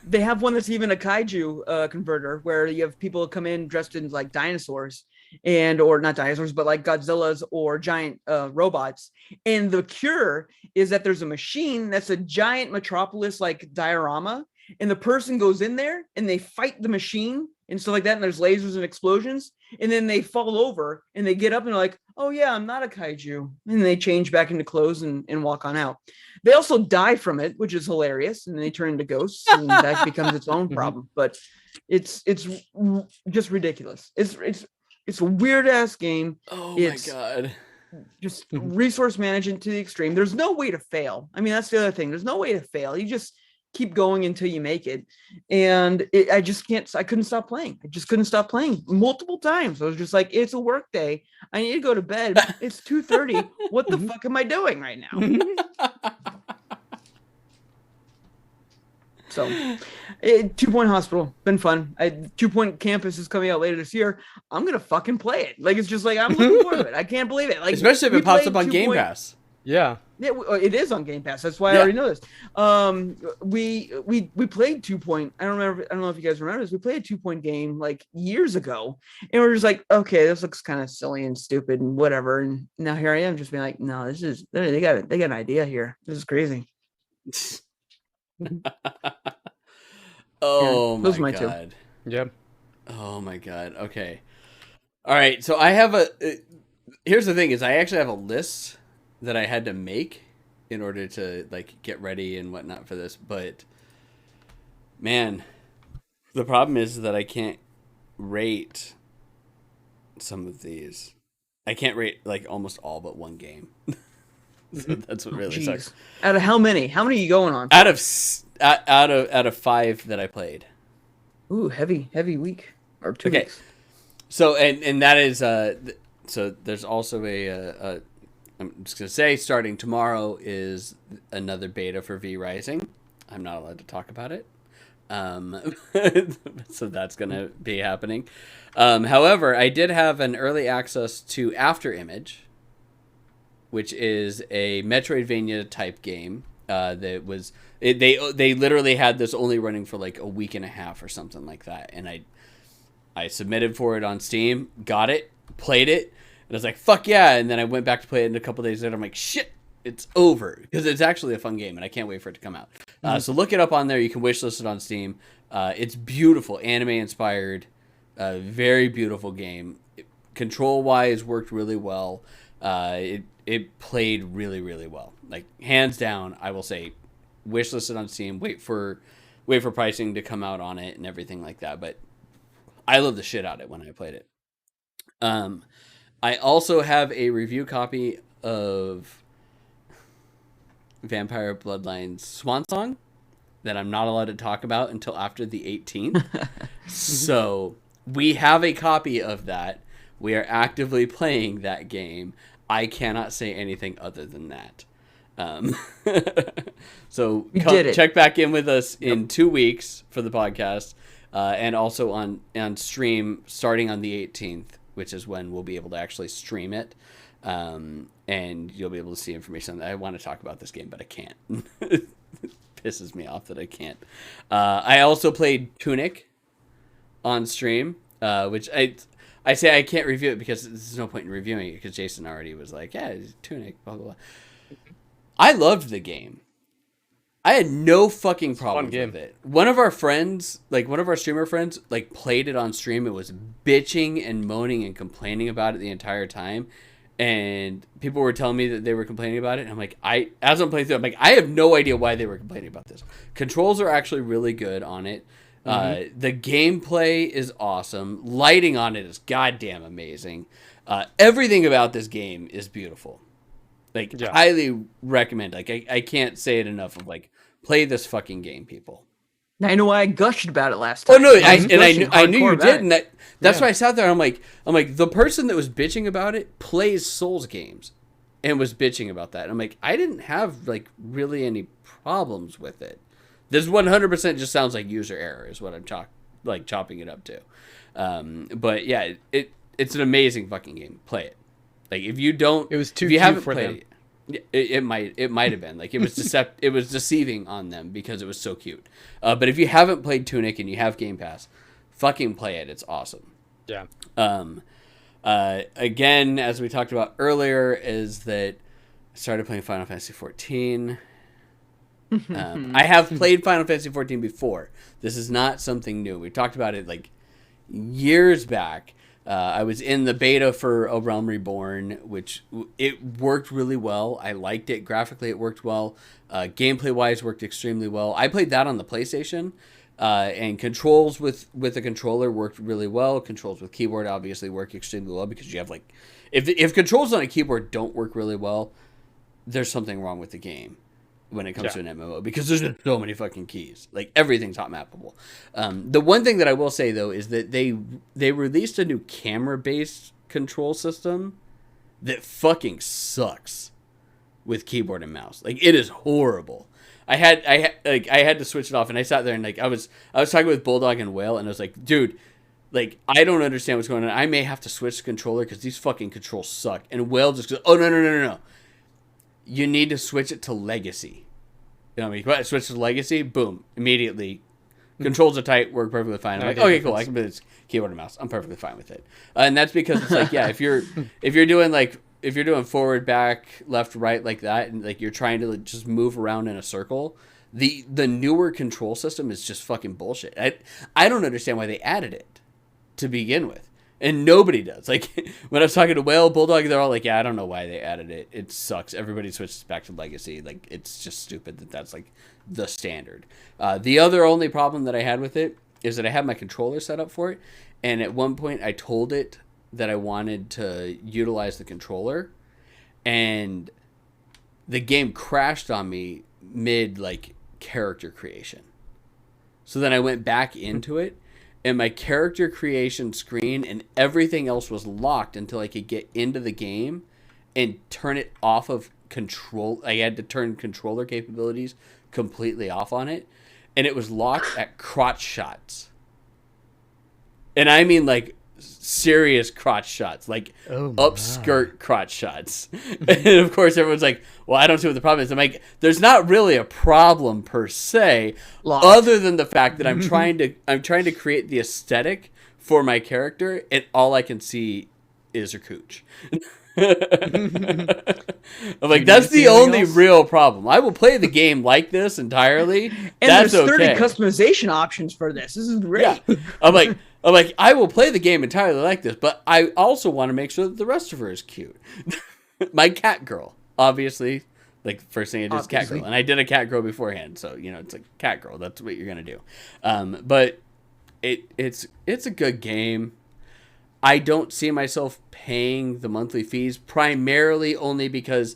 They have one that's even a kaiju converter where you have people come in dressed in like dinosaurs, or not dinosaurs, but like Godzillas or giant robots. And the cure is that there's a machine that's a giant metropolis like diorama, and the person goes in there and they fight the machine and stuff like that, and there's lasers and explosions, and then they fall over and they get up and they're like, oh yeah, I'm not a kaiju, and they change back into clothes and walk on out. They also die from it, which is hilarious, and they turn into ghosts, and that becomes its own problem. But it's just ridiculous. It's a weird ass game. Oh my god. Just resource management to the extreme. There's no way to fail. I mean, that's the other thing. There's no way to fail. You just keep going until you make it. And I couldn't stop playing. I just couldn't stop playing multiple times. I was just like, it's a work day. I need to go to bed. It's 2:30. What the fuck am I doing right now? So, 2 Point Hospital, been fun. 2 Point Campus is coming out later this year. I'm gonna fucking play it. Like it's just like I'm looking forward to it. I can't believe it. Like especially if it pops up on Game Pass. Yeah. Yeah, it is on Game Pass. That's why I already know this. We played 2 Point. I don't know if you guys remember this. We played a 2 Point game like years ago, and we're just like, okay, this looks kind of silly and stupid and whatever. And now here I am, just being like, no, they got an idea here. This is crazy. Oh those are my my god. two. Yep. Oh my god. Okay. All right. So I have here's the thing: is I actually have a list that I had to make in order to like get ready and whatnot for this. But man, The problem is that I can't rate some of these. I can't rate like almost all but one game. So that's what really sucks. Out of how many? How many are you going on? Out of 5 that I played. Ooh, heavy week or 2 Okay. weeks. So and that is so there's also a I'm just gonna say starting tomorrow is another beta for V Rising. I'm not allowed to talk about it. So that's gonna be happening. However, I did have an early access to After Image, which is a Metroidvania type game. That was they literally had this only running for like a week and a half or something like that, and I submitted for it on Steam, got it, played it, and I was like, fuck yeah, and then I went back to play it, and a couple days later, I'm like, shit, it's over, because it's actually a fun game, and I can't wait for it to come out. So look it up on there. You can wishlist it on Steam. It's beautiful, anime-inspired, very beautiful game. Control-wise, worked really well. It played really, really well. Like, hands down, I will say, wishlist it on Steam, wait for pricing to come out on it and everything like that, but I love the shit out of it when I played it. I also have a review copy of Vampire Bloodlines Swan Song that I'm not allowed to talk about until after the 18th. So we have a copy of that. We are actively playing that game. I cannot say anything other than that. So check back in with us in 2 weeks for the podcast. And also on stream starting on the 18th, which is when we'll be able to actually stream it. And you'll be able to see information. I want to talk about this game, but I can't. It pisses me off that I can't. I also played Tunic on stream, which I say I can't review it because there's no point in reviewing it because Jason already was like, yeah, it's Tunic, blah, blah, blah. I loved the game. I had no fucking problems with it. One of our streamer friends, like played it on stream. It was bitching and moaning and complaining about it the entire time. And people were telling me that they were complaining about it. And I'm like, as I'm playing through, I'm like, I have no idea why they were complaining about this. Controls are actually really good on it. The gameplay is awesome. Lighting on it is goddamn amazing. Everything about this game is beautiful. Like, highly recommend. Like, I can't say it enough of, like, play this fucking game, people. Now I know why I gushed about it last time. Oh, no, I knew you did, and that's why I sat there, I'm like, the person that was bitching about it plays Souls games, and was bitching about that. And I'm like, I didn't have, like, really any problems with it. This 100% just sounds like user error is what I'm chopping it up to. But yeah, it's an amazing fucking game. Play it. Like if you don't, it was too if you cute haven't for played them. it might have been like it was it was deceiving on them because it was so cute. But if you haven't played Tunic and you have Game Pass, fucking play it. It's awesome. Yeah. Again, as we talked about earlier, is that I started playing Final Fantasy 14. I have played Final Fantasy 14 before. This is not something new. We talked about it like years back. I was in the beta for A Realm Reborn, which it worked really well. I liked it. Graphically, it worked well. Gameplay-wise, worked extremely well. I played that on the PlayStation, and controls with a controller worked really well. Controls with keyboard obviously work extremely well because you have like, if controls on a keyboard don't work really well, there's something wrong with the game when it comes to an MMO because there's just so many fucking keys. Like everything's hot mappable. The one thing that I will say though is that they released a new camera-based control system that fucking sucks with keyboard and mouse. Like it is horrible. I had to switch it off and I sat there and like I was talking with Bulldog and Whale and I was like, dude, like I don't understand what's going on. I may have to switch the controller because these fucking controls suck. And Whale just goes, oh no. You need to switch it to Legacy. You know what I mean? Switch to Legacy, boom, immediately. Controls are tight, work perfectly fine. I'm like, okay, cool. I can put this keyboard and mouse. I'm perfectly fine with it. And that's because it's like, yeah, if you're doing forward, back, left, right like that, and like you're trying to just move around in a circle, the newer control system is just fucking bullshit. I don't understand why they added it to begin with. And nobody does. Like, when I was talking to Whale, Bulldog, they're all like, yeah, I don't know why they added it. It sucks. Everybody switches back to Legacy. Like, it's just stupid that that's, like, the standard. The other only problem that I had with it is that I have my controller set up for it, and at one point I told it that I wanted to utilize the controller, and the game crashed on me mid like character creation. So then I went back into it, and my character creation screen and everything else was locked until I could get into the game and turn it off of control. I had to turn controller capabilities completely off on it, and it was locked at crotch shots. And I mean like serious crotch shots, like upskirt crotch shots. And of course everyone's like, well, I don't see what the problem is. I'm like, there's not really a problem per se, other than the fact that I'm trying to create the aesthetic for my character, and all I can see is her cooch. I'm like, that's the only real problem. I will play the game like this entirely. And that's there's 30 okay. customization options for this. This is great. Yeah. I'm like, I will play the game entirely like this, but I also want to make sure that the rest of her is cute. My cat girl, obviously, like first thing I did is cat girl, and I did a cat girl beforehand, so it's like cat girl. That's what you're gonna do. But it's a good game. I don't see myself paying the monthly fees, primarily only because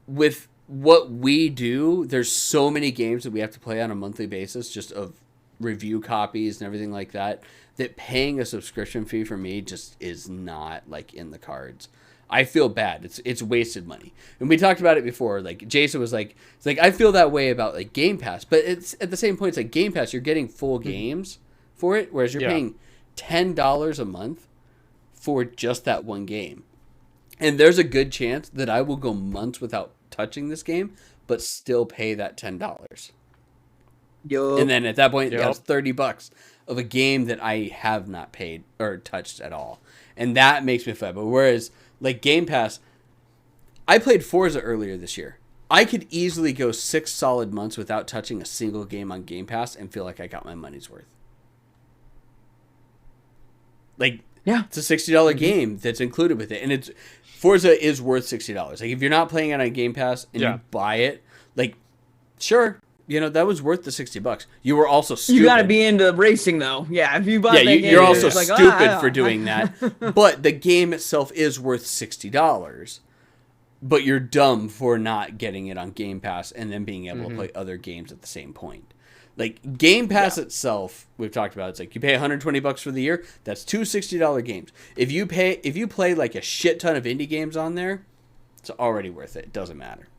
with what we do, there's so many games that we have to play on a monthly basis, just of review copies and everything like that, that paying a subscription fee for me just is not like in the cards. I feel bad. It's wasted money. And we talked about it before. Like Jason was like, it's like, I feel that way about like Game Pass, but it's at the same point, it's like Game Pass, you're getting full games for it, whereas you're paying $10 a month for just that one game. And there's a good chance that I will go months without touching this game, but still pay that $10. Yo. And then at that point, that's $30 of a game that I have not paid or touched at all. And that makes me feel bad. But whereas like Game Pass, I played Forza earlier this year. I could easily go 6 solid months without touching a single game on Game Pass and feel like I got my money's worth. Like, yeah, it's a $60 game that's included with it, and Forza is worth $60. Like, if you're not playing it on Game Pass and you buy it, like, sure, that was worth the $60. You were also stupid. You gotta be into racing though. Yeah, if you buy that game, you're also like, stupid for doing that. But the game itself is worth $60. But you're dumb for not getting it on Game Pass and then being able to play other games at the same point. Like, Game Pass itself, we've talked about, it's like you pay $120 for the year, that's 2 $60 games. If you play like a shit ton of indie games on there, it's already worth it. It doesn't matter.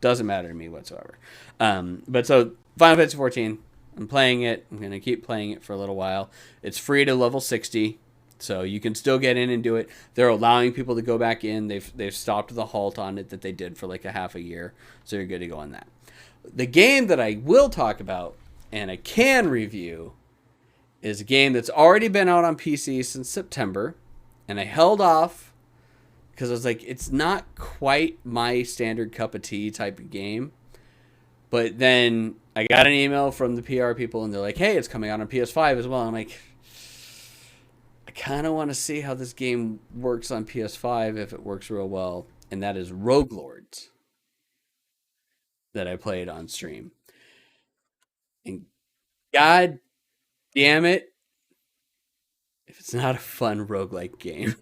Doesn't matter to me whatsoever. But so Final Fantasy 14, I'm playing it. I'm going to keep playing it for a little while. It's free to level 60, so you can still get in and do it. They're allowing people to go back in. They've stopped the halt on it that they did for like a half a year, so you're good to go on that. The game that I will talk about and I can review is a game that's already been out on PC since September, and I held off because I was like, it's not quite my standard cup of tea type of game. But then I got an email from the PR people, and they're like, hey, it's coming out on PS5 as well. And I'm like, I kind of want to see how this game works on PS5 if it works real well, and that is Rogue Lords that I played on stream. And God damn it, if it's not a fun roguelike game.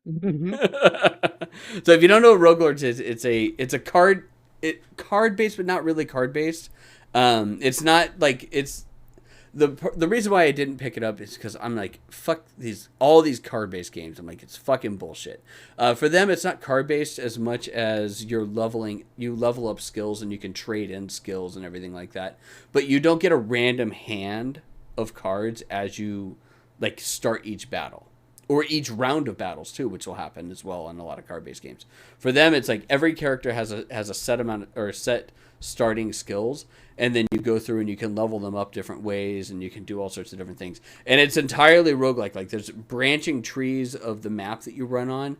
So if you don't know what Rogue Lords is, it's a card based, but not really card based. It's not like it's the reason why I didn't pick it up is because I'm like, fuck all these card based games. I'm like, it's fucking bullshit. For them, it's not card based as much as you level up skills and you can trade in skills and everything like that. But you don't get a random hand of cards as you like start each battle. Or each round of battles too, which will happen as well on a lot of card-based games. For them, it's like every character has a set amount or set starting skills, and then you go through and you can level them up different ways, and you can do all sorts of different things. And it's entirely roguelike. Like there's branching trees of the map that you run on,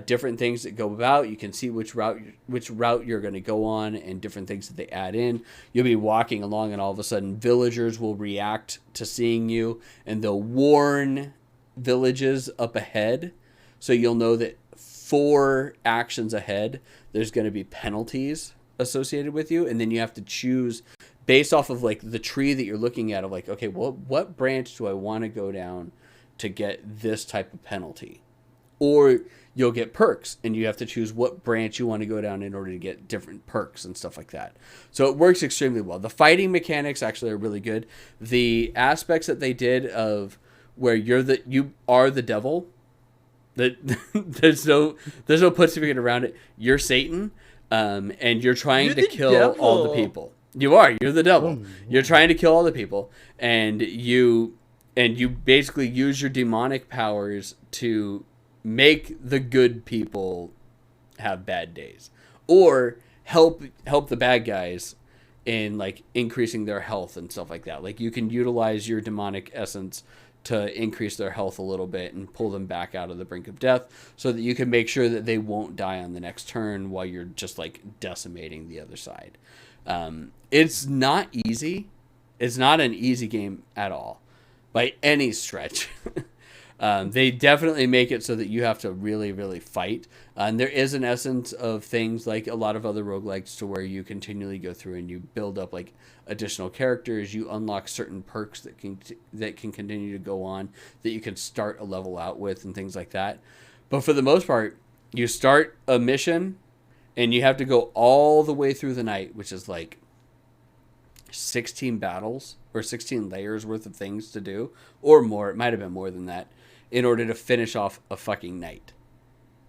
different things that go about. You can see which route you're going to go on, and different things that they add in. You'll be walking along, and all of a sudden, villagers will react to seeing you, and they'll warn villages up ahead, so you'll know that 4 actions ahead there's going to be penalties associated with you, and then you have to choose based off of like the tree that you're looking at of like, okay, well, what branch do I want to go down to get this type of penalty? Or you'll get perks, and you have to choose what branch you want to go down in order to get different perks and stuff like that. So it works extremely well. The fighting mechanics actually are really good. The aspects that they did of where you are the devil, that there's no pussyfooting around it. You're Satan, and you're trying to kill devil. all the people. You're the devil. You're trying to kill all the people, and you basically use your demonic powers to make the good people have bad days, or help the bad guys in like increasing their health and stuff like that. Like you can utilize your demonic essence to increase their health a little bit and pull them back out of the brink of death, so that you can make sure that they won't die on the next turn while you're just like decimating the other side. It's not easy. It's not an easy game at all by any stretch. They definitely make it so that you have to really, really fight. And there is an essence of things like a lot of other roguelikes to where you continually go through and you build up like additional characters. You unlock certain perks that can continue to go on, that you can start a level out with and things like that. But for the most part, you start a mission and you have to go all the way through the night, which is like 16 battles or 16 layers worth of things to do, or more. It might have been more than that, in order to finish off a fucking night.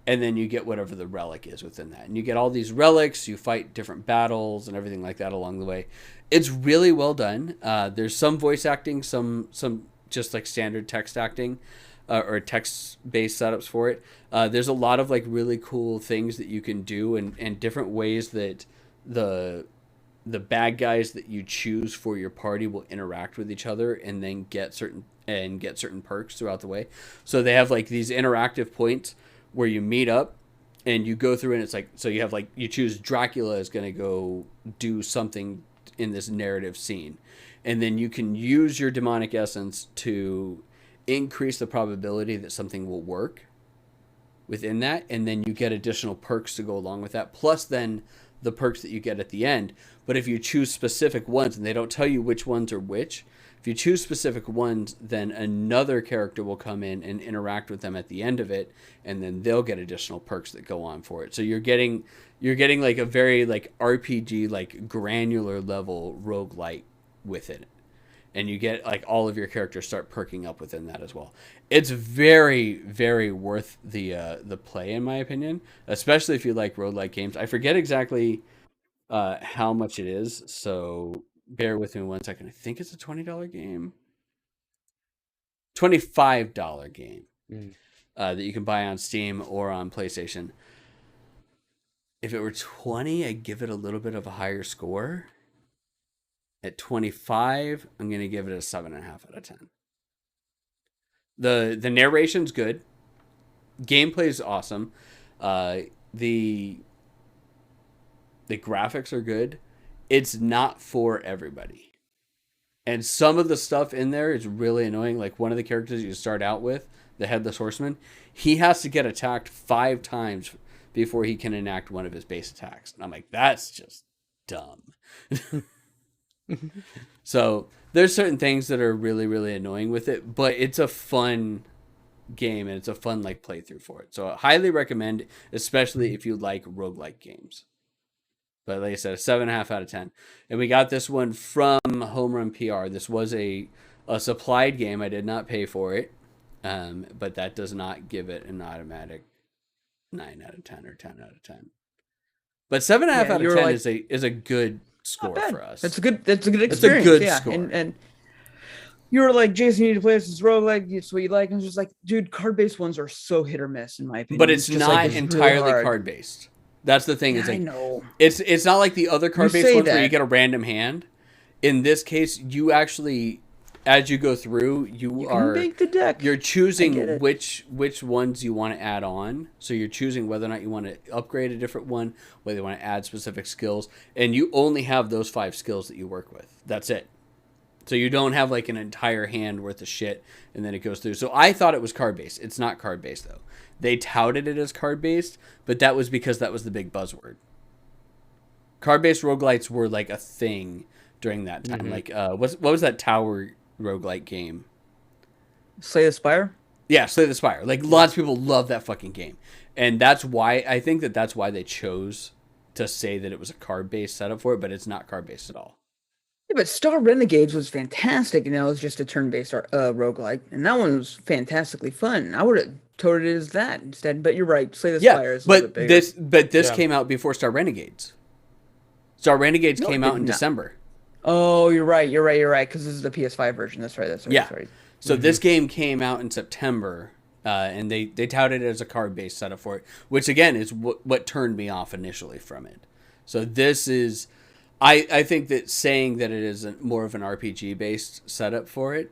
And then you get whatever the relic is within that. And you get all these relics, you fight different battles and everything like that along the way. It's really well done. There's some voice acting, some just like standard text acting, or text-based setups for it. There's a lot of like really cool things that you can do, and different ways that the bad guys that you choose for your party will interact with each other and then get certain perks throughout the way. So they have like these interactive points where you meet up and you go through, and it's like, so you have like, you choose Dracula is going to go do something in this narrative scene. And then you can use your demonic essence to increase the probability that something will work within that. And then you get additional perks to go along with that. Plus then the perks that you get at the end. But if you choose specific ones, and they don't tell you which ones are which, if you choose specific ones, then another character will come in and interact with them at the end of it, and then they'll get additional perks that go on for it. So you're getting like a very like RPG, like granular level roguelike with it. And you get like all of your characters start perking up within that as well. It's very, very worth the play, in my opinion, especially if you like roguelike games. I forget exactly how much it is, so bear with me 1 second. I think it's a $20 game. $25 game that you can buy on Steam or on PlayStation. If it were 20, I'd give it a little bit of a higher score. At 25, I'm going to give it a 7.5 out of 10. The narration's good. Gameplay is awesome. The graphics are good. It's not for everybody. And some of the stuff in there is really annoying. Like one of the characters you start out with, the Headless Horseman, he has to get attacked 5 times before he can enact one of his base attacks. And I'm like, that's just dumb. So there's certain things that are really, really annoying with it, but it's a fun game and it's a fun like playthrough for it. So I highly recommend, especially if you like roguelike games. But like I said, a 7.5 out of 10. And we got this one from Home Run PR. This was a supplied game. I did not pay for it. But that does not give it an automatic 9 out of 10 or 10 out of 10. But 7.5 out of 10 like, is a good score for us. That's a good experience. It's a good score. And you were like, Jason, you need to play this roguelike. It's what you like. And I was just like, dude, card-based ones are so hit or miss, in my opinion. But it's not like, entirely really card-based. That's the thing. Is like, I know. It's not like the other card-based ones where you get a random hand. In this case, you actually, as you go through, you are make the deck. You're choosing which ones you want to add on. So you're choosing whether or not you want to upgrade a different one, whether you want to add specific skills, and you only have those 5 skills that you work with. That's it. So you don't have like an entire hand worth of shit, and then it goes through. So I thought it was card-based. It's not card-based, though. They touted it as card-based, but that was because that was the big buzzword. Card-based roguelites were like a thing during that time. Like, what was that tower roguelike game? Slay the Spire? Yeah, Slay the Spire. Like, lots of people love that fucking game. And that's why, I think that's why they chose to say that it was a card-based setup for it, but it's not card-based at all. Yeah, but Star Renegades was fantastic, and that was just a turn-based roguelike, and that one was fantastically fun. I would have toted it as that instead, but you're right. Slay the Spire is a little bit bigger. This came out before Star Renegades. Star Renegades came out in December. Oh, you're right, because this is the PS5 version. That's right. Yeah. So this game came out in September, and they touted it as a card-based setup for it, which again is what turned me off initially from it. So this is, I think that saying that it is more of an RPG-based setup for it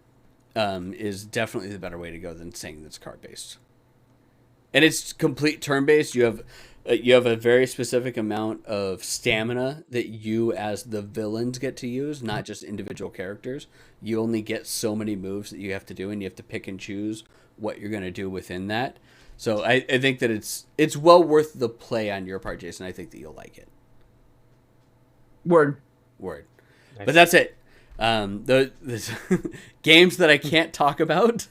is definitely the better way to go than saying that it's card-based. And it's complete turn-based. You have a very specific amount of stamina that you as the villains get to use, not just individual characters. You only get so many moves that you have to do, and you have to pick and choose what you're going to do within that. So I think that it's well worth the play on your part, Jason. I think that you'll like it. Word. Nice. But that's it. The games that I can't talk about,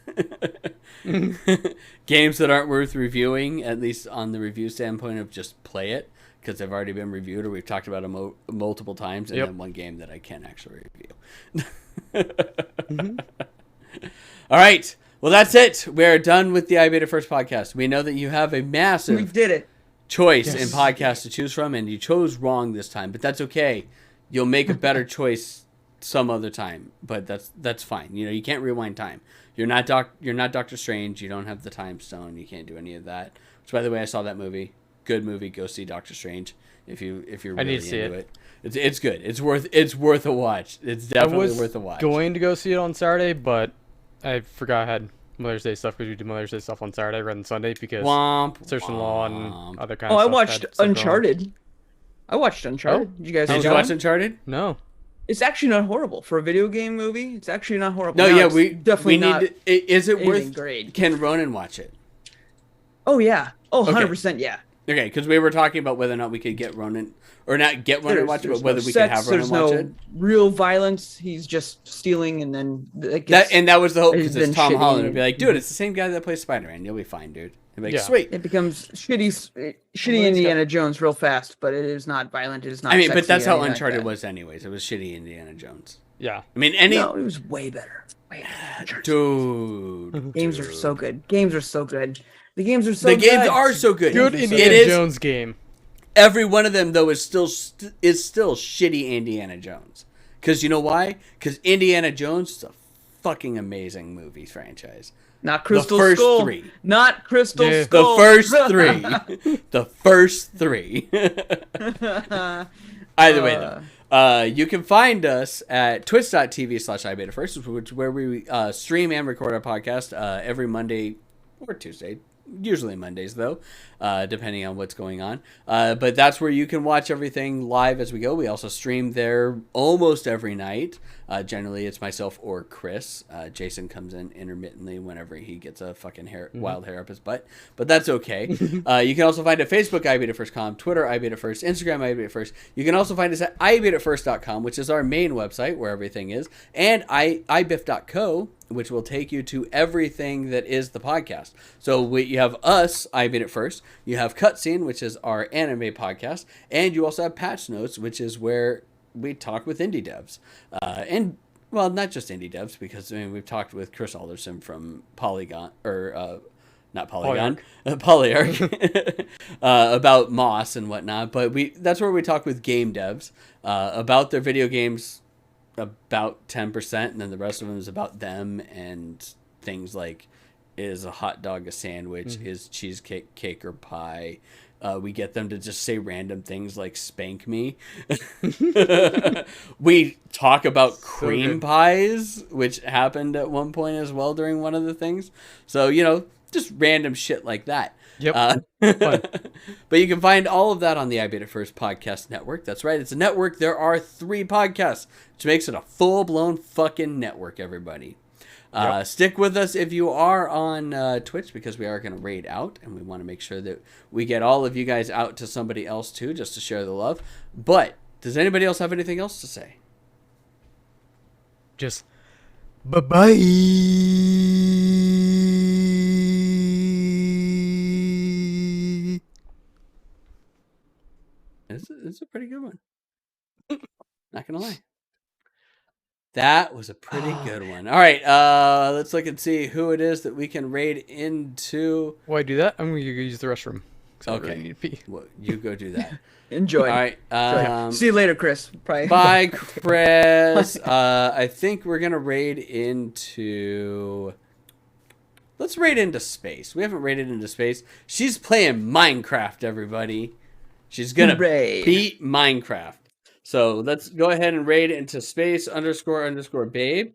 games that aren't worth reviewing, at least on the review standpoint of just play it, because they've already been reviewed or we've talked about them multiple times, and then one game that I can actually review. All right. Well, that's it. We're done with the IBIF First podcast. We know that you have a massive We did it. choice in podcasts to choose from, and you chose wrong this time, but that's okay. You'll make a better choice some other time, but that's fine. You know, you can't rewind time. You're not Doctor Strange. You don't have the time stone. You can't do any of that. Which, by the way, I saw that movie. Good movie. Go see Doctor Strange if you're really into it. It's good. It's worth a watch. It's definitely worth a watch. I was going to go see it on Saturday, but I forgot I had Mother's Day stuff because we do Mother's Day stuff on Saturday rather than Sunday because search and law and other kinds of stuff. I watched Uncharted. I watched Uncharted. Oh? Did you guys? Did you watch Uncharted? No. It's actually not horrible for a video game movie. It's actually not horrible. No, yeah, we definitely need. not. Is it worth? Great. Can Ronan watch it? Oh yeah. Oh, 100%. Yeah. Okay, because we were talking about whether or not we could get Ronan, or not get Ronan to watch it, but whether we could have Ronan watch it. There's no real violence. He's just stealing, and then that was the hope, because it's Tom Holland. It'd be like, dude, Mm-hmm. it's the same guy that plays Spider-Man. You'll be fine, dude. It'd be like, sweet. It becomes shitty Indiana Jones real fast, but it is not violent. It is not. I mean, but sexy, that's how anything Uncharted like that. was, anyways. It was shitty Indiana Jones. Yeah. I mean, No, it was way better. Dude. Games are so good. The games are so good. The games are so good. Good Indiana Jones game. Every one of them, though, is still shitty Indiana Jones. Because you know why? Because Indiana Jones is a fucking amazing movie franchise. Not Crystal The first Skull. three. Not Crystal Skull. The first three. The first three. Either way, though. You can find us at twitch.tv/IBIF1st, which where we stream and record our podcast every Monday or Tuesday. Usually Mondays, though, depending on what's going on. But that's where you can watch everything live as we go. We also stream there almost every night. Generally, it's myself or Chris. Jason comes in intermittently whenever he gets a fucking wild hair up his butt. But that's okay. You can also find it at Facebook, IBIF1st.com, Twitter, IBIF1st, Instagram, IBIF1st. You can also find us at IBIF1st.com, which is our main website where everything is, and IBIF.co, which will take you to everything that is the podcast. So you have us, IBIF1st. You have Cutscene, which is our anime podcast. And you also have Patch Notes, which is where we talk with indie devs. And, well, not just indie devs, because we've talked with Chris Alderson from Polygon, or not Polygon, Polyarch, about Moss and whatnot. But that's where we talk with game devs about their video games, about 10%, and then the rest of them is about them and things like, is a hot dog a sandwich, is cheesecake cake or pie. We get them to just say random things like spank me. We talk about cream pies, which happened at one point as well during one of the things. So, just random shit like that. Yep. But you can find all of that on the IBIF First Podcast Network. That's right. It's a network. There are 3 podcasts, which makes it a full-blown fucking network, everybody. Stick with us if you are on Twitch, because we are going to raid out, and we want to make sure that we get all of you guys out to somebody else, too, just to share the love. But does anybody else have anything else to say? just bye-bye. It's a pretty good one. Not gonna lie. That was a pretty good one. All right, let's look and see who it is that we can raid into. Why do that? I'm gonna use the restroom. Okay, really need to pee. Well, you go do that. Enjoy. All right. See you later, Chris. Probably. Bye, Chris. I think we're gonna raid into. Let's raid into space. We haven't raided into space. She's playing Minecraft, everybody. She's gonna beat Minecraft. So let's go ahead and raid into space _ babe.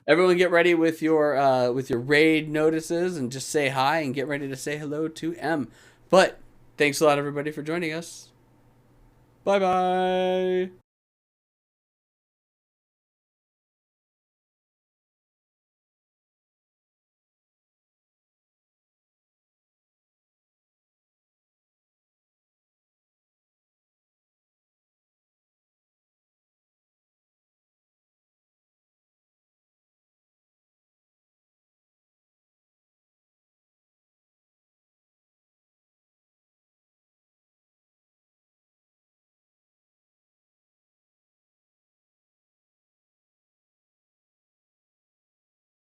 Everyone get ready with your raid notices and just say hi and get ready to say hello to M. But thanks a lot, everybody, for joining us. Bye-bye.